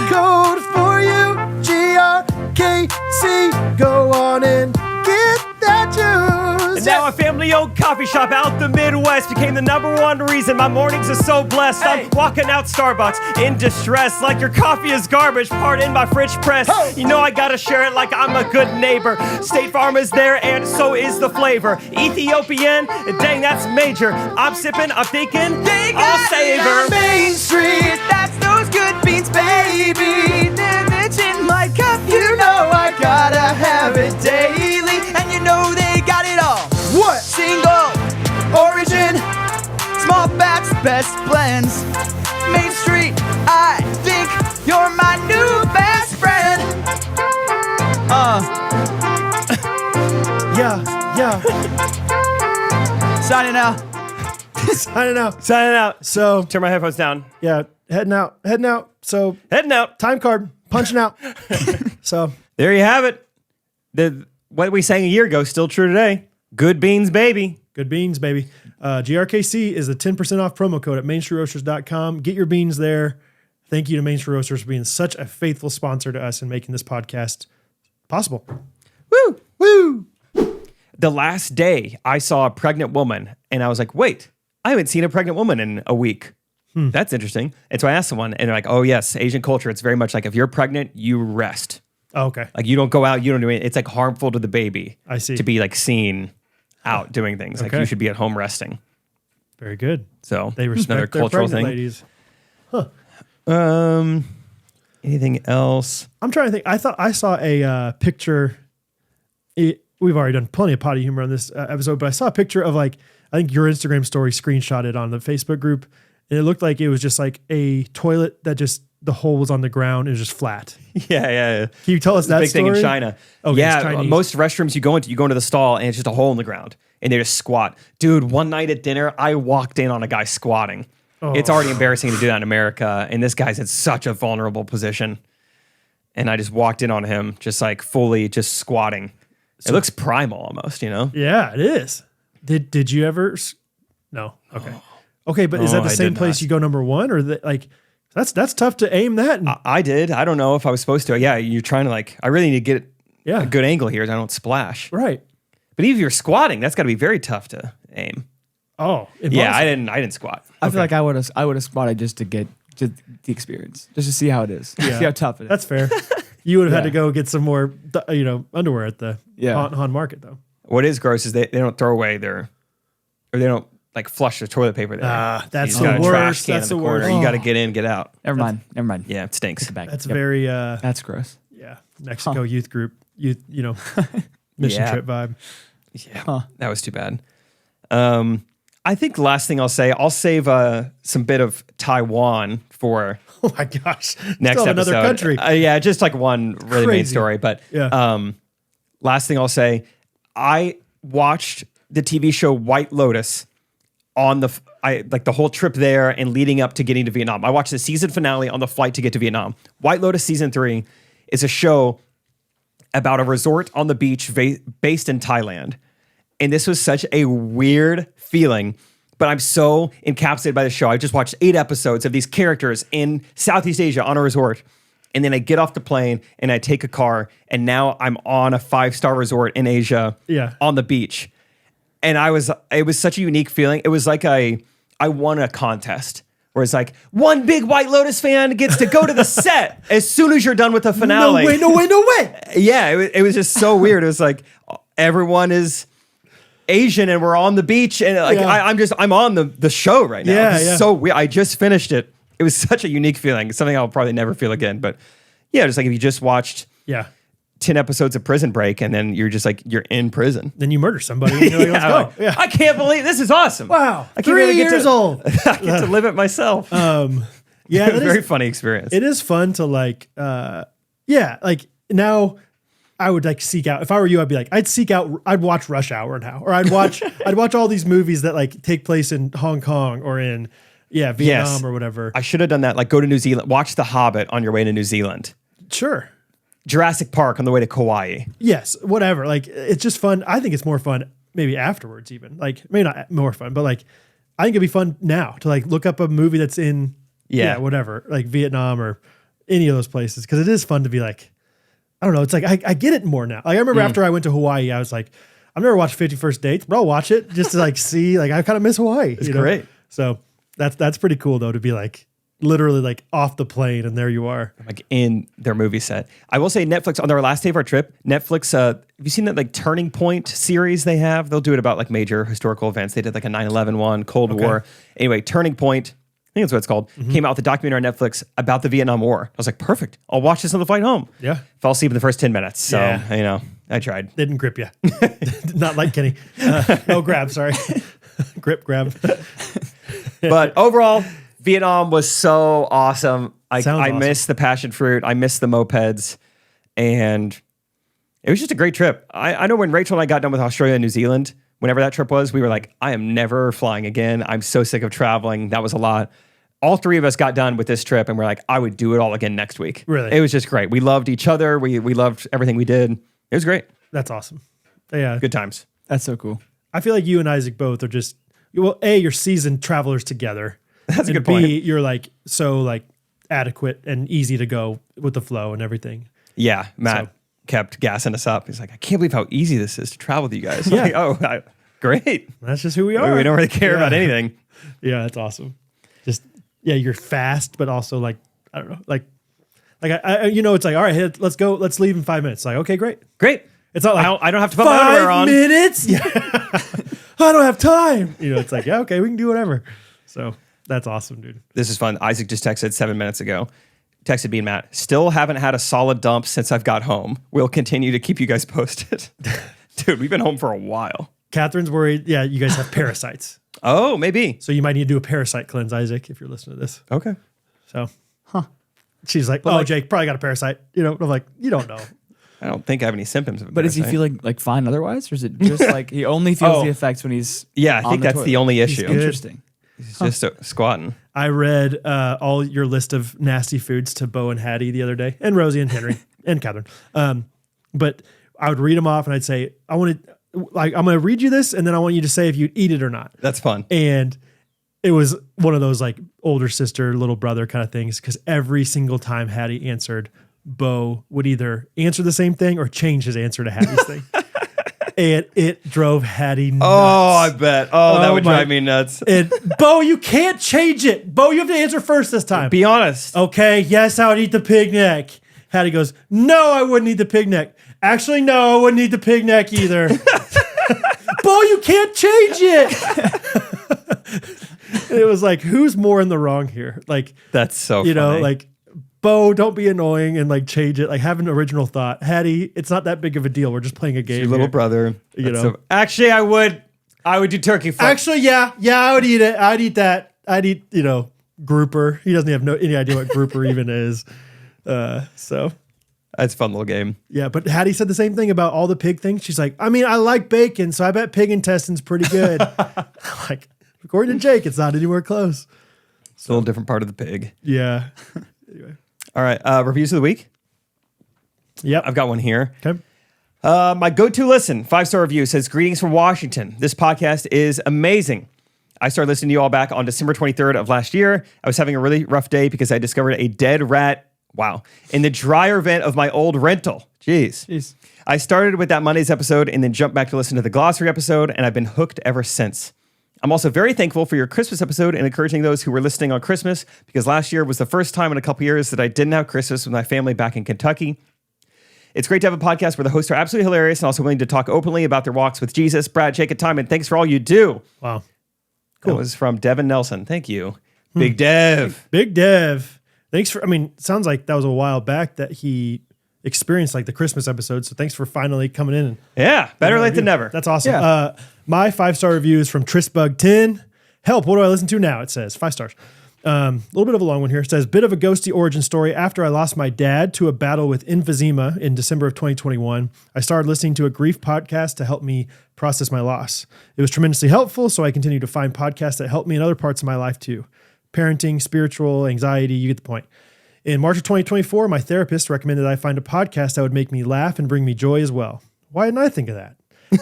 [SPEAKER 1] code for you, GRKC. Go on and get that juice.
[SPEAKER 2] And now a family-owned coffee shop out the Midwest became the #1 reason my mornings are so blessed. I'm walking out Starbucks in distress, like your coffee is garbage. Pardon my French press. You know I gotta share it like I'm a good neighbor. State Farm is there, and so is the flavor. Ethiopian, dang, that's major. I'm sipping, I'm thinking, I'll savor.
[SPEAKER 4] Main Street, that's those good beans, baby. It's in my cup, you know I gotta have it daily. And you know they got it all. What? Single, origin, small batch, best blends. Main Street, I think you're my new best friend.
[SPEAKER 1] Yeah.
[SPEAKER 4] Signing out.
[SPEAKER 1] Signing out.
[SPEAKER 2] Signing out.
[SPEAKER 1] So,
[SPEAKER 2] Turn my headphones down.
[SPEAKER 1] yeah, heading out. So,
[SPEAKER 2] Heading out.
[SPEAKER 1] time card, punching out. So,
[SPEAKER 2] There you have it. What we sang a year ago, still true today. Good beans, baby.
[SPEAKER 1] good beans, baby. GRKC is the 10% off promo code at mainstreetroasters.com. Get your beans there. Thank you to Main Street Roasters for being such a faithful sponsor to us and making this podcast possible.
[SPEAKER 2] Woo! The last day I saw a pregnant woman, and I was like, wait, I haven't seen a pregnant woman in a week. That's interesting. And so I asked someone, and they're like, oh, yes, Asian culture, it's very much like if you're pregnant, you rest.
[SPEAKER 1] Oh, okay.
[SPEAKER 2] Like you don't go out, you don't do anything. It's like harmful to the baby.
[SPEAKER 1] I see.
[SPEAKER 2] To be like seen out doing things. Like
[SPEAKER 1] Okay.
[SPEAKER 2] you should be at home resting.
[SPEAKER 1] Very good.
[SPEAKER 2] So
[SPEAKER 1] They
[SPEAKER 2] another
[SPEAKER 1] respect their
[SPEAKER 2] cultural
[SPEAKER 1] pregnant
[SPEAKER 2] thing.
[SPEAKER 1] ladies.
[SPEAKER 2] Anything else?
[SPEAKER 1] I'm trying to think. I thought I saw a picture. We've already done plenty of potty humor on this episode, but I saw a picture of like, I think your Instagram story screenshotted on the Facebook group. And it looked like it was just like a toilet that just, the hole was on the ground. It was just flat.
[SPEAKER 2] Yeah.
[SPEAKER 1] Can you tell us that
[SPEAKER 2] Big
[SPEAKER 1] story?
[SPEAKER 2] thing in China.
[SPEAKER 1] Okay, it's
[SPEAKER 2] Yeah,
[SPEAKER 1] Chinese.
[SPEAKER 2] most restrooms you go into the stall and it's just a hole in the ground and they just squat. Dude, one night at dinner, I walked in on a guy squatting. It's already embarrassing to do that in America, and this guy's in such a vulnerable position. And I just walked in on him, just like fully just squatting. It looks primal almost, you know?
[SPEAKER 1] Yeah, it is. Did you ever? No. Okay. Okay, but is that the
[SPEAKER 2] I
[SPEAKER 1] same
[SPEAKER 2] did
[SPEAKER 1] place
[SPEAKER 2] not.
[SPEAKER 1] you go number one, or like that's tough to aim that? And,
[SPEAKER 2] I did. I don't know if I was supposed to. Yeah, you're trying to like, I really need to get
[SPEAKER 1] Yeah.
[SPEAKER 2] a good angle here so I don't splash.
[SPEAKER 1] right.
[SPEAKER 2] But even if you're squatting, that's got to be very tough to aim.
[SPEAKER 1] Oh,
[SPEAKER 2] Yeah, I didn't squat.
[SPEAKER 3] I feel like I would have spotted just to get just the experience, just to see how it is,
[SPEAKER 1] Yeah.
[SPEAKER 3] see how tough it is.
[SPEAKER 1] That's fair. You would have had
[SPEAKER 3] Yeah.
[SPEAKER 1] to go get some more, underwear at the
[SPEAKER 3] Yeah.
[SPEAKER 1] Han Market though.
[SPEAKER 2] What is gross is they don't throw away or they don't like flush their toilet paper there.
[SPEAKER 1] That's
[SPEAKER 2] You just
[SPEAKER 1] the
[SPEAKER 2] got a trash
[SPEAKER 1] worst.
[SPEAKER 2] can
[SPEAKER 1] That's
[SPEAKER 2] in
[SPEAKER 1] the
[SPEAKER 2] the corner.
[SPEAKER 1] worst.
[SPEAKER 2] You got to get in, get out.
[SPEAKER 3] Never mind.
[SPEAKER 2] Yeah, it stinks.
[SPEAKER 3] Back.
[SPEAKER 1] That's
[SPEAKER 3] Yep.
[SPEAKER 1] very
[SPEAKER 3] That's gross.
[SPEAKER 1] Mexico youth group mission
[SPEAKER 2] Yeah.
[SPEAKER 1] trip vibe.
[SPEAKER 2] Yeah, that was too bad. I think the last thing I'll save some bit of Taiwan for
[SPEAKER 1] Oh my gosh!
[SPEAKER 2] next
[SPEAKER 1] Still
[SPEAKER 2] episode.
[SPEAKER 1] another country.
[SPEAKER 2] Yeah, just like one really main
[SPEAKER 1] Crazy.
[SPEAKER 2] story. But
[SPEAKER 1] Yeah.
[SPEAKER 2] last thing I'll say, I watched the TV show White Lotus on the whole trip there and leading up to getting to Vietnam. I watched the season finale on the flight to get to Vietnam. White Lotus season 3 is a show about a resort on the beach based in Thailand. And this was such a weird feeling, but I'm so encapsulated by the show. I just watched 8 episodes of these characters in Southeast Asia on a resort. And then I get off the plane and I take a car, and now I'm on a 5-star resort in Asia on the beach. And it was such a unique feeling. It was like I won a contest where it's like one big White Lotus fan gets to go to the set as soon as you're done with the finale.
[SPEAKER 1] No way.
[SPEAKER 2] Yeah, it was just so weird. It was like everyone is Asian and we're on the beach, and like I'm on the show right now.
[SPEAKER 1] Yeah,
[SPEAKER 2] It's so weird. I just finished it. It was such a unique feeling. It's something I'll probably never feel again. But yeah, just like if you just watched 10 episodes of Prison Break and then you're just like you're in prison.
[SPEAKER 1] Then you murder somebody. And you're like, let's go. Yeah.
[SPEAKER 2] I can't believe this is awesome.
[SPEAKER 1] Wow.
[SPEAKER 2] I can't
[SPEAKER 1] 3
[SPEAKER 2] really get
[SPEAKER 1] years
[SPEAKER 2] to,
[SPEAKER 1] old.
[SPEAKER 2] I get to live it myself.
[SPEAKER 1] Yeah,
[SPEAKER 2] It was
[SPEAKER 1] that
[SPEAKER 2] a very
[SPEAKER 1] is,
[SPEAKER 2] funny experience.
[SPEAKER 1] it is fun to like, like now I would like seek out, if I were you, I'd be like, I'd watch Rush Hour now, or I'd watch all these movies that like take place in Hong Kong or in, Vietnam or whatever.
[SPEAKER 2] I should have done that. Like go to New Zealand, watch The Hobbit on your way to New Zealand.
[SPEAKER 1] Sure.
[SPEAKER 2] Jurassic Park on the way to Kauai.
[SPEAKER 1] Yes, whatever. Like it's just fun. I think it's more fun maybe afterwards even. Like maybe not more fun, but like I think it'd be fun now to like look up a movie that's in whatever, like Vietnam or any of those places, because it is fun to be like, I don't know. It's like I get it more now. Like I remember after I went to Hawaii, I was like, I've never watched 50 First Dates, but I'll watch it just to like see. Like I kind of miss Hawaii.
[SPEAKER 2] It's great.
[SPEAKER 1] So that's pretty cool though to be like literally like off the plane and there you are.
[SPEAKER 2] Like in their movie set. I will say Netflix, on their last day of our trip, Netflix, have you seen that like Turning Point series they have? They'll do it about like major historical events. They did like a 9/11 one, Cold War. Anyway, Turning Point, I think that's what it's called, came out with a documentary on Netflix about the Vietnam War. I was like, perfect. I'll watch this on the flight home.
[SPEAKER 1] Yeah.
[SPEAKER 2] Fell asleep in the first 10 minutes. So, I tried.
[SPEAKER 1] Didn't grip you. Not like Kenny. No grab, sorry. grab.
[SPEAKER 2] But overall, Vietnam was so awesome. I
[SPEAKER 1] awesome.
[SPEAKER 2] miss the passion fruit. I miss the mopeds. And it was just a great trip. I know when Rachel and I got done with Australia and New Zealand, whenever that trip was, we were like, I am never flying again. I'm so sick of traveling. That was a lot. All three of us got done with this trip and we're like, I would do it all again next week.
[SPEAKER 1] Really?
[SPEAKER 2] It was just great. We loved each other. We loved everything we did. It was great.
[SPEAKER 1] That's awesome. Yeah.
[SPEAKER 2] Good times.
[SPEAKER 3] That's so cool.
[SPEAKER 1] I feel like you and Isaac both are just, well, A, you're seasoned travelers together.
[SPEAKER 2] That's a good
[SPEAKER 1] B,
[SPEAKER 2] point.
[SPEAKER 1] you're like so like adequate and easy to go with the flow and everything.
[SPEAKER 2] Yeah. Matt kept gassing us up. He's like, I can't believe how easy this is to travel with you guys.
[SPEAKER 1] Yeah.
[SPEAKER 2] Like, great.
[SPEAKER 1] That's just who we are.
[SPEAKER 2] We don't really care about anything.
[SPEAKER 1] Yeah, that's awesome. Just, you're fast, but also like, I don't know, like I it's like, all right, hey, let's go. Let's leave in 5 minutes. Like, okay, great. It's not like
[SPEAKER 2] I don't have to put my underwear on.
[SPEAKER 1] 5 minutes? Yeah. I don't have time. It's like, yeah, okay, we can do whatever. So that's awesome, dude.
[SPEAKER 2] This is fun. Isaac just texted 7 minutes ago. Texted me and Matt, still haven't had a solid dump since I've got home. We'll continue to keep you guys posted. Dude, we've been home for a while.
[SPEAKER 1] Catherine's worried. Yeah, you guys have parasites.
[SPEAKER 2] Oh, maybe.
[SPEAKER 1] So you might need to do a parasite cleanse, Isaac, if you're listening to this.
[SPEAKER 2] Okay.
[SPEAKER 1] So, she's like, oh, Jake, probably got a parasite. I'm like, you don't know.
[SPEAKER 2] I don't think I have any symptoms of it.
[SPEAKER 3] But is he feeling like fine otherwise? Or is it just like he only feels the effects when he's
[SPEAKER 2] I think that's the only issue.
[SPEAKER 3] Interesting.
[SPEAKER 2] He's just squatting.
[SPEAKER 1] I read all your list of nasty foods to Bo and Hattie the other day, and Rosie and Henry and Catherine. But I would read them off and I'd say, I'm going to read you this, and then I want you to say if you'd eat it or not.
[SPEAKER 2] That's fun.
[SPEAKER 1] And it was one of those like older sister, little brother kind of things, because every single time Hattie answered, Bo would either answer the same thing or change his answer to Hattie's thing. And it drove Hattie nuts.
[SPEAKER 2] Oh, I bet. Oh, that would drive me nuts.
[SPEAKER 1] And Bo, you can't change it. Bo, you have to answer first this time.
[SPEAKER 2] Be honest.
[SPEAKER 1] Okay, yes, I would eat the pig neck. Hattie goes, no, I wouldn't eat the pig neck. Actually, no, I wouldn't eat the pig neck either. Bo, you can't change it. And it was like, who's more in the wrong here? Like,
[SPEAKER 2] that's so funny.
[SPEAKER 1] Like, Bo, don't be annoying and like change it. Like, have an original thought. Hattie, it's not that big of a deal. We're just playing a game.
[SPEAKER 2] Your little brother.
[SPEAKER 1] Actually, I would do turkey foot. Actually, yeah, I would eat it. I'd eat that. I'd eat, grouper. He doesn't have any idea what grouper even is. So
[SPEAKER 2] that's a fun little game.
[SPEAKER 1] Yeah, but Hattie said the same thing about all the pig things. She's like, I mean, I like bacon, so I bet pig intestine's pretty good. Like, according to Jake, it's not anywhere close.
[SPEAKER 2] It's a little different part of the pig.
[SPEAKER 1] Yeah. Anyway.
[SPEAKER 2] All right. Reviews of the week.
[SPEAKER 1] Yep.
[SPEAKER 2] I've got one here.
[SPEAKER 1] Okay.
[SPEAKER 2] My go-to listen, 5-star review says, greetings from Washington. This podcast is amazing. I started listening to you all back on December 23rd of last year. I was having a really rough day because I discovered a dead rat. Wow. In the dryer vent of my old rental. Jeez. I started with that Monday's episode and then jumped back to listen to the glossary episode, and I've been hooked ever since. I'm also very thankful for your Christmas episode and encouraging those who were listening on Christmas, because last year was the first time in a couple years that I didn't have Christmas with my family back in Kentucky. It's great to have a podcast where the hosts are absolutely hilarious and also willing to talk openly about their walks with Jesus. Brad, Jake, and Timon, thanks for all you do.
[SPEAKER 1] Wow. Cool.
[SPEAKER 2] That was from Devin Nelson. Thank you. Big Dev.
[SPEAKER 1] Big Dev. Thanks for, sounds like that was a while back that he experienced like the Christmas episode. So thanks for finally coming in.
[SPEAKER 2] Better late than never.
[SPEAKER 1] That's awesome. Yeah. My 5-star review is from Tristbug10. Help, what do I listen to now? It says 5 stars. A little bit of a long one here. It says, bit of a ghosty origin story. After I lost my dad to a battle with emphysema in December of 2021, I started listening to a grief podcast to help me process my loss. It was tremendously helpful, so I continue to find podcasts that help me in other parts of my life too. Parenting, spiritual, anxiety, you get the point. In March of 2024, my therapist recommended I find a podcast that would make me laugh and bring me joy as well. Why didn't I think of that?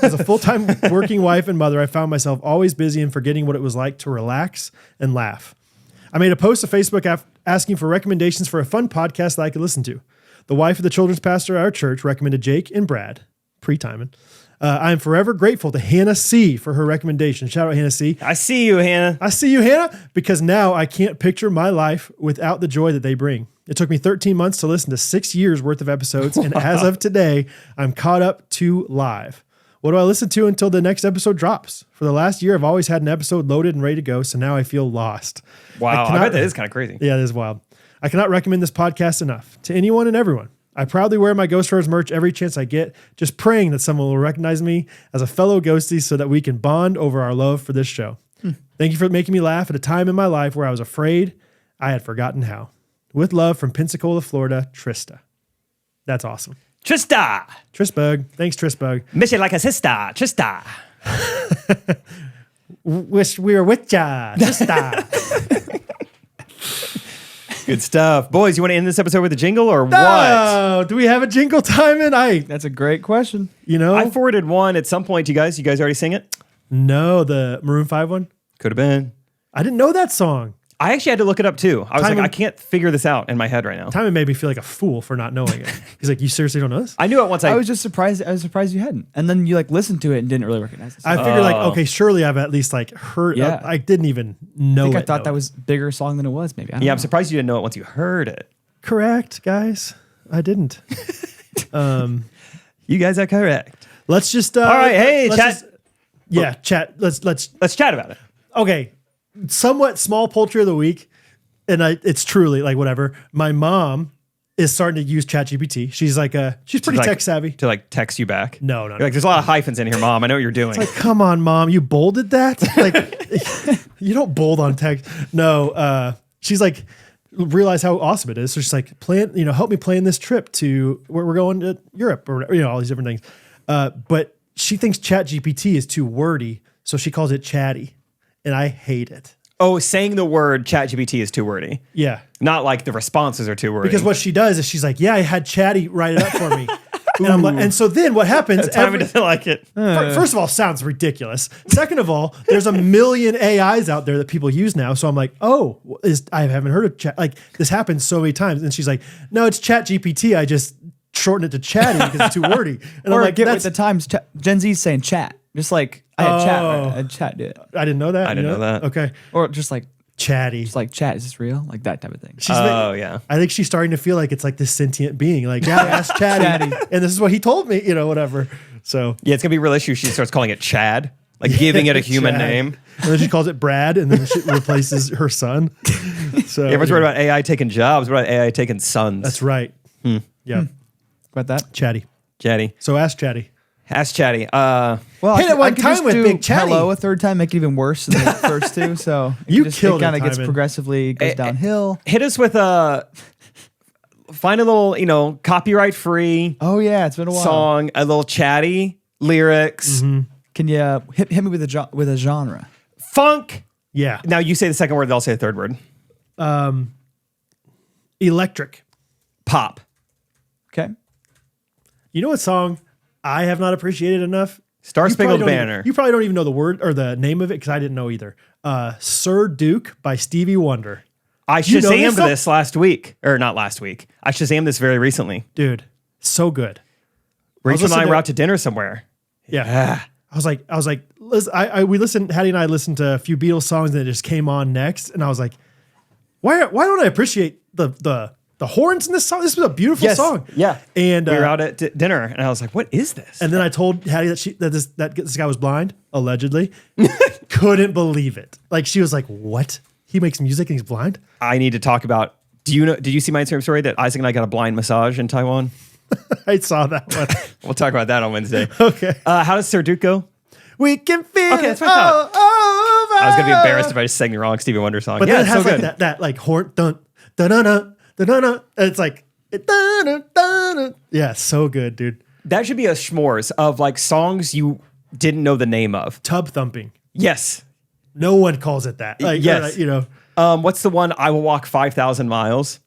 [SPEAKER 1] As a full-time working wife and mother, I found myself always busy and forgetting what it was like to relax and laugh. I made a post to Facebook asking for recommendations for a fun podcast that I could listen to. The wife of the children's pastor at our church recommended Jake and Brad, pre-Timon. I'm forever grateful to Hannah C for her recommendation. Shout out Hannah C.
[SPEAKER 2] I see you, Hannah.
[SPEAKER 1] I see you, Hannah, because now I can't picture my life without the joy that they bring. It took me 13 months to listen to 6 years worth of episodes, and as of today, I'm caught up to live. What do I listen to until the next episode drops? For the last year, I've always had an episode loaded and ready to go, so now I feel lost.
[SPEAKER 2] Wow, I bet that is kind of crazy.
[SPEAKER 1] Yeah, it is wild. I cannot recommend this podcast enough to anyone and everyone. I proudly wear my Ghostrunners merch every chance I get, just praying that someone will recognize me as a fellow ghostie so that we can bond over our love for this show. Thank you for making me laugh at a time in my life where I was afraid I had forgotten how. With love from Pensacola, Florida, Trista. That's awesome.
[SPEAKER 2] Trista.
[SPEAKER 1] Tristbug. Thanks, Tristbug.
[SPEAKER 2] Miss you like a sister. Trista.
[SPEAKER 1] Wish we were with ya. Trista.
[SPEAKER 2] Good stuff. Boys, you want to end this episode with a jingle or what?
[SPEAKER 1] Oh, do we have a jingle time in?
[SPEAKER 3] That's a great question.
[SPEAKER 2] I forwarded one at some point to you guys. You guys already sing it?
[SPEAKER 1] No, the Maroon 5 one?
[SPEAKER 2] Could have been.
[SPEAKER 1] I didn't know that song.
[SPEAKER 2] I actually had to look it up too. I was like, I can't figure this out in my head right now.
[SPEAKER 1] Timon made me feel like a fool for not knowing it. He's like, you seriously don't know this?
[SPEAKER 2] I knew it once.
[SPEAKER 3] I was just surprised. I was surprised you hadn't. And then you like listened to it and didn't really recognize it.
[SPEAKER 1] I figured like, okay, surely I've at least like heard.
[SPEAKER 3] Yeah.
[SPEAKER 1] I didn't even know it.
[SPEAKER 3] I thought that was a bigger song than it was. Maybe. I don't
[SPEAKER 2] Yeah,
[SPEAKER 3] know.
[SPEAKER 2] I'm surprised you didn't know it once you heard it.
[SPEAKER 1] Correct, guys. I didn't.
[SPEAKER 2] You guys are correct.
[SPEAKER 1] Let's just.
[SPEAKER 2] All right, hey, chat.
[SPEAKER 1] Chat.
[SPEAKER 2] Let's chat about it.
[SPEAKER 1] Okay, somewhat small poultry of the week. And it's truly like whatever. My mom is starting to use ChatGPT. She's like she's pretty tech savvy.
[SPEAKER 2] To like text you back.
[SPEAKER 1] No.
[SPEAKER 2] You're like, there's a lot of hyphens in here, Mom. I know what you're doing.
[SPEAKER 1] It's like, come on, Mom, you bolded that? Like, you don't bold on text. No. She's like, realize how awesome it is. So she's like, help me plan this trip to where we're going to Europe or all these different things. But she thinks ChatGPT is too wordy, so she calls it chatty, and I hate it.
[SPEAKER 2] Oh, saying the word ChatGPT is too wordy.
[SPEAKER 1] Yeah.
[SPEAKER 2] Not like the responses are too wordy.
[SPEAKER 1] Because what she does is she's like, yeah, I had Chatty write it up for me. And I'm like, and so then what happens?
[SPEAKER 2] Timon doesn't like it.
[SPEAKER 1] First of all, sounds ridiculous. Second of all, there's a million AIs out there that people use now. So I'm like, I haven't heard of chat. Like this happens so many times. And she's like, no, it's ChatGPT. I just shortened it to Chatty because it's too wordy. And
[SPEAKER 3] Or
[SPEAKER 1] I'm like,
[SPEAKER 3] get with the times. Gen Z's saying chat. Just like I had chat. Right? I had chat. Dude.
[SPEAKER 1] I didn't know that.
[SPEAKER 2] I didn't know that.
[SPEAKER 1] Okay.
[SPEAKER 3] Or just like
[SPEAKER 1] Chatty.
[SPEAKER 3] just like chat. Is this real? Like that type of thing.
[SPEAKER 2] Yeah.
[SPEAKER 1] I think she's starting to feel like it's like this sentient being. Like, yeah, ask Chatty. And this is what he told me, whatever. So
[SPEAKER 2] Yeah, it's going to be a real issue. She starts calling it Chad, like giving it a human
[SPEAKER 1] Chad.
[SPEAKER 2] name.
[SPEAKER 1] And then she calls it Brad, and then she replaces her son. So
[SPEAKER 2] Everyone's worried about AI taking jobs. What about AI taking sons?
[SPEAKER 1] That's right. Yeah.
[SPEAKER 3] About that.
[SPEAKER 1] Chatty.
[SPEAKER 2] Chatty.
[SPEAKER 1] So ask Chatty.
[SPEAKER 2] Ask Chatty.
[SPEAKER 3] Well,
[SPEAKER 1] Hit it one time
[SPEAKER 3] just
[SPEAKER 1] with
[SPEAKER 3] do
[SPEAKER 1] Big Chatty.
[SPEAKER 3] hello a third time, make it even worse than the first two. So
[SPEAKER 1] You
[SPEAKER 3] it
[SPEAKER 1] killed it,
[SPEAKER 3] kind of gets
[SPEAKER 1] Timon.
[SPEAKER 3] progressively goes downhill.
[SPEAKER 2] Hit us with find a little, copyright free
[SPEAKER 3] Oh yeah, it's been a while.
[SPEAKER 2] song, a little chatty lyrics,
[SPEAKER 3] Can you hit me with a genre?
[SPEAKER 2] funk.
[SPEAKER 1] Yeah.
[SPEAKER 2] Now you say the second word, then I'll say the third word.
[SPEAKER 1] Electric.
[SPEAKER 2] Pop.
[SPEAKER 3] Okay.
[SPEAKER 1] You know what song I have not appreciated enough?
[SPEAKER 2] Star
[SPEAKER 1] You
[SPEAKER 2] Spangled
[SPEAKER 1] probably don't
[SPEAKER 2] Banner.
[SPEAKER 1] you probably don't even know the word or the name of it because I didn't know either. Sir Duke by Stevie Wonder.
[SPEAKER 2] I
[SPEAKER 1] You know
[SPEAKER 2] Shazammed
[SPEAKER 1] this
[SPEAKER 2] this last week. Or not last week. I Shazammed this very recently.
[SPEAKER 1] Dude, so good.
[SPEAKER 2] Rachel and I
[SPEAKER 1] listening
[SPEAKER 2] were
[SPEAKER 1] to-
[SPEAKER 2] out to dinner somewhere.
[SPEAKER 1] Yeah. I was like, Hattie and I listened to a few Beatles songs and it just came on next. And I was like, why don't I appreciate the horns in this song? This was a beautiful song.
[SPEAKER 2] Yeah.
[SPEAKER 1] And
[SPEAKER 2] we were out at dinner and I was like, what is this?
[SPEAKER 1] and then I told Hattie that this guy was blind, allegedly. Couldn't believe it. Like she was like, what? He makes music and he's blind?
[SPEAKER 2] I need to talk about, did you see my Instagram story that Isaac and I got a blind massage in Taiwan?
[SPEAKER 1] I saw that one.
[SPEAKER 2] We'll talk about that on Wednesday.
[SPEAKER 1] Okay.
[SPEAKER 2] How does Sir Duke go?
[SPEAKER 1] We can feel
[SPEAKER 2] Okay, that's
[SPEAKER 1] it
[SPEAKER 2] what I
[SPEAKER 1] all over.
[SPEAKER 2] I was going to be embarrassed if I just sang the wrong Stevie Wonder song.
[SPEAKER 1] But
[SPEAKER 2] Yeah,
[SPEAKER 1] then it
[SPEAKER 2] it's
[SPEAKER 1] has
[SPEAKER 2] so
[SPEAKER 1] like
[SPEAKER 2] good.
[SPEAKER 1] that like horn dun dun dun dun dun dun dun. And it's like dun, dun, dun, dun. Yeah, so good, dude.
[SPEAKER 2] That should be a schmores of like songs you didn't know the name of.
[SPEAKER 1] Tub thumping.
[SPEAKER 2] Yes.
[SPEAKER 1] No one calls it that. Like,
[SPEAKER 2] Yes. What's the one? I will walk 5,000 miles.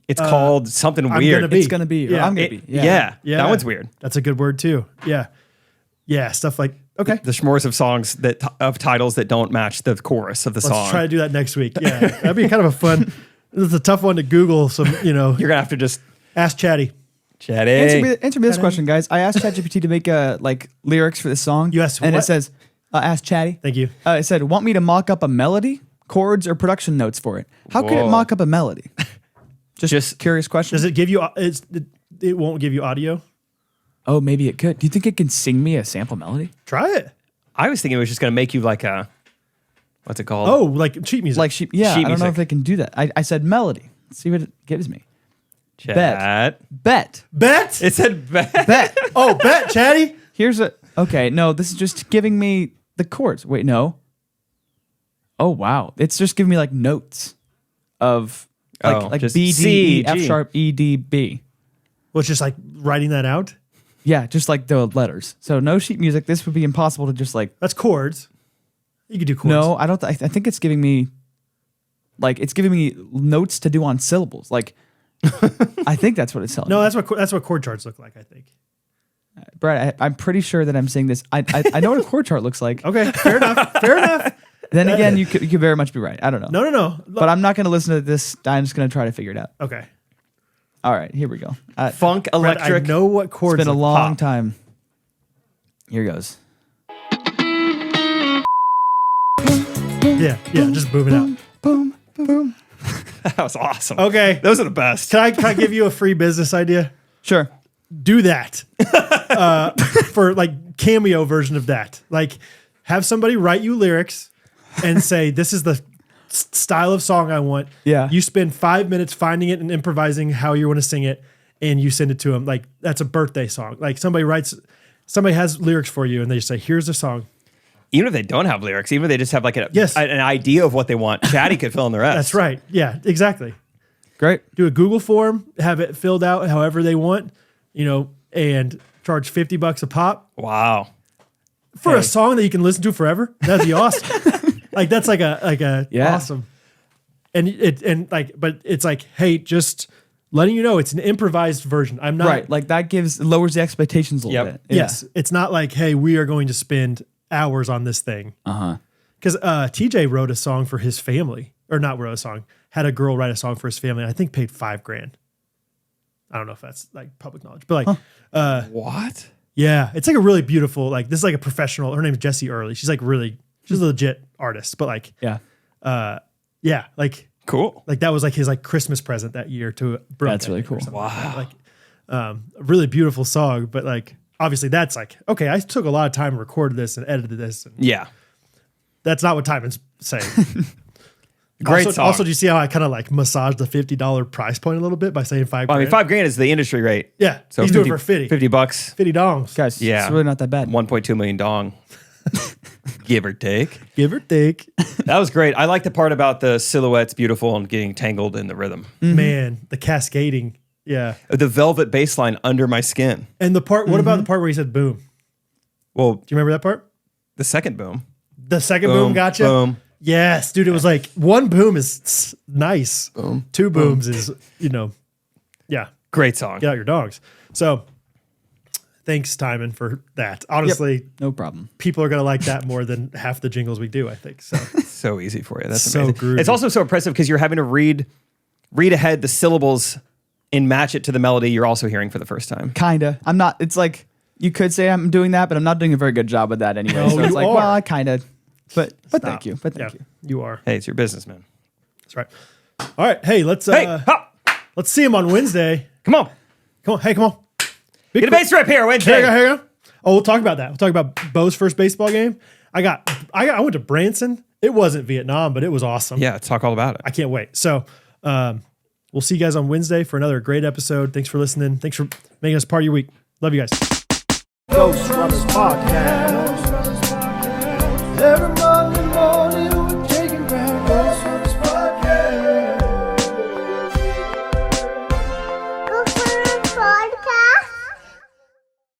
[SPEAKER 2] It's called something
[SPEAKER 1] I'm
[SPEAKER 2] weird.
[SPEAKER 1] Gonna be.
[SPEAKER 3] It's gonna be. Or
[SPEAKER 1] Yeah.
[SPEAKER 3] I'm gonna
[SPEAKER 2] It-
[SPEAKER 3] be.
[SPEAKER 2] yeah.
[SPEAKER 1] Yeah.
[SPEAKER 2] That one's weird.
[SPEAKER 1] That's a good word too. Yeah. Yeah, stuff like okay.
[SPEAKER 2] The schmores of songs of titles that don't match the chorus of the
[SPEAKER 1] Let's
[SPEAKER 2] song.
[SPEAKER 1] try to do that next week. Yeah. That'd be kind of a fun. It's a tough one to Google some,
[SPEAKER 2] You're gonna have to just
[SPEAKER 1] ask Chatty.
[SPEAKER 2] Chatty.
[SPEAKER 3] Answer me this question, guys. I asked ChatGPT to make lyrics for this song.
[SPEAKER 1] You asked
[SPEAKER 3] and
[SPEAKER 1] what?
[SPEAKER 3] it says, ask Chatty.
[SPEAKER 1] Thank you.
[SPEAKER 3] It said, want me to mock up a melody, chords, or production notes for it. How could it
[SPEAKER 2] Whoa.
[SPEAKER 3] mock up a melody? Just curious question.
[SPEAKER 1] Does it give you? It won't give you audio.
[SPEAKER 3] Oh, maybe it could. Do you think it can sing me a sample melody?
[SPEAKER 1] Try it.
[SPEAKER 2] I was thinking it was just going to make you like a, what's it called?
[SPEAKER 1] Oh, like sheet music.
[SPEAKER 3] Like
[SPEAKER 2] Sheet
[SPEAKER 3] I don't know
[SPEAKER 2] music.
[SPEAKER 3] if it can do that. I said melody. Let's see what it gives me.
[SPEAKER 2] Chat.
[SPEAKER 3] Bet.
[SPEAKER 1] bet.
[SPEAKER 2] It said bet.
[SPEAKER 3] Bet.
[SPEAKER 1] Oh, bet, Chatty.
[SPEAKER 3] Okay, no, this is just giving me the chords. Wait, no. Oh, wow. It's just giving me like notes of like
[SPEAKER 2] just
[SPEAKER 3] B, D,
[SPEAKER 2] C,
[SPEAKER 3] E, F
[SPEAKER 2] G.
[SPEAKER 3] sharp, E, D, B.
[SPEAKER 1] Well, it's just like writing that out.
[SPEAKER 3] Yeah, just like the letters. So no sheet music. This would be impossible to just like.
[SPEAKER 1] That's chords. You could do chords.
[SPEAKER 3] No, I don't. I think it's giving me notes to do on syllables. Like, I think that's what it's telling
[SPEAKER 1] No,
[SPEAKER 3] me.
[SPEAKER 1] that's what chord charts look like, I think.
[SPEAKER 3] Brad, I'm pretty sure that I'm saying this. I know what a chord chart looks like.
[SPEAKER 1] Okay, fair enough. Fair enough.
[SPEAKER 3] Then again, you could very much be right. I don't know.
[SPEAKER 1] No.
[SPEAKER 3] But I'm not going to listen to this. I'm just going to try to figure it out.
[SPEAKER 1] Okay.
[SPEAKER 3] All right, here we go.
[SPEAKER 2] Funk,
[SPEAKER 1] Brett, I
[SPEAKER 2] electric.
[SPEAKER 1] know what chords.
[SPEAKER 3] It's been a
[SPEAKER 1] look-
[SPEAKER 3] long
[SPEAKER 1] pop.
[SPEAKER 3] time. Here goes.
[SPEAKER 1] Yeah, just boom it out.
[SPEAKER 3] Boom, boom.
[SPEAKER 2] That was awesome.
[SPEAKER 1] Okay.
[SPEAKER 2] Those are the best.
[SPEAKER 1] Can I give you a free business idea?
[SPEAKER 3] Sure.
[SPEAKER 1] Do that for like cameo version of that. Like have somebody write you lyrics and say, this is the style of song I want.
[SPEAKER 3] Yeah.
[SPEAKER 1] You spend 5 minutes finding it and improvising how you want to sing it. And you send it to them. Like that's a birthday song. Like somebody has lyrics for you and they just say, here's the song.
[SPEAKER 2] Even if they don't have lyrics, even if they just have like an idea of what they want, Chatty could fill in the rest.
[SPEAKER 1] That's right. Yeah, exactly.
[SPEAKER 3] Great.
[SPEAKER 1] Do a Google form, have it filled out however they want, and charge $50 a pop
[SPEAKER 2] Wow.
[SPEAKER 1] for a song that you can listen to forever. That'd be awesome. Like that's like a
[SPEAKER 3] Yeah.
[SPEAKER 1] awesome. But it's like, hey, just letting you know it's an improvised version. I'm not
[SPEAKER 3] Right. Like that lowers the expectations a little
[SPEAKER 2] Yep.
[SPEAKER 3] bit. Yeah.
[SPEAKER 1] Yes, it's not like, hey, we are going to spend hours on this thing. Because TJ wrote a song for his family, or not wrote a song, had a girl write a song for his family. And I think paid $5,000. I don't know if that's like public knowledge, but like,
[SPEAKER 2] What?
[SPEAKER 1] yeah, it's like a really beautiful, like this is like a professional. Her name is Jessie Early. She's like she's a legit artist, but like,
[SPEAKER 3] Yeah.
[SPEAKER 1] like
[SPEAKER 2] Cool.
[SPEAKER 1] like that was like his like Christmas present that year to Brooke.
[SPEAKER 3] That's really
[SPEAKER 1] I think, or
[SPEAKER 3] cool.
[SPEAKER 1] something like that. Like, a really beautiful song, but like obviously that's like, okay, I took a lot of time and recorded this and edited this. And
[SPEAKER 2] Yeah.
[SPEAKER 1] that's not what Timon's saying.
[SPEAKER 2] Great
[SPEAKER 1] also,
[SPEAKER 2] song.
[SPEAKER 1] Also, do you see how I kind of like massaged the $50 price point a little bit by saying $5,000?
[SPEAKER 2] Well, I mean, $5,000 is the industry rate.
[SPEAKER 1] Yeah,
[SPEAKER 2] So
[SPEAKER 1] he's doing it for 50.
[SPEAKER 2] $50.
[SPEAKER 1] 50 dongs.
[SPEAKER 3] Guys,
[SPEAKER 2] Yeah.
[SPEAKER 3] it's really not that bad.
[SPEAKER 2] 1.2 million dong. Give or take.
[SPEAKER 1] Give or take.
[SPEAKER 2] That was great. I like the part about the silhouettes beautiful and getting tangled in the rhythm.
[SPEAKER 1] Man, the cascading. Yeah.
[SPEAKER 2] The velvet bass line under my skin.
[SPEAKER 1] And the part, what about the part where he said boom?
[SPEAKER 2] Well,
[SPEAKER 1] Do you remember that part?
[SPEAKER 2] the second boom.
[SPEAKER 1] The second boom, gotcha?
[SPEAKER 2] Boom.
[SPEAKER 1] Yes, dude. It was like one boom is nice.
[SPEAKER 2] Boom.
[SPEAKER 1] Two booms is, yeah,
[SPEAKER 2] Great song.
[SPEAKER 1] get out your dogs. So thanks, Timon, for that. Honestly,
[SPEAKER 3] No problem.
[SPEAKER 1] people are going to like that more than half the jingles we do, I think. So
[SPEAKER 2] So easy for you. That's
[SPEAKER 1] So
[SPEAKER 2] amazing.
[SPEAKER 1] groovy.
[SPEAKER 2] It's also so impressive because you're having to read ahead the syllables and match it to the melody you're also hearing for the first time.
[SPEAKER 3] Kinda. I'm not. It's like you could say I'm doing that, but I'm not doing a very good job with that anyway.
[SPEAKER 1] No,
[SPEAKER 3] so it's
[SPEAKER 1] you
[SPEAKER 3] like,
[SPEAKER 1] are.
[SPEAKER 3] well, I kind of. But
[SPEAKER 1] Stop.
[SPEAKER 3] thank you. But thank
[SPEAKER 1] Yeah,
[SPEAKER 3] you.
[SPEAKER 1] you are.
[SPEAKER 2] Hey, it's your business, man.
[SPEAKER 1] That's right. All right. Hey, let's let's see him on Wednesday.
[SPEAKER 2] Come on.
[SPEAKER 1] Come on. Hey, come on. Big
[SPEAKER 2] Get a bass rip here, Wednesday.
[SPEAKER 1] Here you go, here you go. Oh, we'll talk about that. We'll talk about Bo's first baseball game. I went to Branson. It wasn't Vietnam, but it was awesome.
[SPEAKER 2] Yeah, let's talk all about it.
[SPEAKER 1] I can't wait. So we'll see you guys on Wednesday for another great episode. Thanks for listening. Thanks for making us part of your week. Love you guys.
[SPEAKER 5] Ghostrunners podcast. Everybody